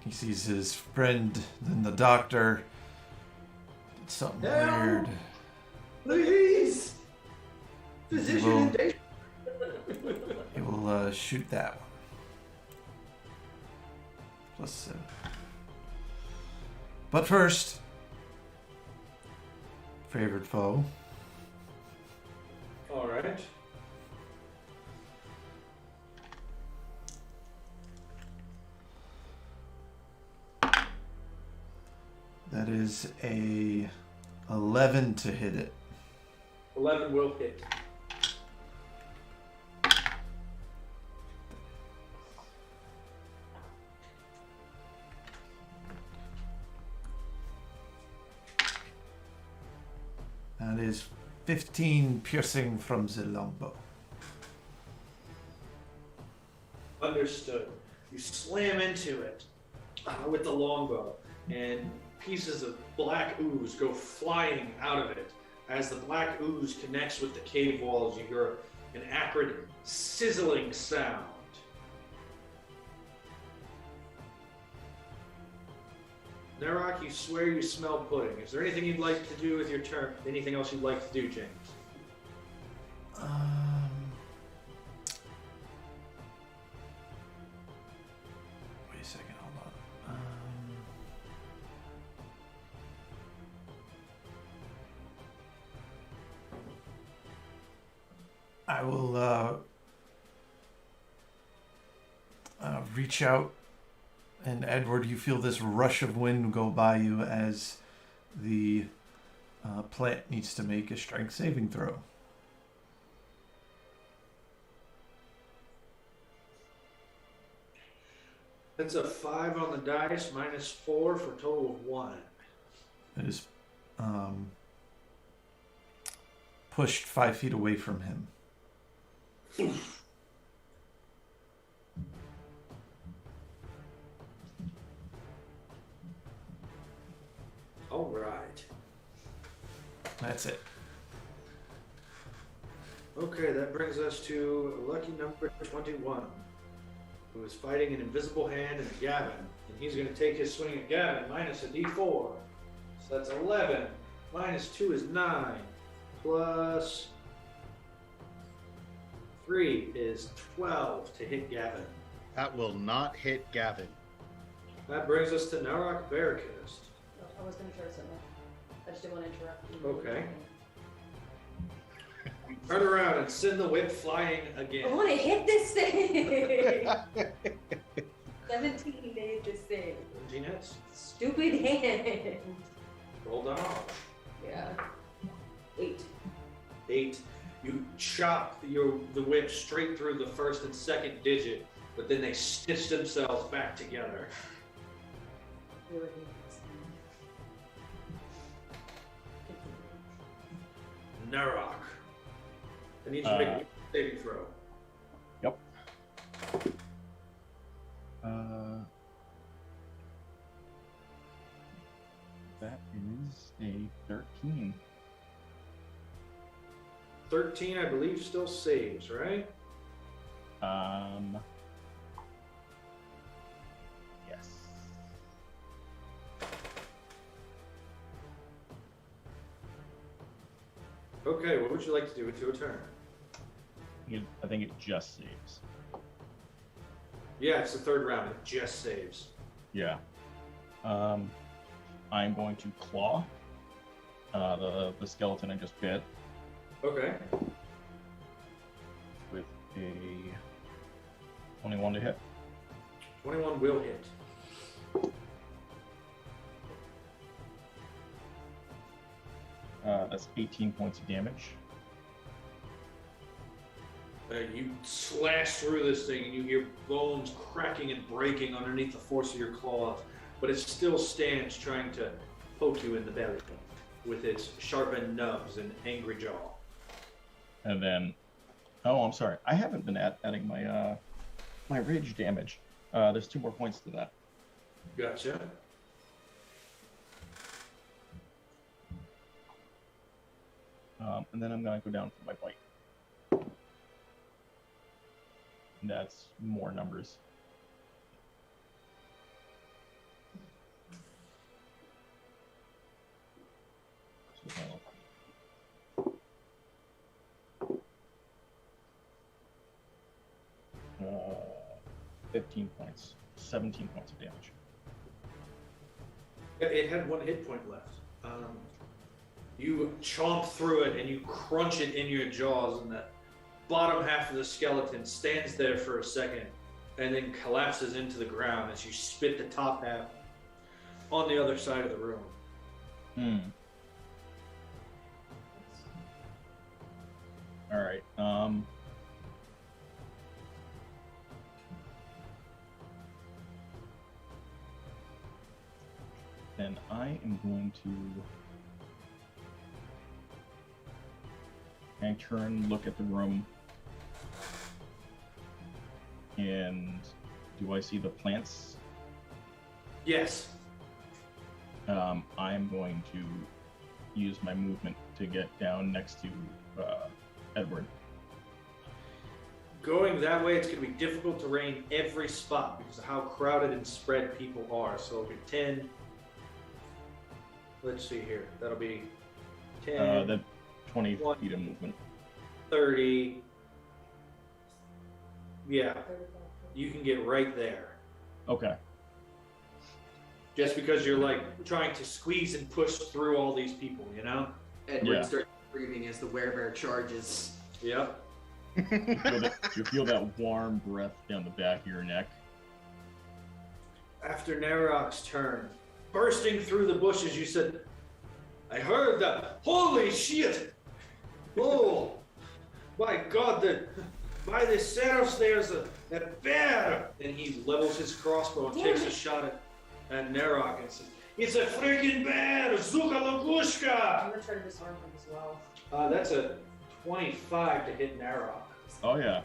He sees his friend, then the doctor. Did something weird. Please! Physician in danger. He will shoot that one. Plus 7. But first, favorite foe. All right. That is a 11 to hit it. 11 will hit. That is 15 piercing from the longbow. Understood. You slam into it with the longbow, and pieces of black ooze go flying out of it. As the black ooze connects with the cave walls, you hear an acrid, sizzling sound. Narok, you swear you smell pudding. Is there anything you'd like to do with your turn? Anything else you'd like to do, James? Wait a second, hold on. I will reach out, and Edward, you feel this rush of wind go by you as the plant needs to make a strength saving throw. That's a 5 on the dice, minus 4 for a total of 1. It is pushed 5 feet away from him. All right. That's it. Okay, that brings us to lucky number 21, who is fighting an invisible hand and Gavin. And he's going to take his swing at Gavin, minus a d4. So that's 11. Minus 2 is 9. Plus 3 is 12 to hit Gavin. That will not hit Gavin. That brings us to Narok Barricast. I was going to try something. I just didn't want to interrupt you. Okay. Turn around and send the whip flying again. I want to hit this thing! 17 to hit this thing. 17 hits. Stupid hand. Roll down. Yeah. 8. 8. You chop the whip straight through the first and second digit, but then they stitch themselves back together. Narok. I need you to make a saving throw. Yep. That is a 13. 13, I believe, still saves, right? Yes. Okay, what would you like to do with your turn? I think it just saves. Yeah, it's the third round. It just saves. Yeah. I'm going to claw the skeleton I just bit Okay. with a 21 to hit. 21 will hit. That's 18 points of damage. You slash through this thing and you hear bones cracking and breaking underneath the force of your claws, but it still stands trying to poke you in the belly with its sharpened nubs and angry jaw. And then, oh, I'm sorry. I haven't been adding my my rage damage. There's 2 more points to that. Gotcha. And then I'm going to go down for my bite. And that's more numbers. So, 15 points, 17 points of damage. It had 1 hit point left. You chomp through it and you crunch it in your jaws, and the bottom half of the skeleton stands there for a second and then collapses into the ground as you spit the top half on the other side of the room. All right. Then I am going to turn, look at the room, and do I see the plants? Yes. I'm going to use my movement to get down next to Edward. Going that way, it's going to be difficult to rain every spot because of how crowded and spread people are. So it'll be 10. Let's see here. That'll be 10. That 20 feet of movement. 30. Yeah, you can get right there. Okay. Just because you're like trying to squeeze and push through all these people, you know? Edward Yeah. starts breathing as the werebear charges. Yep. You feel that warm breath down the back of your neck. After Narok's turn, bursting through the bushes, you said, I heard that. Holy shit! Oh, my God, by the stairs there's a bear! And he levels his crossbow and takes a shot at Narok and says, it's a freaking bear! Zuka Lagushka! I'm gonna try to disarm him as well. That's a 25 to hit Narok. Oh yeah.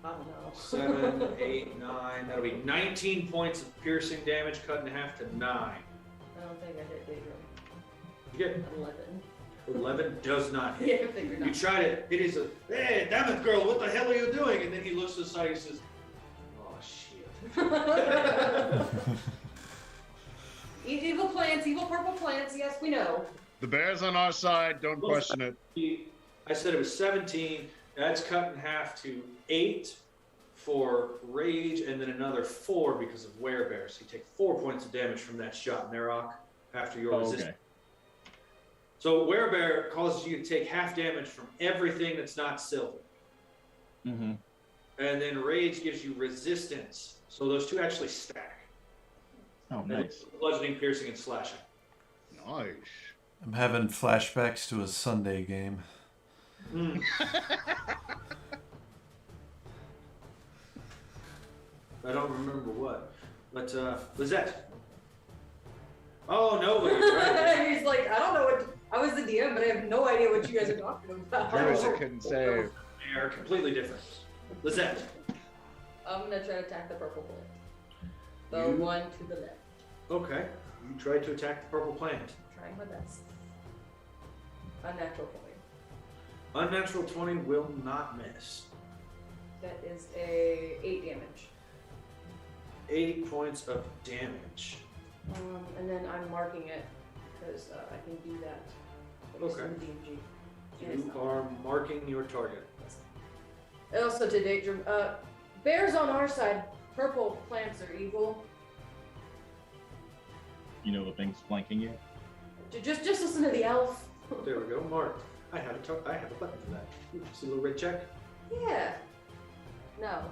I don't know. 7, 8, 9. That'll be 19 points of piercing damage cut in half to 9. I don't think I hit Daedra. You get 11. 11 does not hit. Yeah, I figured You out. try to hit his, hey, damn it, girl, what the hell are you doing? And then he looks to the side and says, oh, shit. Evil plants, evil purple plants, yes, we know. The bear's on our side. Don't question it. I said it was 17. That's cut in half to 8 for rage, and then another 4 because of werebear. So you take 4 points of damage from that shot, Narok, after your resistance. Okay. So werebear causes you to take half damage from everything that's not silver. Mm-hmm. And then rage gives you resistance. So those two actually stack. Oh, nice. Bludgeoning, piercing, and slashing. Nice. I'm having flashbacks to a Sunday game. Mm. I don't remember what. But, Lizette. Oh, nobody, right? He's like, I don't know what. I was the DM, but I have no idea what you guys are talking about. Curtis, I couldn't say. They are completely different. Lizette. I'm gonna try to attack the purple plant. The You- one to the left. Okay. You tried to attack the purple plant. Trying my best. Unnatural 20. Unnatural 20 will not miss. That is a 8 damage. 8 points of damage. And then I'm marking it because I can do that. Based on the DMG. And it's You not- are marking your target. And also to Daedra, bears on our side, purple plants are evil. You know the thing's flanking you. Just listen to the elf. There we go. Marked. I have a button for that. See a little red check? Yeah. No.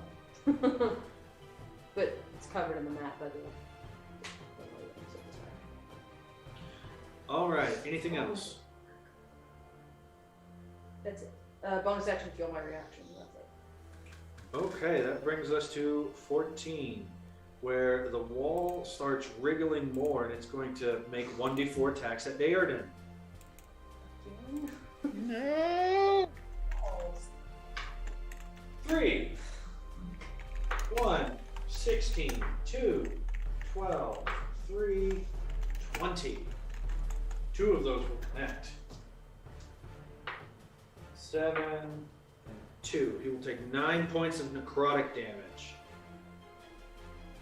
But it's covered in the map, by the way. All right. Anything else? That's it. Bonus action, feel my reaction. That's it. Okay, that brings us to 14, where the wall starts wriggling more, and it's going to make 1d4 attacks at Daerden. No. 3, 1, 16, 2, 12, 3, 20. 2 of those will connect. 7 and 2. He will take 9 points of necrotic damage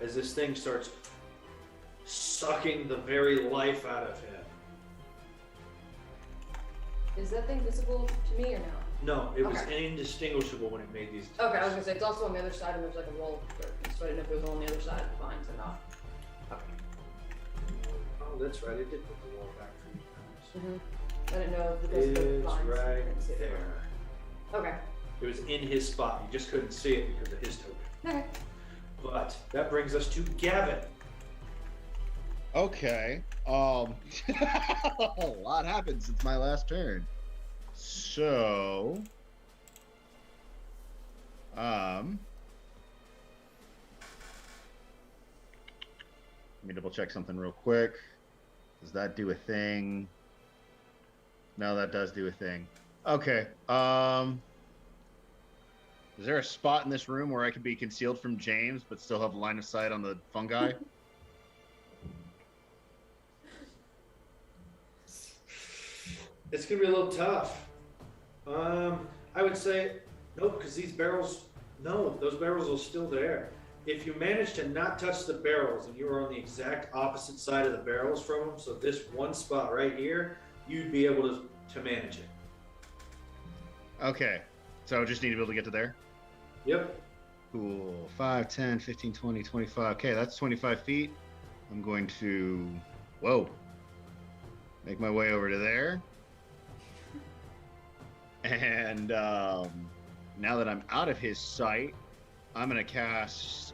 as this thing starts sucking the very life out of him. Is that thing visible to me or no? No, it was Okay. indistinguishable when it made these attacks. Okay, I was gonna say it's also on the other side, and there's like a wall of darkness, so I didn't know if it was on the other side of the vines or not. Oh, that's right. It did put the wall back for you guys. I didn't know if It the is vines. I right didn't see it. there. Okay. It was in his spot. You just couldn't see it because of his token. Okay. But that brings us to Gavin. Okay. A lot happened since my last turn. So, let me double check something real quick. Does that do a thing? No, that does do a thing. Okay. Is there a spot in this room where I could be concealed from James but still have line of sight on the fungi? It's gonna be a little tough. I would say no, because these barrels, no, those barrels are still there. If you manage to not touch the barrels and you are on the exact opposite side of the barrels from them, so this one spot right here, you'd be able to to manage it. Okay. So I just need to be able to get to there? Yep. Cool. 5, 10, 15, 20, 25. Okay, that's 25 feet. I'm going to, make my way over to there. And now that I'm out of his sight, I'm going to cast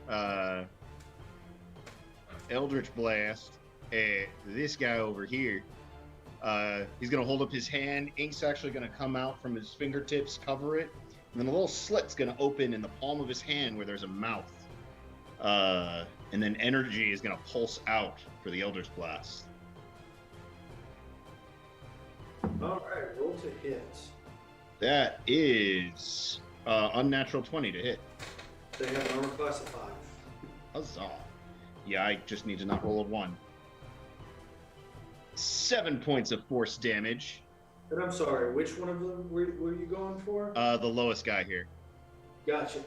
Eldritch Blast at this guy over here. He's going to hold up his hand. Ink's actually going to come out from his fingertips, cover it. And then a little slit's going to open in the palm of his hand where there's a mouth. And then energy is going to pulse out for the Eldritch Blast. All right, roll to hit. That is unnatural 20 to hit. They have an armor class of 5. Huzzah. Yeah, I just need to not roll a 1. 7 points of force damage. And I'm sorry, which one of them were you going for? The lowest guy here. Gotcha.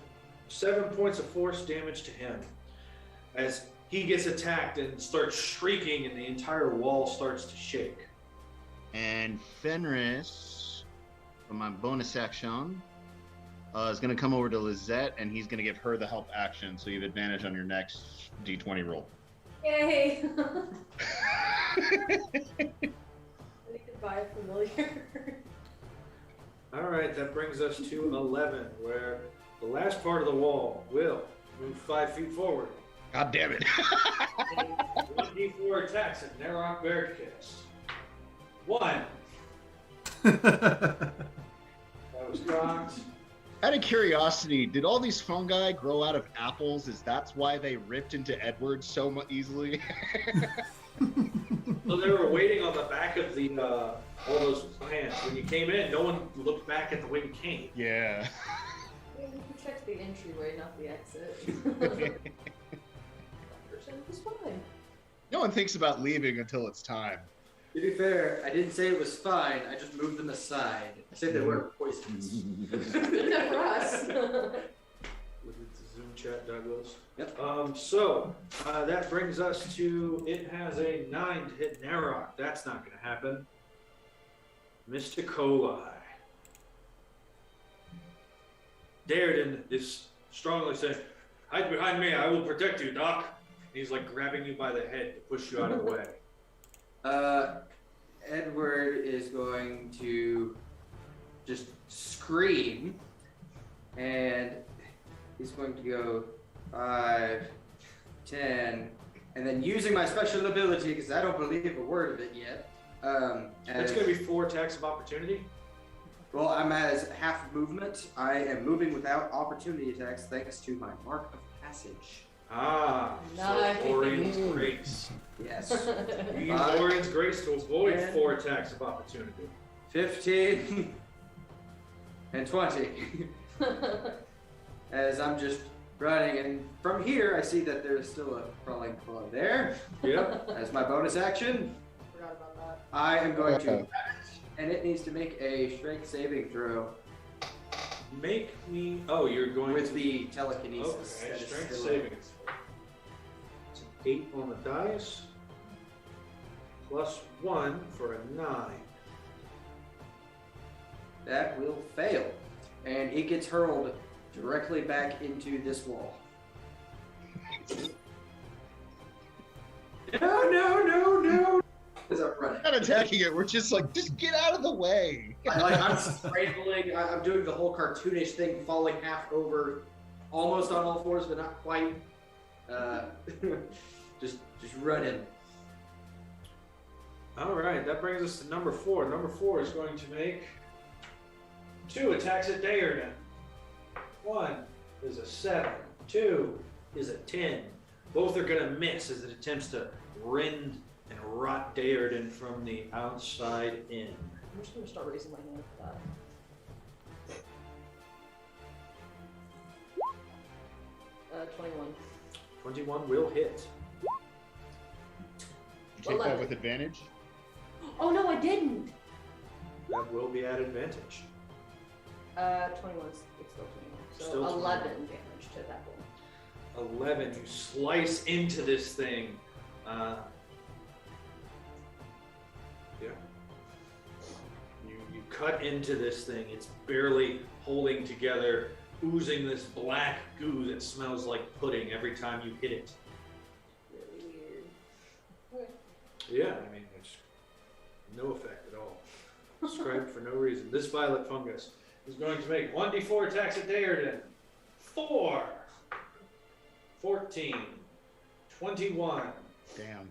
7 points of force damage to him. As he gets attacked and starts shrieking and the entire wall starts to shake. And Fenris, for my bonus action, is going to come over to Lizette, and he's going to give her the help action, so you have advantage on your next d20 roll. Yay! I need to buy a familiar. All right, that brings us to 11, where the last part of the wall will move 5 feet forward. God damn it. 1d4 attacks at Narok Bearcast. 1. That was cocked. Out of curiosity, did all these fungi grow out of apples? Is that's why they ripped into Edward so easily? So they were waiting on the back of the all those plants. When you came in, no one looked back at the way you came. Yeah. You protect the entryway, not the exit. It was fine. No one thinks about leaving until it's time. To be fair, I didn't say it was fine. I just moved them aside. I said they weren't poisonous. Enough for us. With the Zoom chat, Douglas. Yep. So that brings us to, it has a 9 to hit Narok. That's not going to happen. Mr. Coli. Darden is strongly saying, "Hide behind me. I will protect you, Doc." He's like grabbing you by the head to push you out of the way. Edward is going to just scream, and he's going to go 5, 10, and then using my special ability, because I don't believe a word of it yet. That's going to be 4 attacks of opportunity. Well, I'm as half movement. I am moving without opportunity attacks thanks to my mark of passage. Ah, Nice. so Orien's Grace. Yes. You use Orien's Grace to avoid 4 attacks of opportunity. 15 and 20. As I'm just running, and from here I see that there's still a crawling claw there. Yep. As my bonus action, Forgot about that. I am going to grab it, and it needs to make a strength saving throw Make me. Oh, you're going with to the telekinesis. Okay, That is strength still- saving. It's an 8 on the dice. Plus 1 for a 9. That will fail, and it gets hurled directly back into this wall. No! As I'm running. Not attacking it, we're just like, just get out of the way. I'm scrambling. I'm doing the whole cartoonish thing, falling half over, almost on all fours, but not quite. Just running. All right, that brings us to number 4. Number 4 is going to make 2 attacks at Daerden. 1 is a 7. 2 is a 10. Both are going to miss as it attempts to rend and rot Daerden from the outside in. I'm just going to start raising my hand for that. 21. 21 will hit. You take that with advantage? Oh no, I didn't! That will be at advantage. 21. It's still 21. So Still 11 21. damage to that one. 11. You slice into this thing. Yeah. You cut into this thing. It's barely holding together, oozing this black goo that smells like pudding every time you hit it. Really weird. Okay. Yeah, I mean, it's no effect at all. Described for no reason. This violet fungus is going to make 1d4 attacks at Daerden. 4, 14, 21, Damn.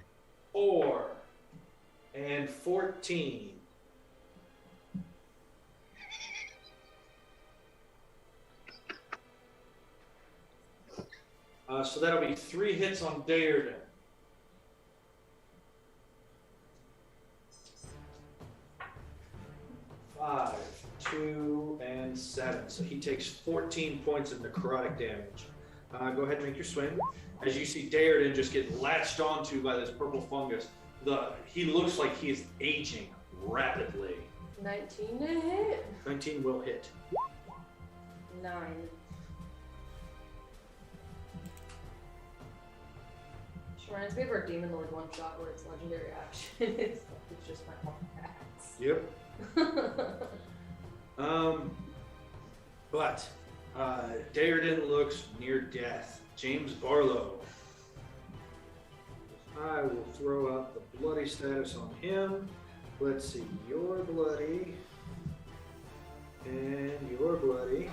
4, and 14. So that'll be 3 hits on Daerden. 5, 2, and 7. So he takes 14 points of necrotic damage. Go ahead and make your swing. As you see Daerden just get latched onto by this purple fungus, he looks like he is aging rapidly. 19 to hit. 19 will hit. 9. Which reminds me of our Demon Lord one shot where it's legendary action. it's just my whole axe. Yep. But Daerden looks near death. James Barlow. I will throw out the bloody status on him. Let's see, you're bloody. And you're bloody.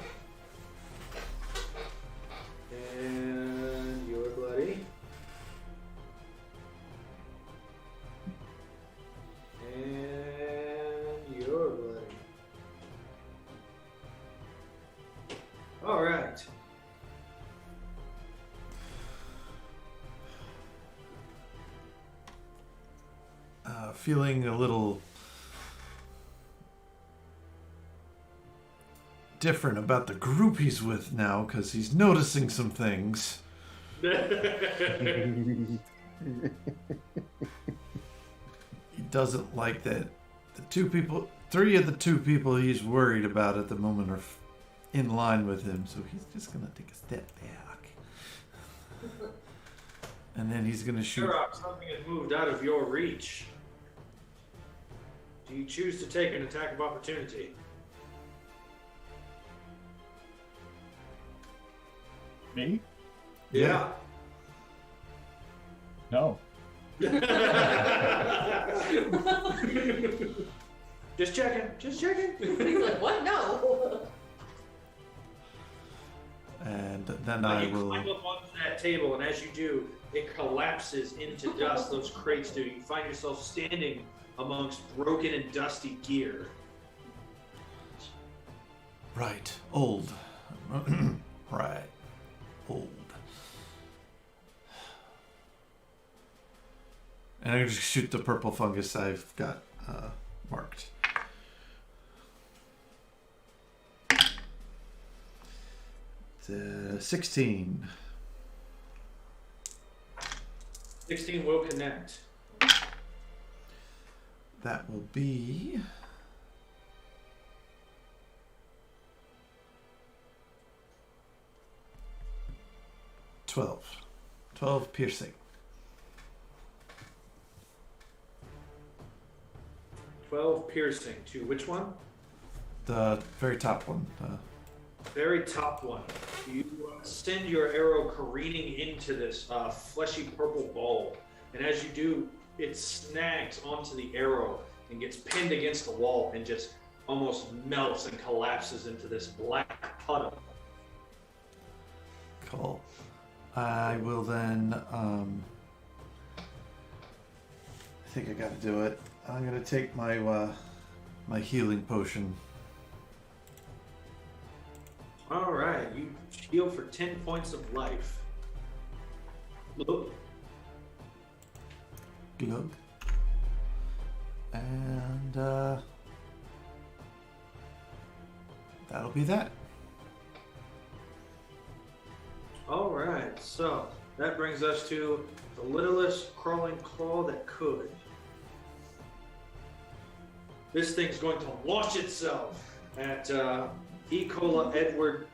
And you're bloody. And you're bloody. All right. Feeling a little different about the group he's with now because he's noticing some things. He doesn't like that three of the two people he's worried about at the moment are in line with him, so he's just gonna take a step back. And then he's gonna shoot. Something has moved out of your reach. Do you choose to take an attack of opportunity? Me? Yeah. No. Just checking. He's like, what? No. And then I will. You climb up onto that table, and as you do, it collapses into dust. Those crates do. You find yourself standing amongst broken and dusty gear. Right. Old. Right. Old. And I'm going to shoot the purple fungus I've got marked. It's 16. 16 will connect. That will be 12. 12 piercing. 12 piercing to which one? The very top one. Very top one. You send your arrow careening into this fleshy purple ball, and as you do, it snags onto the arrow and gets pinned against the wall and just almost melts and collapses into this black puddle. Cool. I will then, I think I gotta do it. I'm gonna take my my healing potion. All right, you heal for 10 points of life. Look. Glug. And that'll be that. All right, so that brings us to the littlest crawling claw that could. This thing's going to launch itself at Edward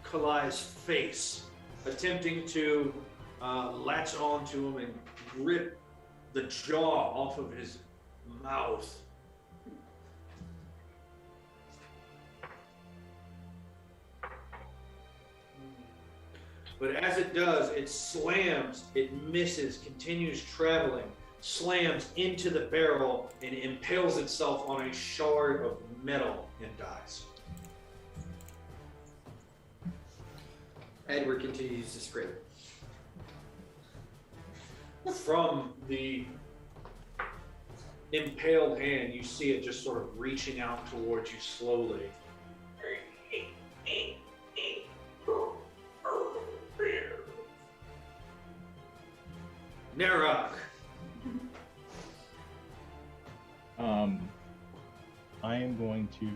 Kalai's face, attempting to latch onto him and rip the jaw off of his mouth. But as it does, it slams, it misses, continues traveling, slams into the barrel, and impales itself on a shard of metal and dies. Edward continues to scream. From the impaled hand, you see it just sort of reaching out towards you slowly. Narok. I am going to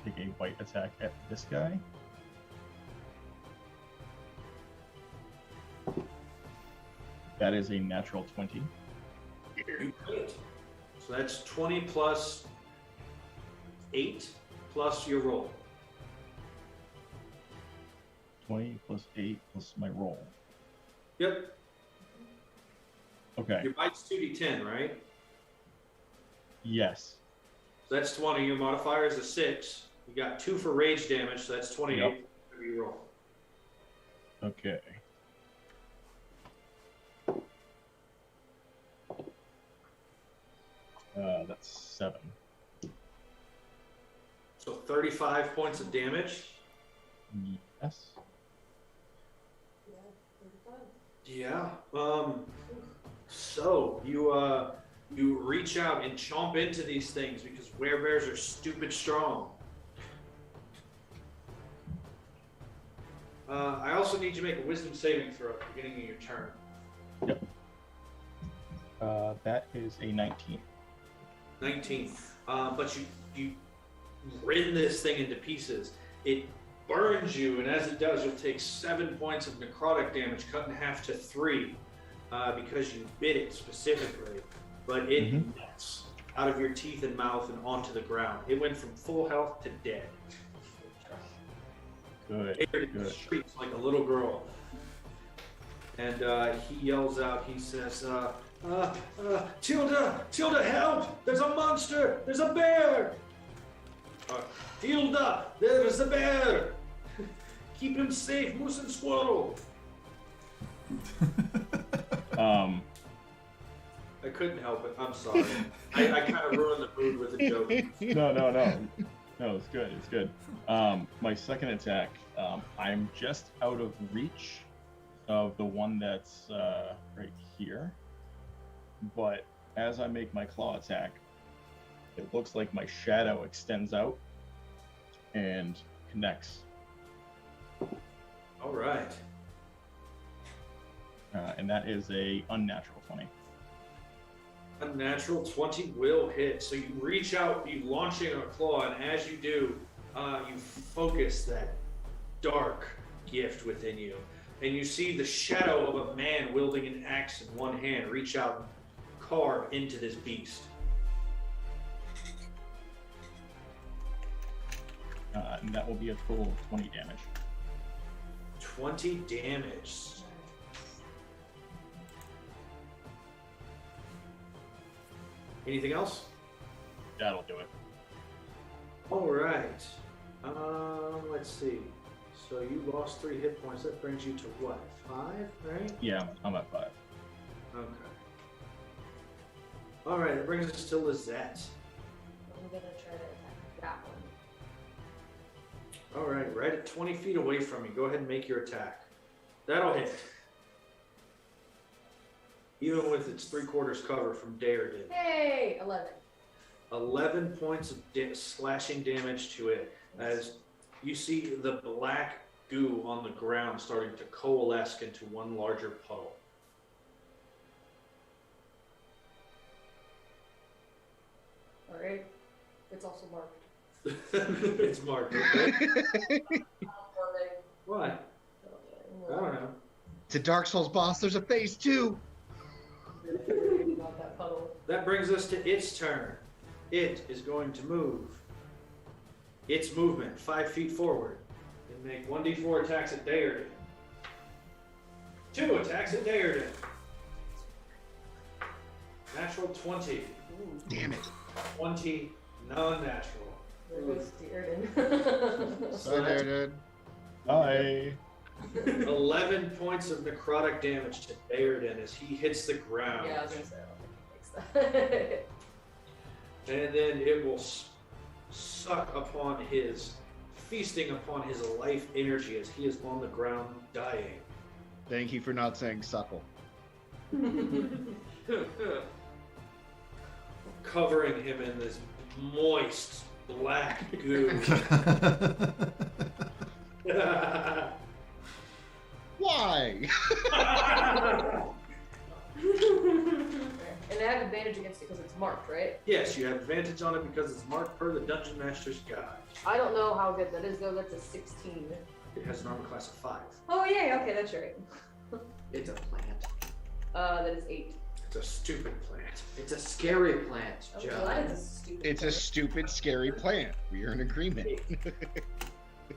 take a bite attack at this guy. That is a natural 20. You hit. So that's 20 plus 8 plus your roll. 20 plus 8 plus my roll. Yep. Okay. Your bite's 2d10, right? Yes. So that's 20. Your modifier is a 6. You got 2 for rage damage, so that's 28. Yep. You roll. Okay. That's 7. So 35 points of damage. Yes. Yeah. So you reach out and chomp into these things because werebears are stupid strong. I also need you to make a wisdom saving throw at the beginning of your turn. Yep. That is a 19. 19. But you rend this thing into pieces. It burns you, and as it does, you'll take 7 points of necrotic damage, cut in half to 3, because you bit it specifically. But it nets out of your teeth and mouth and onto the ground. It went from full health to dead. Good. It shrieks like a little girl. And he yells out, he says, Tilda, help! There's a monster! There's a bear! Tilda, there's a bear! Keep him safe, moose and squirrel! I couldn't help it, I'm sorry. I kind of ruined the mood with the joke. No, it's good, it's good. My second attack, I'm just out of reach of the one that's right here. But as I make my claw attack, it looks like my shadow extends out and connects. All right. And that is a unnatural 20. Unnatural 20 will hit. So you reach out, you launch in a claw, and as you do, you focus that dark gift within you. And you see the shadow of a man wielding an axe in one hand reach out and carve into this beast. And that will be a total of 20 damage. 20 damage. Anything else? That'll do it. All right. Let's see. So you lost 3 hit points. That brings you to what? 5, right? Yeah, I'm at 5. Okay. All right. That brings us to Lizette. I'm gonna try to attack that one. All right. Right at 20 feet away from you. Go ahead and make your attack. That'll hit. Even with its 3/4 cover from Daredevil. Hey, 11. 11 points of slashing damage to it as you see the black goo on the ground starting to coalesce into one larger puddle. All right. It's also marked. It's marked. Okay. Why? I don't know. It's a Dark Souls boss. There's a phase 2. About that puddle. That brings us to its turn. It is going to move. Its movement 5 feet forward and make 1d4 attacks at Daredevil. 2 attacks at Daredevil. Natural 20. Ooh. Damn it. 20 non-natural. There goes Dearden. So there, dude. Bye. 11 points of necrotic damage to Bairden as he hits the ground. Yeah, I was gonna say, I don't think he takes that. And then it will suck upon feasting upon his life energy as he is on the ground dying. Thank you for not saying suckle. Covering him in this moist black goo. Why? And they have advantage against it because it's marked, right? Yes, you have advantage on it because it's marked per the Dungeon Master's Guide. I don't know how good that is though. That's a 16. It has an armor class of 5. Oh yeah, okay, that's right. It's a plant. That is 8. It's a stupid plant. It's a scary plant, Oh, Joe. well, that is a stupid. It's a plant. stupid, scary plant. We are in agreement.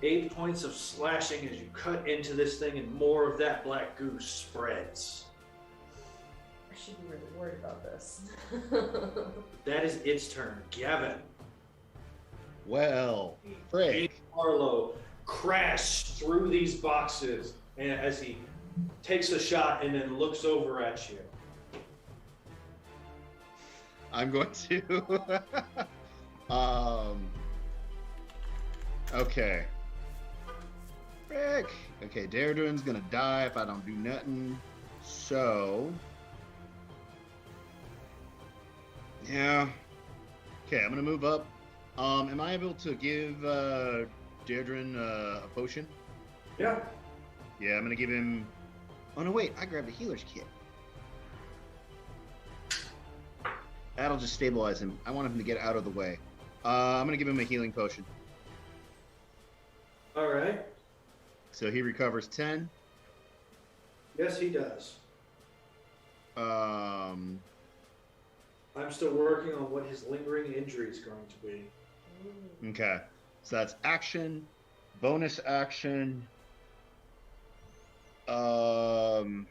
8 points of slashing as you cut into this thing, and more of that black goo spreads. I should be really worried about this. That is its turn. Gavin. Well, frick. Arlo crash through these boxes, and as he takes a shot and then looks over at you. I'm going to. Okay. Frick. Okay, Daredun's gonna die if I don't do nothing. So. Yeah. Okay, I'm gonna move up. Am I able to give Deirdre a potion? Yeah. Yeah, I'm gonna give him. Oh no, wait! I grabbed a healer's kit. That'll just stabilize him. I want him to get out of the way. I'm gonna give him a healing potion. All right. So he recovers 10. Yes, he does. Um, I'm still working on what his lingering injury is going to be. okay. So that's action, bonus action. Mm.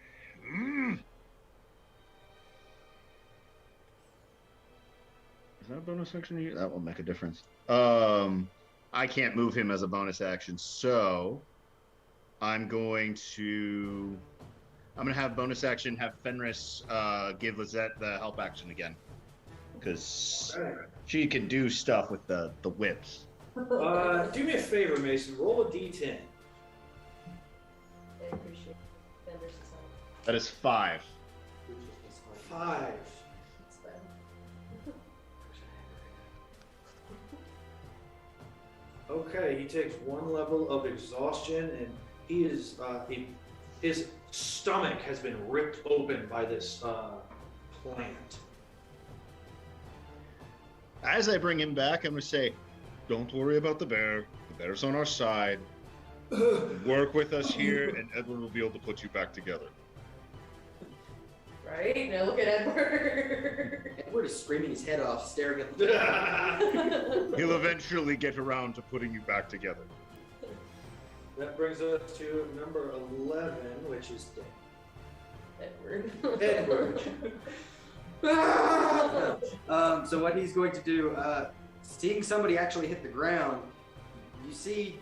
Is that a bonus action here? That will make a difference. I can't move him as a bonus action, so I'm going to have bonus action, have Fenris give Lizette the help action again. Because she can do stuff with the whips. Do me a favor, Mason. Roll a d10. I appreciate Fenris' help. That is 5. 5. It's fine. Okay, he takes 1 level of exhaustion, and he is his stomach has been ripped open by this plant. As I bring him back, I'm going to say, don't worry about the bear. The bear's on our side. Work with us here, and Edward will be able to put you back together. Right? Now look at Edward. Edward is screaming his head off, staring at the He'll eventually get around to putting you back together. That brings us to number 11, which is Edward. Edward. So what he's going to do, seeing somebody actually hit the ground, you see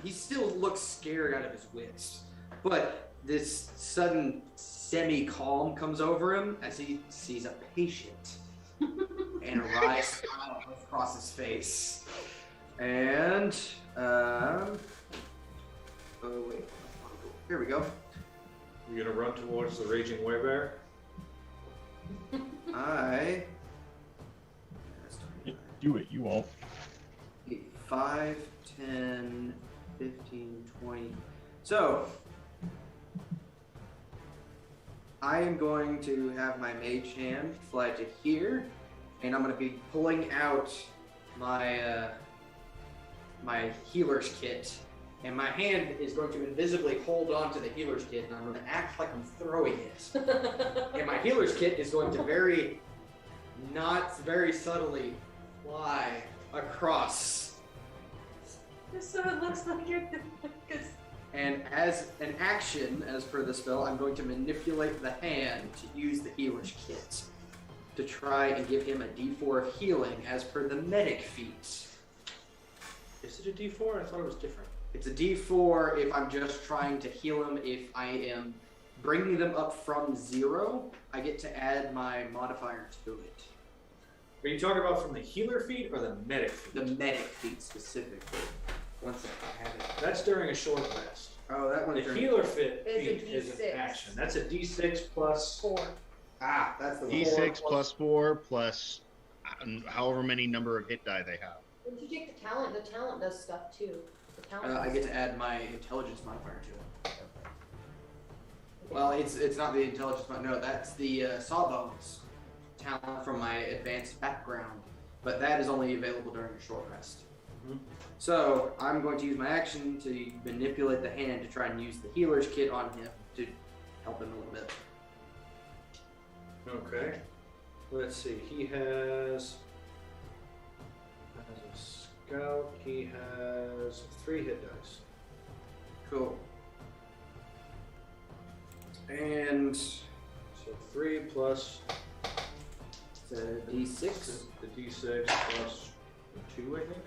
he still looks scared out of his wits. But this sudden semi-calm comes over him as he sees a patient and a wry smile across his face. And, oh wait, here we go. You're gonna run towards the raging werebear? Do it, you all. 5, 10, 15, 20. So, I am going to have my mage hand fly to here, and I'm going to be pulling out my my healer's kit, and my hand is going to invisibly hold on to the healer's kit, and I'm going to act like I'm throwing it. And my healer's kit is going to not very subtly fly across. So it looks like you're And as an action, as per the spell, I'm going to manipulate the hand to use the healer's kit to try and give him a d4 of healing as per the medic feat. Is it a d4? I thought it was different. It's a D4 if I'm just trying to heal them. If I am bringing them up from 0, I get to add my modifier to it. Are you talking about from the healer feat or the medic feat? The medic feat specifically. One second, I have it. That's during a short rest. Oh, that one's The healer feat It's a is an D6. action. That's a D6 plus 4. Ah, that's the one. D6 plus 4 plus however many number of hit die they have. When you take the talent does stuff too. The talent. I get to add my intelligence modifier to it. Well, it's not the intelligence modifier. No, that's the Sawbones talent from my advanced background. But that is only available during a short rest. Mhm. So I'm going to use my action to manipulate the hand to try and use the healer's kit on him to help him a little bit. Okay. Let's see. He has as a scout, he has 3 hit dice. Cool. And So 3 plus the D6. the D6 plus 2, I think.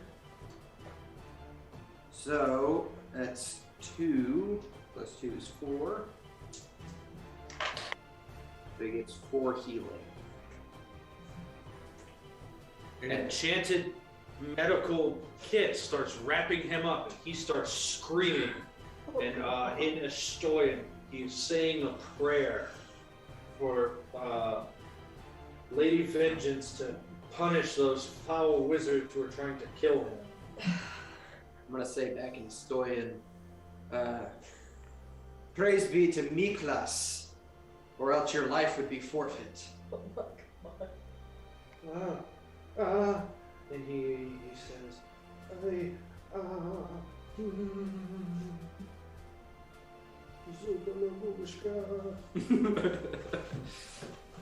So that's 2 plus 2 is 4. So he gets 4 healing. An enchanted medical kit starts wrapping him up, and he starts screaming. And in Estoyan, he's saying a prayer for Lady Vengeance to punish those foul wizards who are trying to kill him. I'm gonna say back in Stoyan, praise be to Miklas, or else your life would be forfeit. Oh my god. And he says,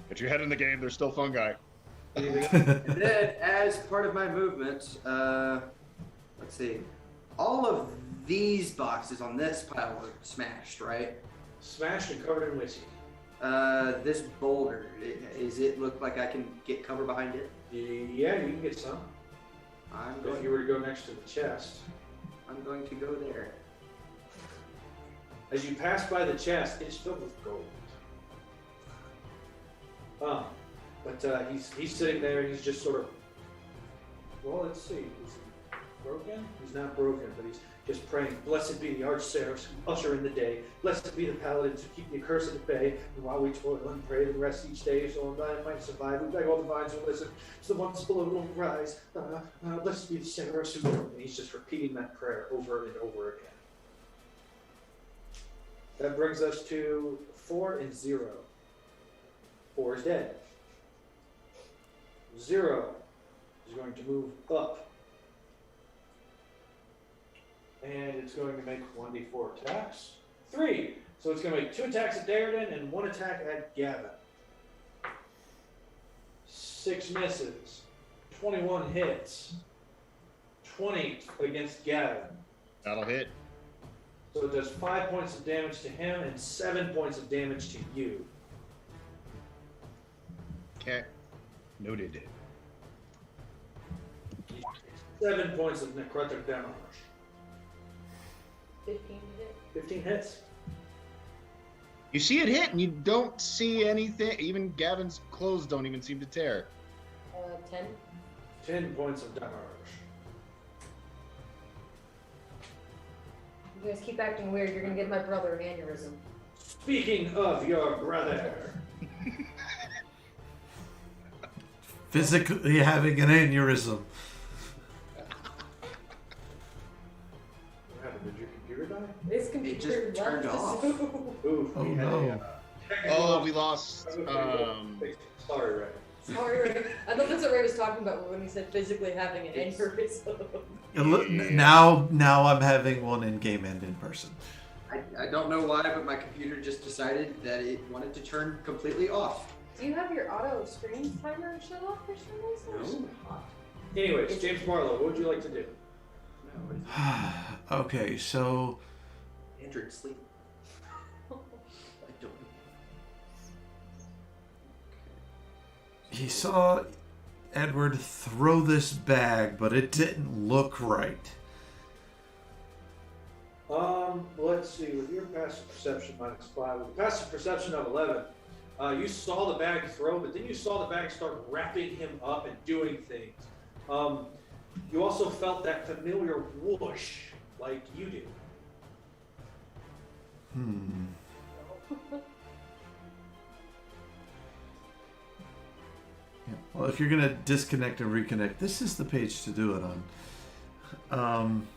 Get your head in the game. There's still fungi. And then, as part of my movement, let's see, all of these boxes on this pile were smashed, right? Smashed and covered in whiskey. This boulder, does it look like I can get cover behind it? Yeah, you can get some. If you were to go next to the chest. I'm going to go there. As you pass by the chest, it's filled with gold. But he's sitting there and he's just sort of, well, let's see, is he broken? He's not broken, but he's just praying, blessed be the arch-seraphs who usher in the day, blessed be the paladins who keep the accursed at bay, and while we toil and pray and rest each day, so I might survive, we beg all divines who listen, so the ones below will rise, blessed be the seraphs who, and he's just repeating that prayer over and over again. That brings us to 4 and 0. 4 is dead. 0 is going to move up. And it's going to make 1d4 attacks. 3. So it's going to make 2 attacks at Darren and 1 attack at Gavin. 6 misses. 21 hits. 20 against Gavin. That'll hit. So it does 5 points of damage to him and 7 points of damage to you. Okay. Noted. 7 points of necrotic damage. 15 to hit. 15 hits. You see it hit, and you don't see anything. Even Gavin's clothes don't even seem to tear. 10. 10 points of damage. You guys keep acting weird, you're gonna give my brother an aneurysm. Speaking of your brother. Physically having an aneurysm. What happened? Did your computer die? This computer just turned left off. the Zoom. Ooh, Oh, we had no. Oh, we lost. Sorry, Ray. Sorry, Ray. I thought that's what Ray was talking about when he said physically having an aneurysm. Now I'm having one in game and in person. I don't know why, but my computer just decided that it wanted to turn completely off. Do you have your auto screen timer shut off for some reason? No. Anyways, James Marlowe, what would you like to do? No, Okay, so Android sleep. I don't. he saw Edward throw this bag, but it didn't look right. Let's see. With your passive perception -5, with passive perception of 11, you saw the bag throw, but then you saw the bag start wrapping him up and doing things. You also felt that familiar whoosh, like you do. Yeah. Well, if you're gonna disconnect and reconnect, this is the page to do it on.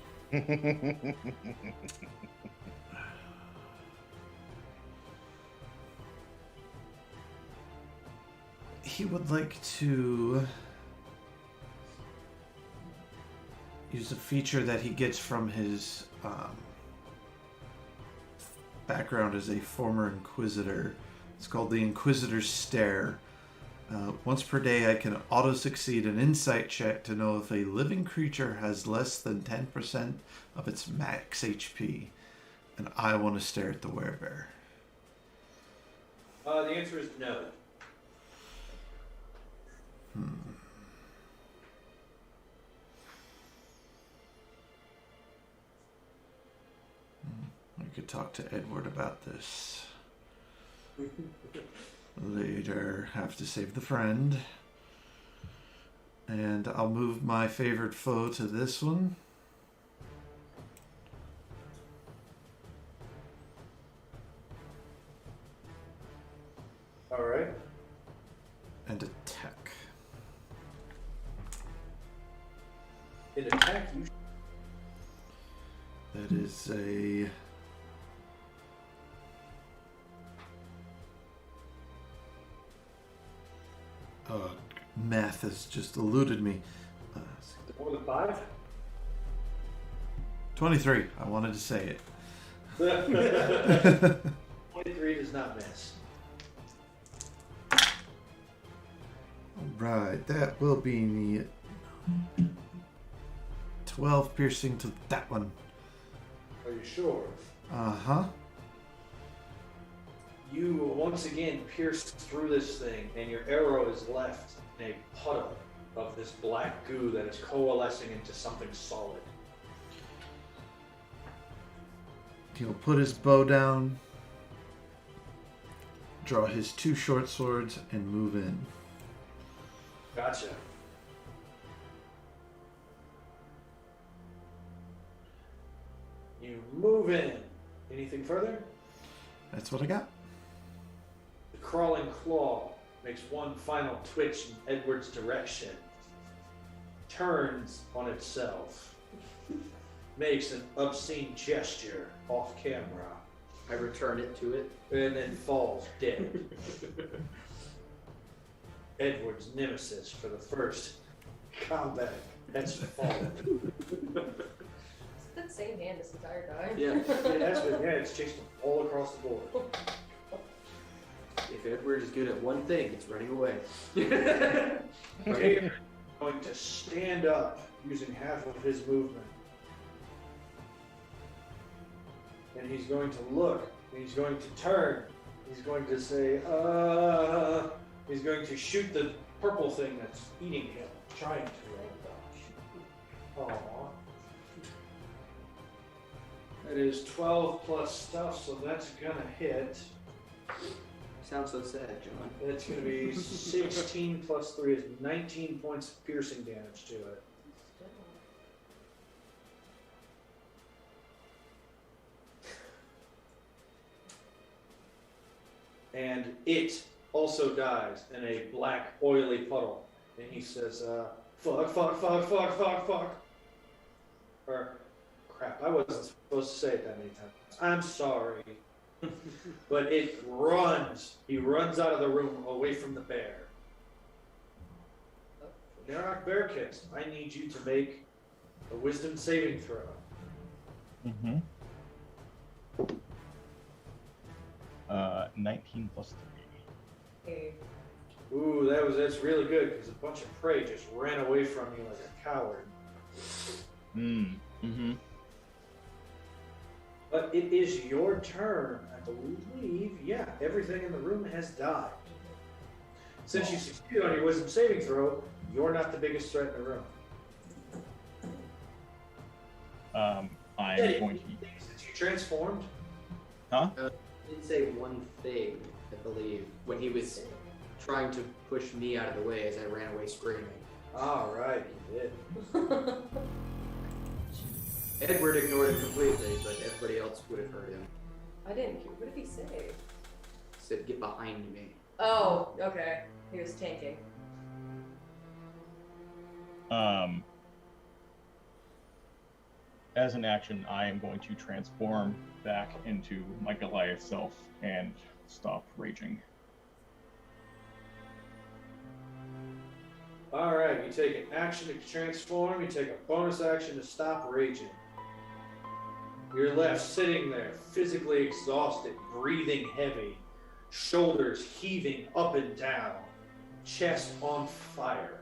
He would like to use a feature that he gets from his background as a former Inquisitor. It's called the Inquisitor's Stare. Once per day, I can auto-succeed an insight check to know if a living creature has less than 10% of its max HP. And I want to stare at the werebear. The answer is no. I could talk to Edward about this later. Have to save the friend. And I'll move my favorite foe to this one. All right. And attack. In attack, you. That is a... math has just eluded me. More than 5? 23. I wanted to say it. 23 does not miss. Alright, that will be 12 piercing to that one. Are you sure? Uh-huh. You once again pierce through this thing, and your arrow is left in a puddle of this black goo that is coalescing into something solid. He'll put his bow down, draw his 2 short swords, and move in. Gotcha. You move in. Anything further? That's what I got. The crawling claw makes one final twitch in Edward's direction, turns on itself, makes an obscene gesture off camera, I return it to it. and then falls dead. Edward's nemesis for the first combat has fallen. It's that same hand this entire time. Yeah. It has been, yeah, it's chased him all across the board. If Edward is good at one thing, it's running away. Taylor is going to stand up using half of his movement. And he's going to look, and he's going to turn, he's going to say, he's going to shoot the purple thing that's eating him, trying to. Aww. That is 12 plus stuff, so that's gonna hit. Sounds so sad, John. That's gonna be 16 plus 3 is 19 points of piercing damage to it. And it also dies in a black, oily puddle. And he says, fuck. Or, crap, I wasn't supposed to say it that many times. I'm sorry. But it runs. He runs out of the room away from the bear. Narok Bearkits, I need you to make a wisdom saving throw. Mm-hmm. 19 plus 3. Okay. Ooh, that's really good because a bunch of prey just ran away from you like a coward. Mm-hmm. But it is your turn, I believe. Yeah, everything in the room has died. Since you succeeded on your wisdom saving throw, you're not the biggest threat in the room. I'm Yeah, going to. things that you transformed? Huh? He did say one thing, I believe, when he was trying to push me out of the way as I ran away screaming. All right, you did. Edward ignored him completely, but everybody else would have heard him. I didn't hear. What did he say? He said, "Get behind me." Oh, okay. He was tanking. As an action, I am going to transform back into my Goliath self and stop raging. All right, you take an action to transform. You take a bonus action to stop raging. You're left sitting there, physically exhausted, breathing heavy, shoulders heaving up and down, chest on fire.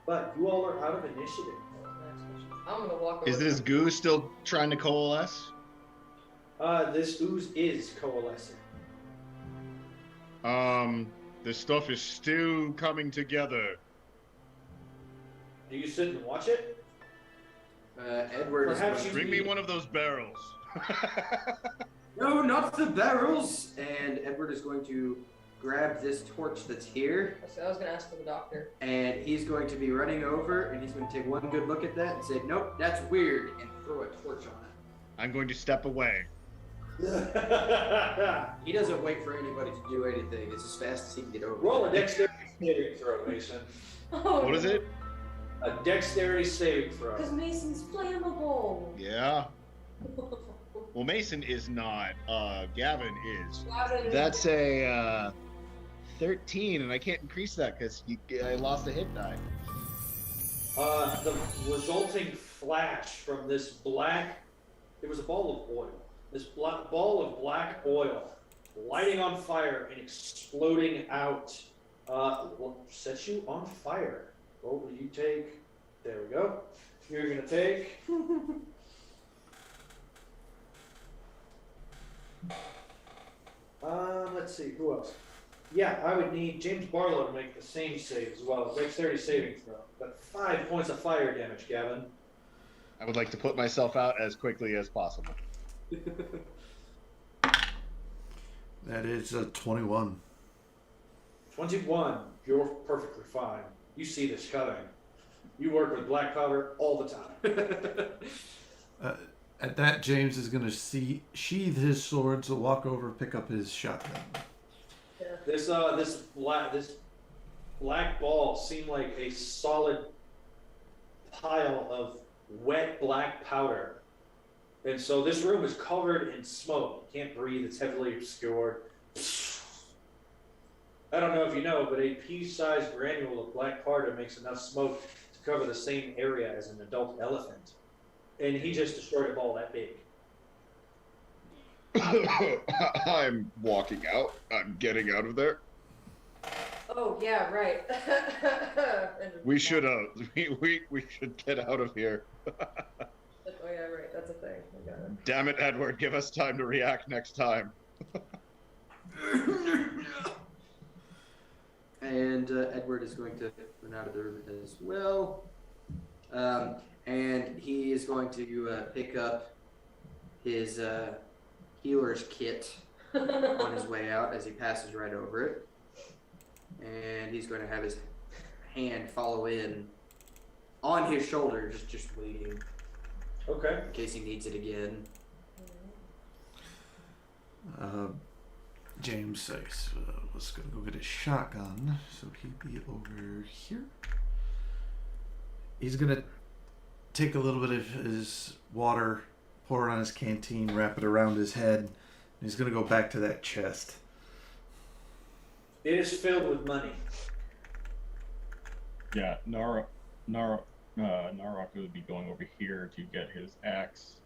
But you all are out of initiative. I'm gonna walk over. Is this goo still trying to coalesce? This ooze is coalescing. This stuff is still coming together. Do you sit and watch it? Edward is Perhaps going to Bring me one of those barrels. No, not the barrels! And Edward is going to grab this torch that's here, I was gonna ask for the doctor. and he's going to be running over, and he's going to take one good look at that and say, "Nope, that's weird," and throw a torch on I'm going to step away. it. He doesn't wait for anybody to do anything. It's as fast as he can get over. Roll a it. dexterity saving throw, Mason. Oh, What is it? A dexterity saving throw. Because Mason's flammable. Yeah. Well, Mason is not. Gavin is. Gavin is- That's a 13, and I can't increase that because I lost a hit die. The resulting flash from this black, it was a ball of oil. This ball of black oil lighting on fire and exploding out sets you on fire. What will you take? There we go. You're going to take... let's see, who else? Yeah, I would need James Barlow to make the same save as well. Dexterity saving throw. But 5 points of fire damage, Gavin. I would like to put myself out as quickly as possible. That is a 21. 21. You're perfectly fine. You see this coming. You work with black powder all the time. At that, James is going to sheathe his sword, so walk over, pick up his shotgun. This black ball seemed like a solid pile of wet black powder. And so this room is covered in smoke. You can't breathe, it's heavily obscured. I don't know if you know, but a pea-sized granule of black powder makes enough smoke to cover the same area as an adult elephant. And he just destroyed a ball that big. I'm walking out. I'm getting out of there. Oh yeah, right. We should we should get out of here. Oh yeah, right. That's a thing. I got it. Damn it, Edward! Give us time to react next time. And Edward is going to run out of the room as well. And he is going to pick up his healer's kit on his way out as he passes right over it. And he's going to have his hand follow in on his shoulder, just waiting Okay. in case he needs it again. James says, let's go get his shotgun, so he'd be over here. He's going to take a little bit of his water, pour it on his canteen, wrap it around his head, and he's going to go back to that chest. It is filled with money. Yeah, Narok would be going over here to get his axe,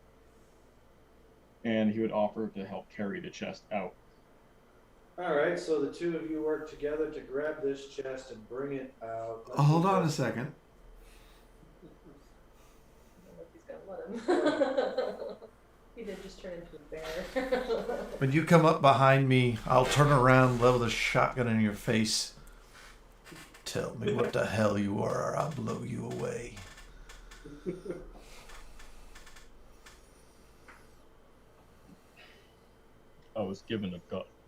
and he would offer to help carry the chest out. All right, so the two of you work together to grab this chest and bring it out. Hold on a second. I don't know if he's gonna let him. He did just turn into a bear. When you come up behind me, I'll turn around, level the shotgun in your face. Tell me what the hell you are, or I'll blow you away. was given a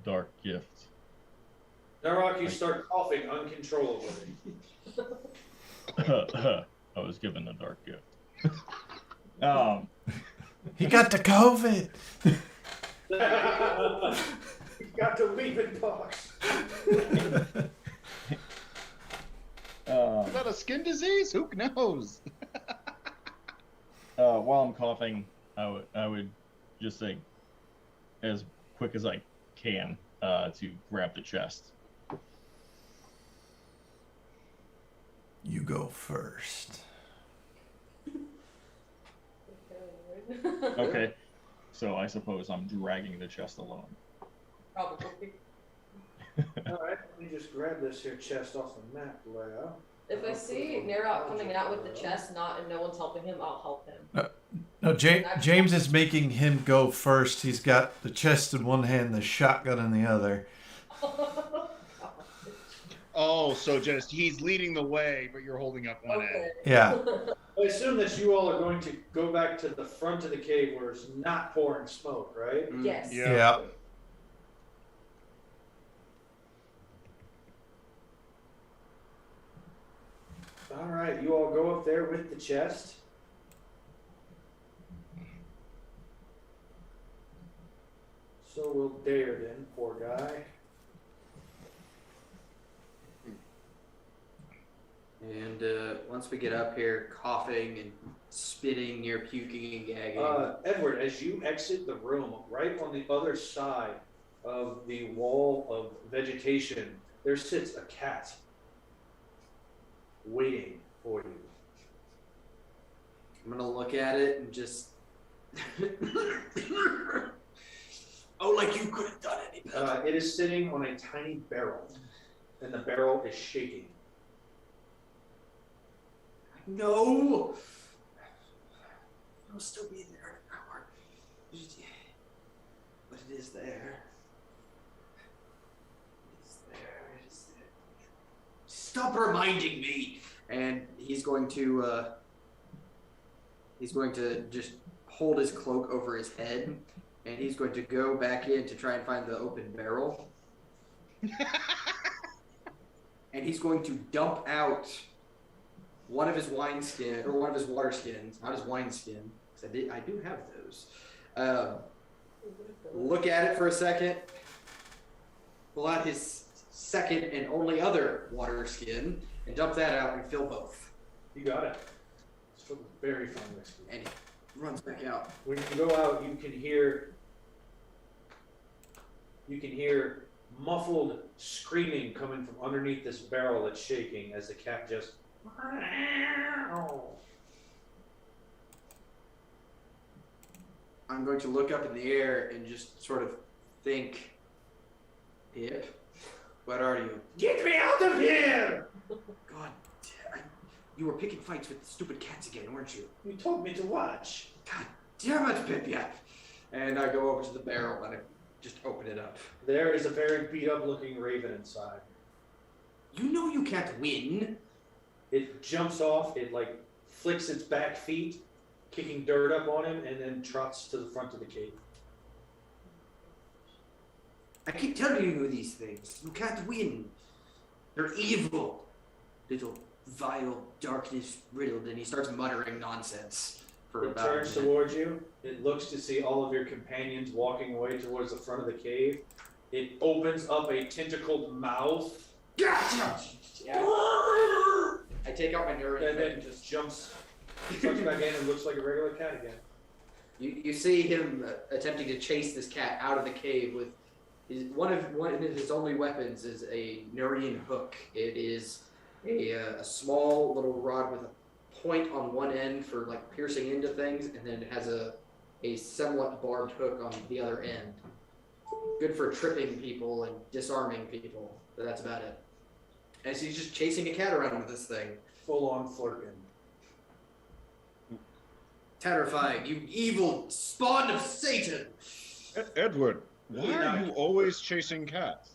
dark gift. Narok, you start coughing uncontrollably. I was given a dark gift. He got the COVID. Got the weeping pox. Is that a skin disease? Who knows? While I'm coughing, I would just say, as quick as I can, to grab the chest. You go first. Okay, so I suppose I'm dragging the chest alone. Probably. Alright, let me just grab this here chest off the map layout. If I see Nerot coming out with the chest, and no one's helping him, I'll help him. No, James is making him go first. He's got the chest in one hand, the shotgun in the other. Oh, so just he's leading the way, but you're holding up one end. Yeah. I assume that you all are going to go back to the front of the cave where it's not pouring smoke, right? Yes. Yeah. Alright, you all go up there with the chest. So will Darden, poor guy. And once we get up here, coughing and spitting, near puking and gagging. Edward, as you exit the room, right on the other side of the wall of vegetation, there sits a cat waiting for you. I'm gonna look at it and just. Oh, like you could have done any better. It is sitting on a tiny barrel, and the barrel is shaking. No! It'll still be there in an hour. But it is there. It is there. It is there. Stop reminding me! And he's going to just hold his cloak over his head, and he's going to go back in to try and find the open barrel. And he's going to dump out one of his wineskin, or one of his water skins, not his wineskin, because I do have those. Look at it for a second, pull out his second and only other water skin, and dump that out and fill both. You got it. It's filled with very fine whiskey. And he runs back out. When you go out, you can hear muffled screaming coming from underneath this barrel that's shaking as the cat just. I'm going to look up in the air and just sort of think, Pip, what are you? Get me out of here! God, you were picking fights with the stupid cats again, weren't you? You told me to watch. God damn it, Pip, yeah. And I go over to the barrel and I just open it up. There is a very beat up looking raven inside. You know you can't win. It jumps off, it like flicks its back feet, kicking dirt up on him, and then trots to the front of the cave. I keep telling you these things. You can't win. They're evil. Little vile darkness riddled, and he starts muttering nonsense for It about turns a minute. towards you. It looks to see all of your companions walking away towards the front of the cave. It opens up a tentacled mouth. Gotcha! Yeah. I take out my nerve And then just jumps back in and looks like a regular cat again. You see him attempting to chase this cat out of the cave with one of his only weapons is a Nurian hook. It is a small little rod with a point on one end for like piercing into things, and then it has a somewhat barbed hook on the other end. Good for tripping people and disarming people, but that's about it. And so he's just chasing a cat around with this thing. Full on flirting. Terrifying, you evil spawn of Satan! Edward, why are you always chasing cats?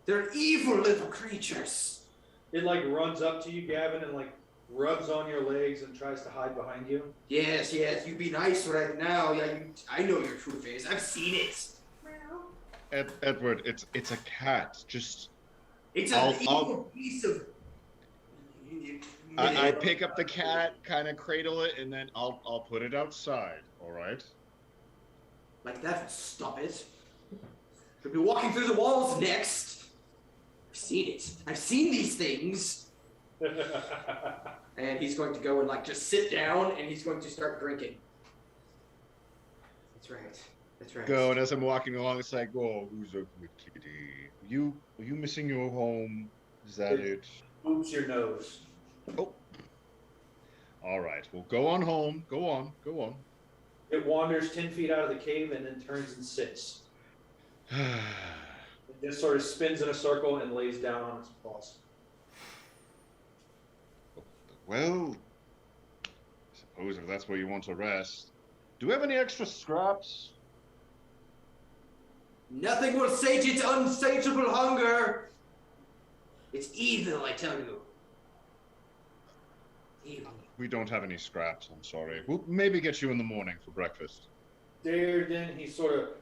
They're evil little creatures. It like runs up to you, Gavin, and like rubs on your legs and tries to hide behind you. Yes, you be nice right now. Yeah, I know your true face. I've seen it. Edward, it's a cat. Just It's I'll- an I'll- evil piece of. I pick up the cat, kind of cradle it, and then I'll put it outside. All right. Like that would stop it. We'll be walking through the walls next. I've seen it. I've seen these things. And he's going to go and like just sit down, and he's going to start drinking. That's right. That's right. Go, and as I'm walking along, it's like, oh, who's a good kitty? Are you missing your home? Is that it? Oops, your nose. Oh. All right. Well, go on home. Go on. Go on. It wanders 10 feet out of the cave and then turns and sits. It just sort of spins in a circle and lays down on its paws. Well, I suppose if that's where you want to rest. Do we have any extra scraps? Nothing will sate its unsatiable hunger. It's evil, I tell you. Evil. We don't have any scraps, I'm sorry. We'll maybe get you in the morning for breakfast. There, then he sort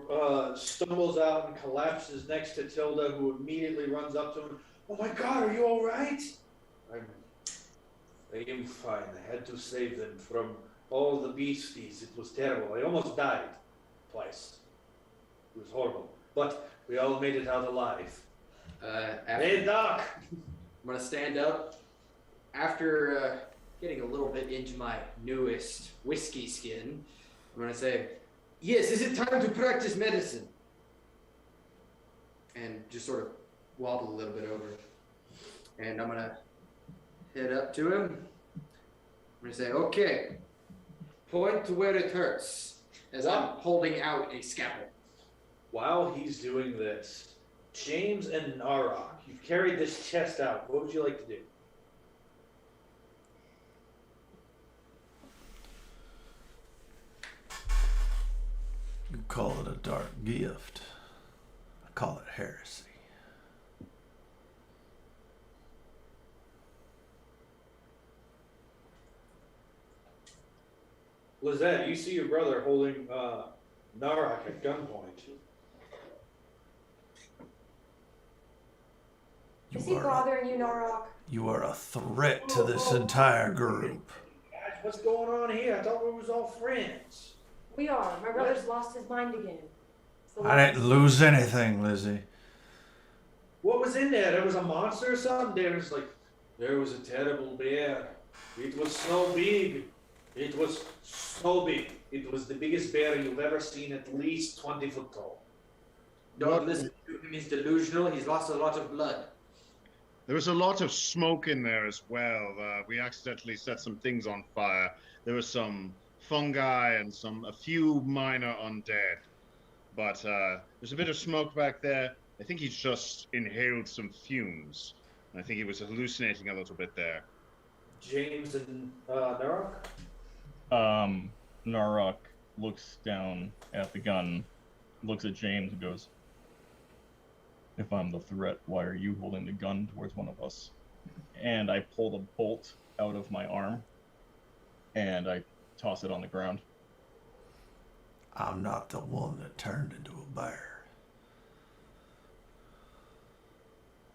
of stumbles out and collapses next to Tilda, who immediately runs up to him. Oh my God, are you all right? I am fine. I had to save them from all the beasties. It was terrible. I almost died twice. It was horrible, but we all made it out alive. Hey, Doc. I'm gonna stand up after getting a little bit into my newest whiskey skin. I'm gonna say, yes, is it time to practice medicine? And just sort of wobble a little bit over. And I'm gonna head up to him. I'm gonna say, okay, point to where it hurts, as I'm holding out a scalpel. While he's doing this, James and Narok, you've carried this chest out. What would you like to do? You call it a dark gift. I call it heresy. Lizette, you see your brother holding Narok at gunpoint. Is he bothering you, Narok? You are a threat to this entire group. Guys, what's going on here? I thought we was all friends. We are. My brother's lost his mind again. It's the I last- didn't lose anything, Lizzie. What was in there? There was a monster or something? There was a terrible bear. It was so big. It was so big. It was the biggest bear you've ever seen, at least 20 foot tall. Don't listen to him, he's delusional, he's lost a lot of blood. There was a lot of smoke in there as well. We accidentally set some things on fire. There was some fungi and a few minor undead. But there's a bit of smoke back there. I think he's just inhaled some fumes. And I think he was hallucinating a little bit there. James and Narok? Narok looks down at the gun, looks at James and goes, if I'm the threat, why are you holding the gun towards one of us? And I pull the bolt out of my arm, and I toss it on the ground. I'm not the one that turned into a bear.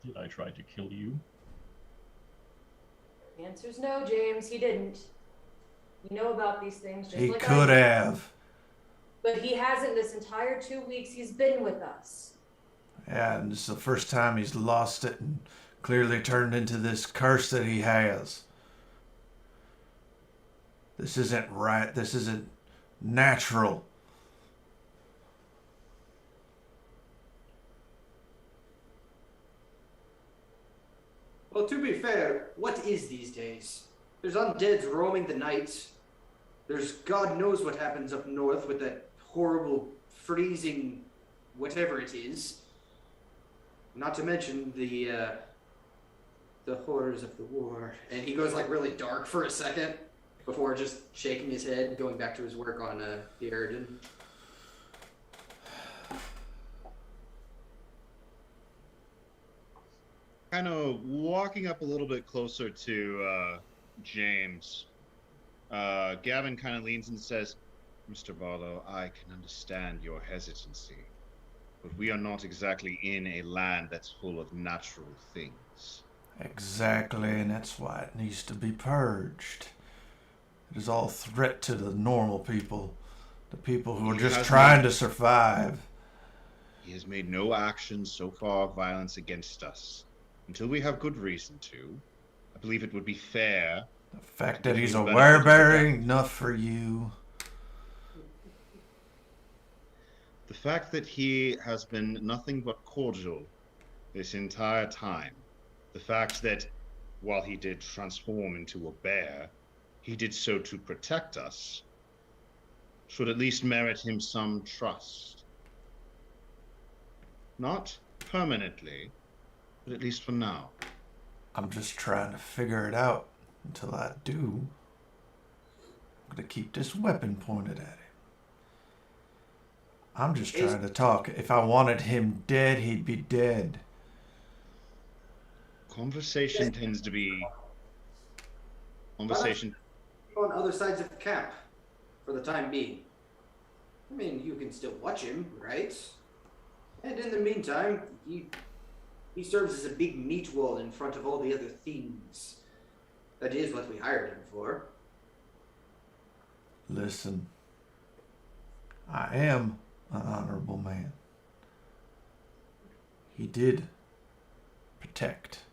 Did I try to kill you? The answer's no, James. He didn't. You know about these things, just He like could I do. have. But he hasn't this entire 2 weeks he's been with us. Yeah, and it's the first time he's lost it and clearly turned into this curse that he has. This isn't right. This isn't natural. Well, to be fair, what is these days? There's undeads roaming the night. There's God knows what happens up north with that horrible freezing whatever it is. Not to mention the horrors of the war. And he goes like really dark for a second before just shaking his head and going back to his work on the Eridan. Kind of walking up a little bit closer to James. Gavin kind of leans and says, Mr. Barlow, I can understand your hesitancy, But we are not exactly in a land that's full of natural things. Exactly, and that's why it needs to be purged. It is all threat to the normal people, the people who are He just has trying no- to survive. He has made no actions so far of violence against us. Until we have good reason to, I believe it would be fair. The fact To that give he's you a the benefit of the werebear doubt. ain't enough for you. The fact that he has been nothing but cordial this entire time. The fact that while he did transform into a bear, he did so to protect us, should at least merit him some trust. Not permanently, but at least for now. I'm just trying to figure it out. Until I do, I'm gonna keep this weapon pointed at him. I'm just trying to talk. If I wanted him dead, he'd be dead. Conversation tends to be... Conversation... On other sides of the camp, for the time being. I mean, you can still watch him, right? And in the meantime, he serves as a big meat wall in front of all the other things. That is what we hired him for. Listen, I am an honorable man. He did protect.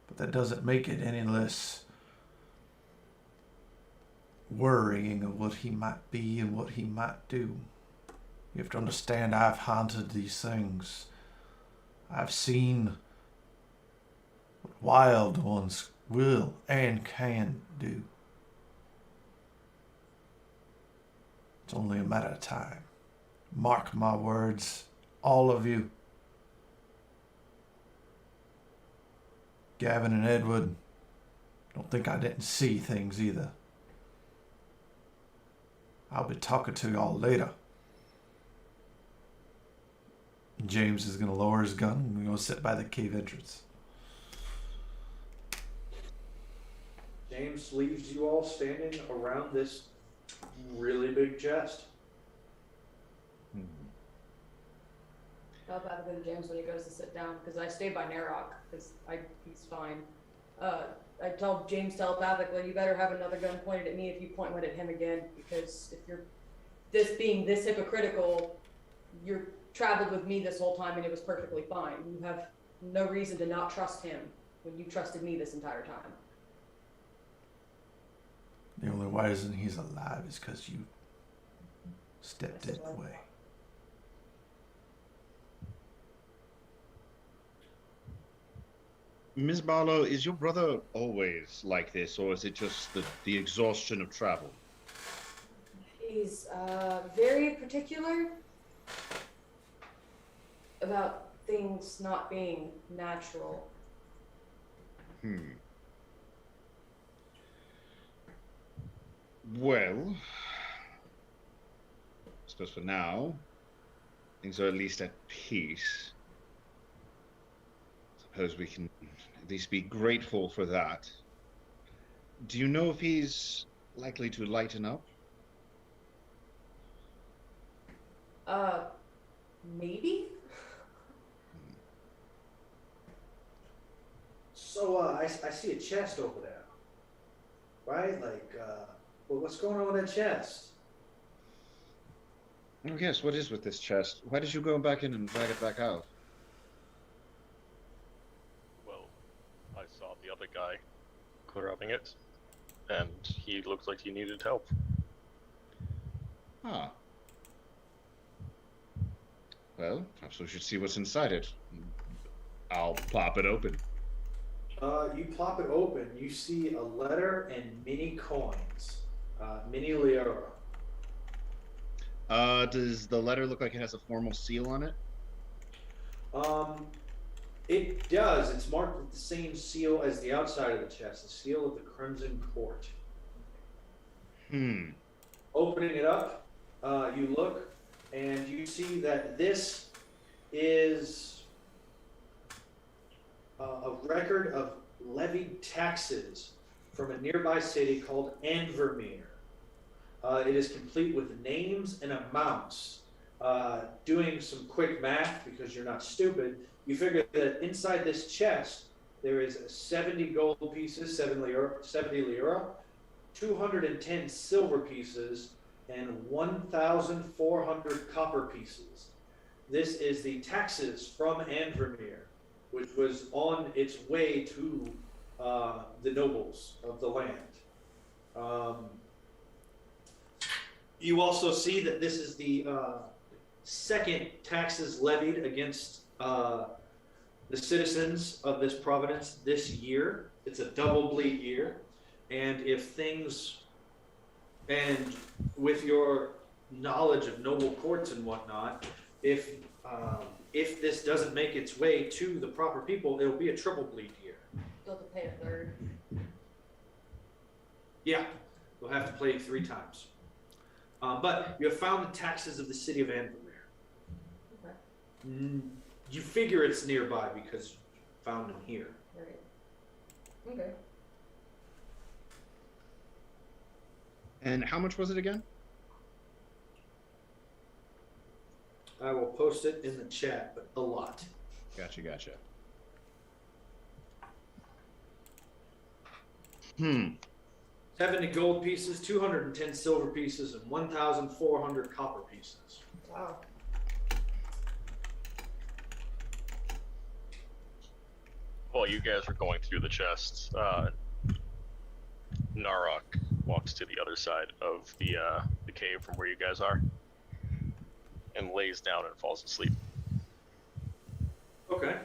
But that doesn't make it any less worrying of what he might be and what he might do. You have to understand, I've haunted these things. I've seen what wild ones will and can do. It's only a matter of time. Mark my words, all of you. Gavin and Edward, don't think I didn't see things either. I'll be talking to y'all later. James is going to lower his gun and we're going to sit by the cave entrance. James leaves you all standing around this really big chest. I'll have to go to James when he goes to sit down, because I stay by Narok, because he's fine. I tell James telepathically, you better have another gun pointed at me if you point one at him again, because if you're being this hypocritical, you're traveled with me this whole time and it was perfectly fine. You have no reason to not trust him when you trusted me this entire time. The only reason he's alive is because you stepped in the way. Ms. Barlow, is your brother always like this, or is it just the exhaustion of travel? He's very particular about things not being natural. Well, I suppose for now, things are at least at peace. Suppose we can at least be grateful for that. Do you know if he's likely to lighten up? Maybe? So, I see a chest over there. Right? Like, well, what's going on with that chest? Oh yes, what is with this chest? Why did you go back in and drag it back out? Well, I saw the other guy grabbing it, and he looked like he needed help. Ah. Well, perhaps we should see what's inside it. I'll plop it open. You plop it open, you see a letter and mini coins. Mini lira. Does the letter look like it has a formal seal on it? It does. It's marked with the same seal as the outside of the chest, the seal of the Crimson Court. Opening it up, you look, and you see that this is a record of levied taxes from a nearby city called Anvermere. It is complete with names and amounts. Doing some quick math, because you're not stupid, you figure that inside this chest there is 70 gold pieces, 70 lira, 210 silver pieces, and 1,400 copper pieces. This is the taxes from Andromir, which was on its way to the nobles of the land. You also see that this is the second taxes levied against the citizens of this province this year. It's a double bleed year. And if things, and with your knowledge of noble courts and whatnot, if this doesn't make its way to the proper people, it'll be a triple bleed year. You'll have to pay a third. Yeah, you'll have to play 3 times. But you have found the taxes of the city of Andromir. Okay. You figure it's nearby because you found them here. Right. Okay. And how much was it again? I will post it in the chat, but a lot. Gotcha. 70 gold pieces, 210 silver pieces, and 1,400 copper pieces. Wow. While you guys are going through the chests, Narok walks to the other side of the cave from where you guys are, and lays down and falls asleep. Okay.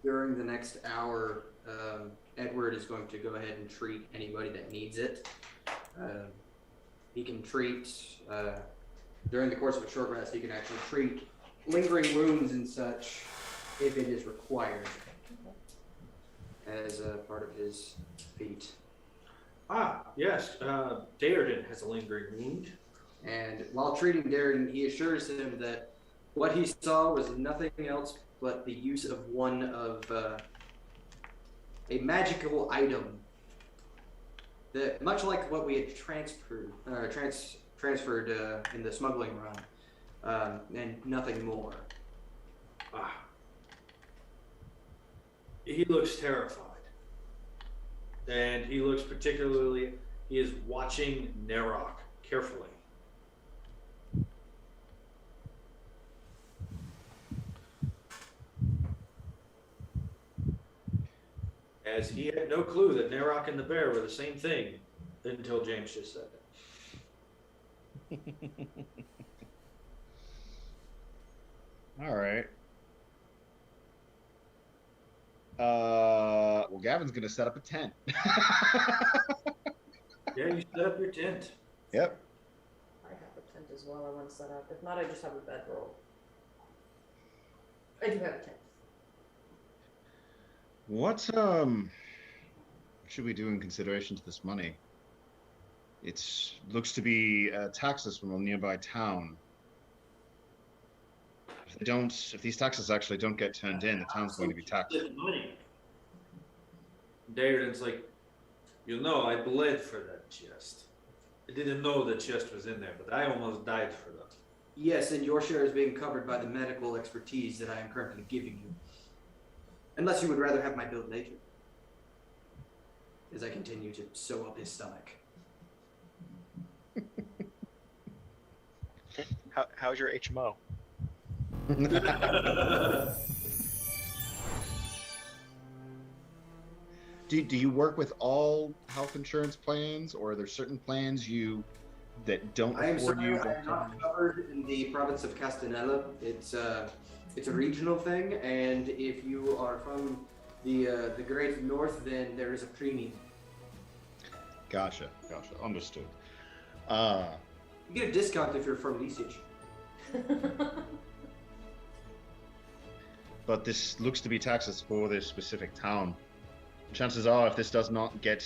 During the next hour, Edward is going to go ahead and treat anybody that needs it. He can treat, during the course of a short rest, he can actually treat lingering wounds and such if it is required as a part of his feat. Ah, yes. Daredin has a lingering wound. And while treating Darren, he assures him that what he saw was nothing else but the use of one of a magical item that, much like what we had transferred in the smuggling run, and nothing more. Ah. He looks terrified. And he looks particularly, he is watching Narok carefully. As he had no clue that Narok and the bear were the same thing until James just said it. All right. Well, Gavin's gonna set up a tent. Yeah, you set up your tent. Yep. I have a tent as well I want to set up. If not, I just have a bedroll. I do have a tent. What should we do in consideration to this money? It looks to be taxes from a nearby town. If these taxes actually don't get turned in, the town's going to be taxed. Money. Darren's like, you know, I bled for that chest. I didn't know the chest was in there, but I almost died for that. Yes, and your share is being covered by the medical expertise that I am currently giving you. Unless you would rather have my build later. As I continue to sew up his stomach. How's your HMO? Do you work with all health insurance plans, or are there certain plans that don't I am afford sorry, you? I am not covered in the province of Castanella. It's a regional thing, and if you are from the Great North, then there is a premium. Gotcha. Understood. You get a discount if you're from Lisich. But this looks to be taxes for this specific town. Chances are, if this does not get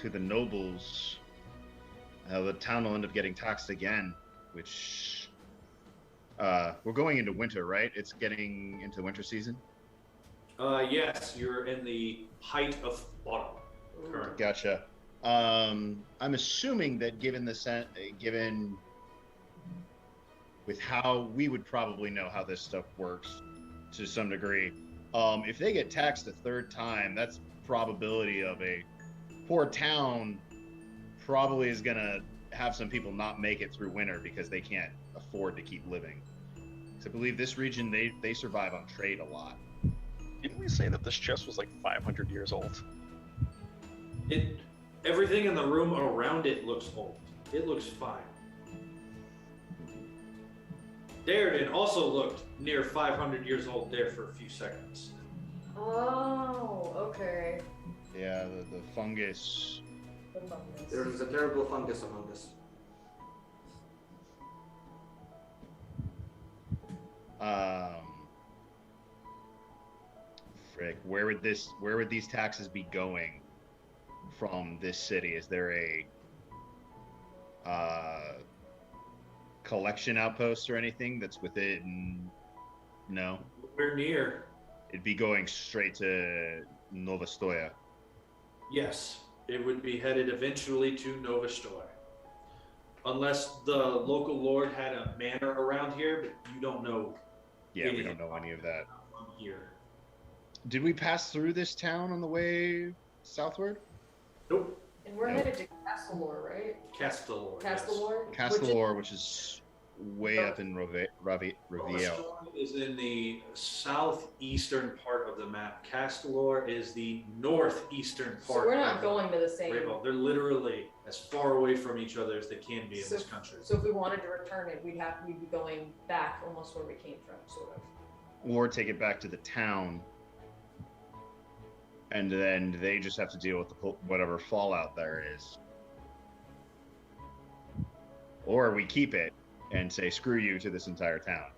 to the nobles, the town will end up getting taxed again, which... we're going into winter, right? It's getting into winter season? Yes, you're in the height of autumn. Currently. Gotcha. I'm assuming that given with how we would probably know how this stuff works to some degree, if they get taxed a third time, that's probability of a poor town probably is gonna have some people not make it through winter because they can't afford to keep living. So I believe this region, they survive on trade a lot. Didn't we say that this chest was like 500 years old? Everything in the room around it looks old. It looks fine. Darren also looked near 500 years old there for a few seconds. Oh, okay. Yeah, the fungus. The fungus. There is a terrible fungus among us. Frick, where would these taxes be going from this city? Is there a collection outpost or anything that's within? No. We're near. It'd be going straight to Novostoya. Yes, it would be headed eventually to Novostoy. Unless the local lord had a manor around here, but you don't know. Yeah, we don't know any of that. From here. Did we pass through this town on the way southward? Nope. And we're headed to Castlelore, right? Castlelore. Castlelore? Castlelore, which is way up in Raviel. Novostoy is in the southeastern part of the map. Castlelore is the northeastern part. So we're not of going to the same. Rainbow. They're literally as far away from each other as they can be in this country. So if we wanted to return it, we'd be going back almost where we came from, sort of. Or take it back to the town, and then they just have to deal with whatever fallout there is. Or we keep it and say, screw you to this entire town.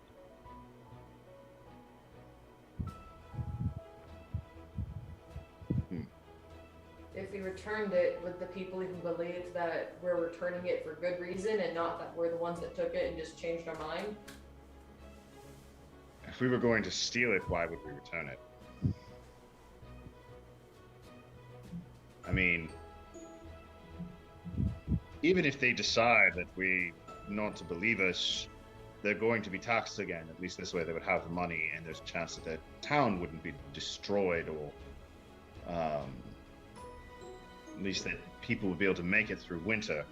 If we returned it, would the people even believe that we're returning it for good reason and not that we're the ones that took it and just changed our mind? If we were going to steal it, why would we return it? I mean, even if they decide that we not to believe us, they're going to be taxed again. At least this way they would have the money, and there's a chance that the town wouldn't be destroyed, or at least that people would be able to make it through winter.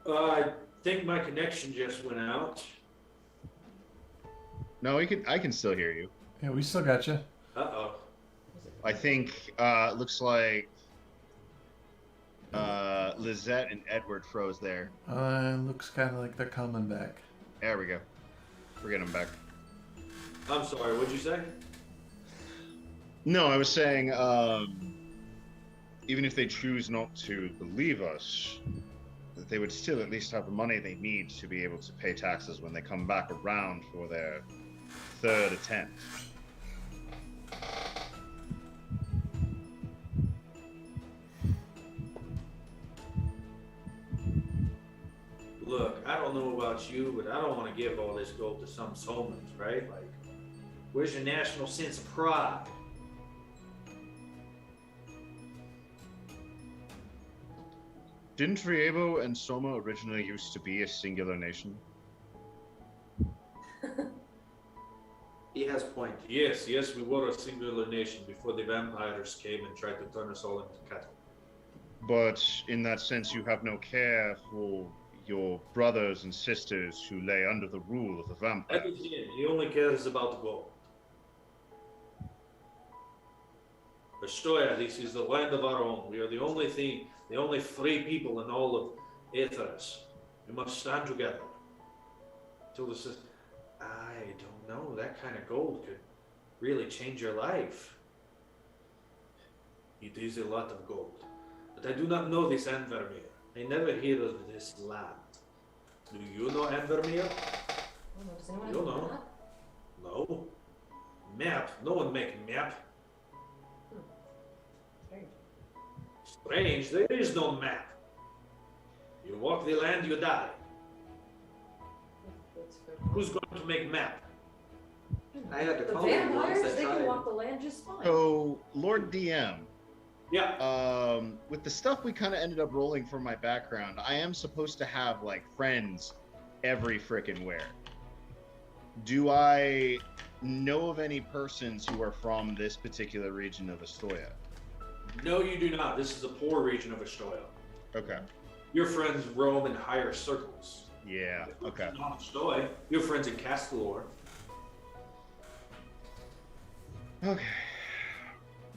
I think my connection just went out. No, I can still hear you. Yeah, we still got you. Uh-oh. I think it looks like Lizette and Edward froze there. Looks kind of like they're coming back. There we go. We're getting them back. I'm sorry, what'd you say? No, I was saying, even if they choose not to believe us, that they would still at least have the money they need to be able to pay taxes when they come back around for their third attempt. Look, I don't know about you, but I don't want to give all this gold to some Somans, right? Like, where's your national sense of pride? Didn't Riebo and Soma originally used to be a singular nation? He has point. Yes, we were a singular nation before the vampires came and tried to turn us all into cattle. But in that sense, you have no care for your brothers and sisters who lay under the rule of the vampires. That is it. He only cares about the gold. Astoya, this is the land of our own. We are the only free people in all of Etharis. We must stand together. Till this is, I don't know, that kind of gold could really change your life. It is a lot of gold. But I do not know this Anvermere. I never hear of this land. Do you know Anvermere? Does anyone You don't know. that? No. Map. No one make map. Strange. There is no map. You walk the land, you die. That's fair. Who's going to make map? I had to The call the ones vampires, that they can tried. walk the land just fine. So, Lord DM, Yeah. with the stuff we kind of ended up rolling for my background, I am supposed to have like friends every frickin' where. Do I know of any persons who are from this particular region of Astoria? No, you do not. This is a poor region of Astoria. Okay. Your friends roam in higher circles. Yeah. Okay. Not Astoria. Your friends in Castelor. Okay.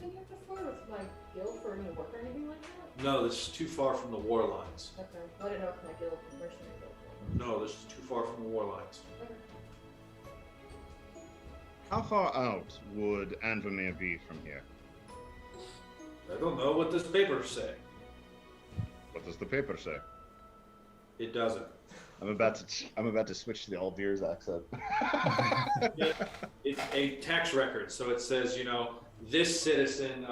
Do you have to flirt with my guild for any work or anything like that? No, this is too far from the war lines. Okay. I didn't know if my guild was mercenary guild. No, this is too far from the war lines. Okay. How far out would Anvermere be from here? I don't know what this paper say. What does the paper say? It doesn't. I'm about to switch to the Alvears accent. It's a tax record, so it says, you know, this citizen,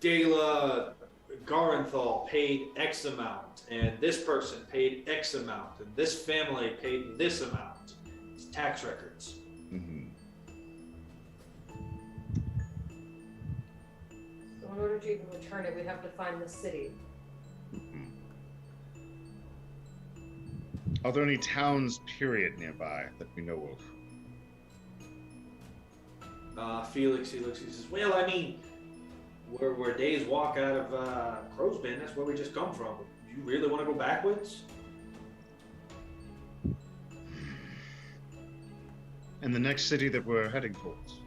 Dela Garenthal paid X amount, and this person paid X amount, and this family paid this amount. It's tax records. Mm-hmm. So in order to even return it, we have to find the city. Mm-hmm. Are there any towns, period, nearby that we know of? Felix, he says, well, I mean, we're a day's walk out of Crow's Bend. That's where we just come from. Do you really want to go backwards? And the next city that we're heading towards?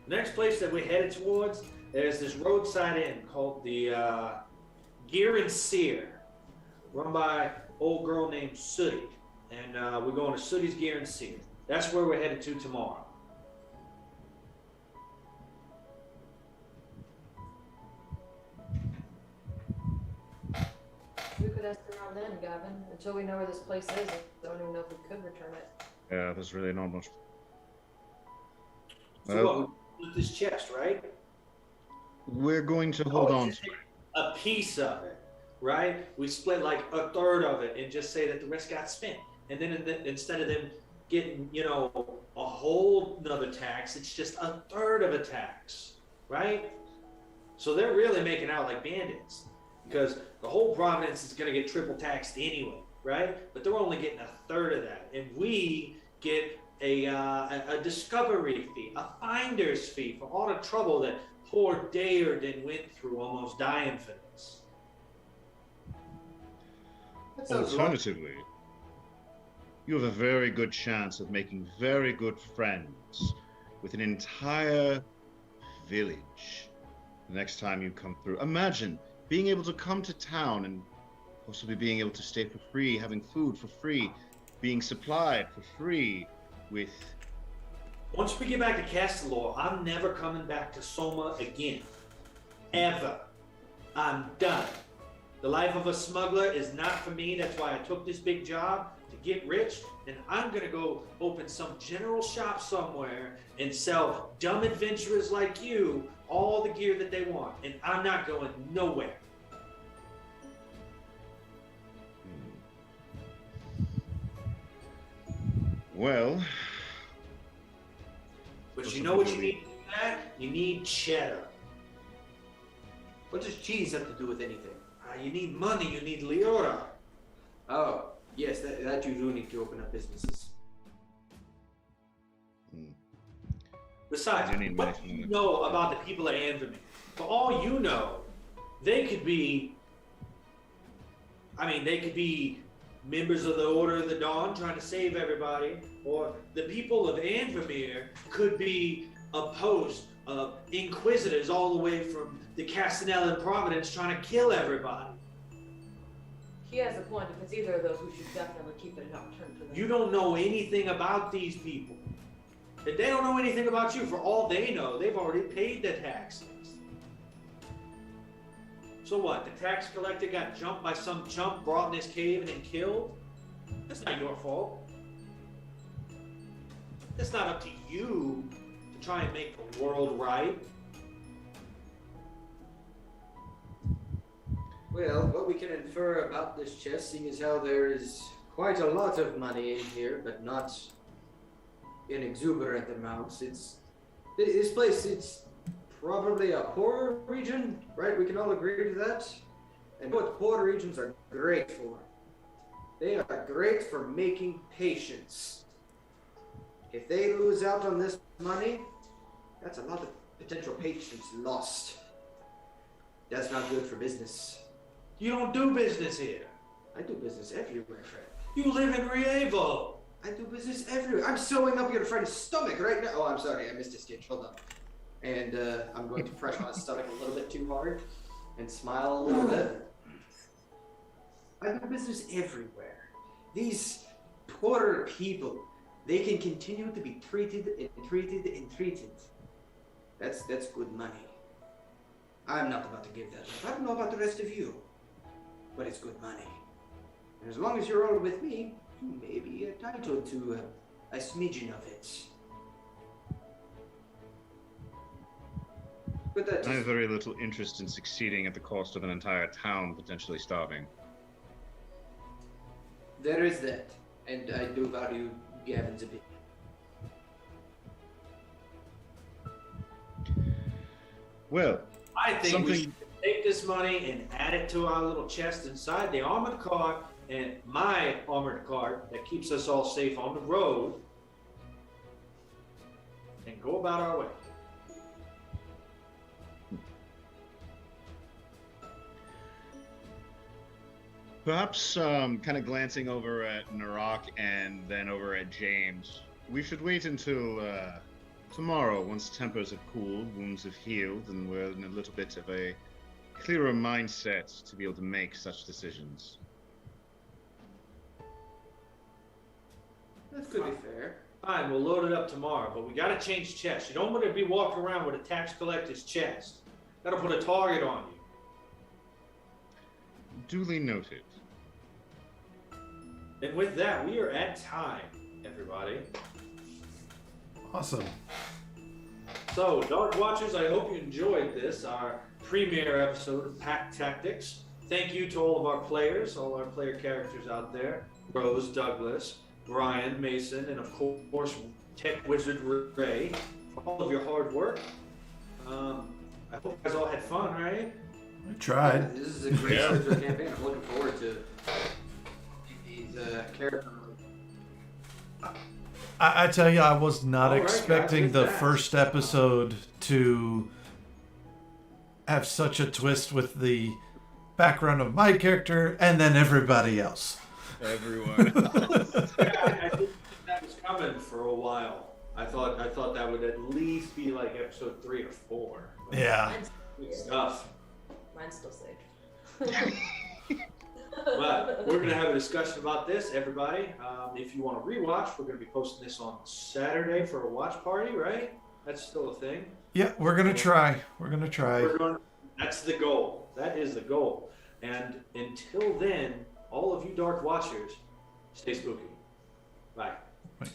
The next place that we're headed towards, there's this roadside inn called the Gear and Sear, run by an old girl named Sooty. And we're going to Sooty's Gear and Sear. That's where we're headed to tomorrow. We could ask around then, Gavin. Until we know where this place is, I don't even know if we could return it. Yeah, there's really not much. So what, with this chest, right? We're going to hold on Just to take a piece of it, right? We split like a third of it and just say that the rest got spent. And then instead of them getting, you know, a whole nother tax, it's just a third of a tax, right? So they're really making out like bandits because the whole province is going to get triple taxed anyway, right? But they're only getting a third of that. And we get a discovery fee, a finder's fee for all the trouble that poor Dayerden went through almost dying for this. That sounds right. Alternatively, you have a very good chance of making very good friends with an entire village the next time you come through. Imagine being able to come to town and possibly being able to stay for free, having food for free, being supplied for free with... Once we get back to Castelor, I'm never coming back to Soma again. Ever. I'm done. The life of a smuggler is not for me. That's why I took this big job, to get rich, and I'm gonna go open some general shop somewhere and sell dumb adventurers like you all the gear that they want, and I'm not going nowhere. Well... But you know what you need to do that? You need cheddar. What does cheese have to do with anything? You need money, you need Leora. Oh, yes, that you do need to open up businesses. Besides, I do need what money do from you them. know about the people at Anvermere? For all you know, they could be members of the Order of the Dawn trying to save everybody, or the people of Anvermere could be a post of inquisitors all the way from the Castanel and Providence trying to kill everybody. He has a point. If it's either of those, we should definitely keep it an option for them. You don't know anything about these people. And they don't know anything about you. For all they know, they've already paid the taxes. So what? The tax collector got jumped by some chump brought in his cave and then killed? That's not your fault. That's not up to you to try and make the world right. Well, what we can infer about this chest, seeing as how there is quite a lot of money in here, but not in exuberant amounts. This place, it's probably a poor region, right? We can all agree to that. And what poor regions are great for? They are great for making patients. If they lose out on this money, that's a lot of potential patients lost. That's not good for business. You don't do business here. I do business everywhere, Fred. You live in Rievo. I do business everywhere. I'm sewing up your friend's stomach right now. Oh, I'm sorry, I missed a stitch. Hold on. And I'm going to press on his stomach a little bit too hard and smile a little bit. I do business everywhere. These poorer people, they can continue to be treated and treated and treated. That's good money. I'm not about to give that up. I don't know about the rest of you, but it's good money. And as long as you're all with me, you may be entitled to a smidgen of it. But that I have very little interest in succeeding at the cost of an entire town potentially starving. there is that, and I do value Gavin's opinion. Well, I think something... we should take this money and add it to our little chest inside the armored car, and my armored car that keeps us all safe on the road, and go about our way. Perhaps kind of glancing over at Narak and then over at James, we should wait until tomorrow, once tempers have cooled, wounds have healed, and we're in a little bit of a clearer mindset to be able to make such decisions. That could be fair. Fine, we'll load it up tomorrow, but we gotta change chests. You don't want to be walking around with a tax collector's chest. Gotta put a target on you. Duly noted. And with that, we are at time, everybody. Awesome. So, Dark Watchers, I hope you enjoyed this, our premiere episode of Pact Tactics. Thank you to all of our players, all our player characters out there. Rose, Douglas, Brian, Mason, and of course, Tech Wizard Ray, for all of your hard work. I hope you guys all had fun, right? We tried. This is a great start to a campaign. I'm looking forward to these characters. I tell you, I was not All right, expecting guys, the with that. first episode to have such a twist with the background of my character and then everybody else. Everyone. I didn't think that was coming for a while. I thought that would at least be like episode 3 or 4. Yeah. Good stuff. Mine's still safe. But we're gonna have a discussion about this, everybody. If you want to rewatch, we're gonna be posting this on Saturday for a watch party, right? That's still a thing. Yeah, we're gonna try. We're gonna try. That's the goal. That is the goal. And until then, all of you Dark Watchers, stay spooky. Bye. Wait.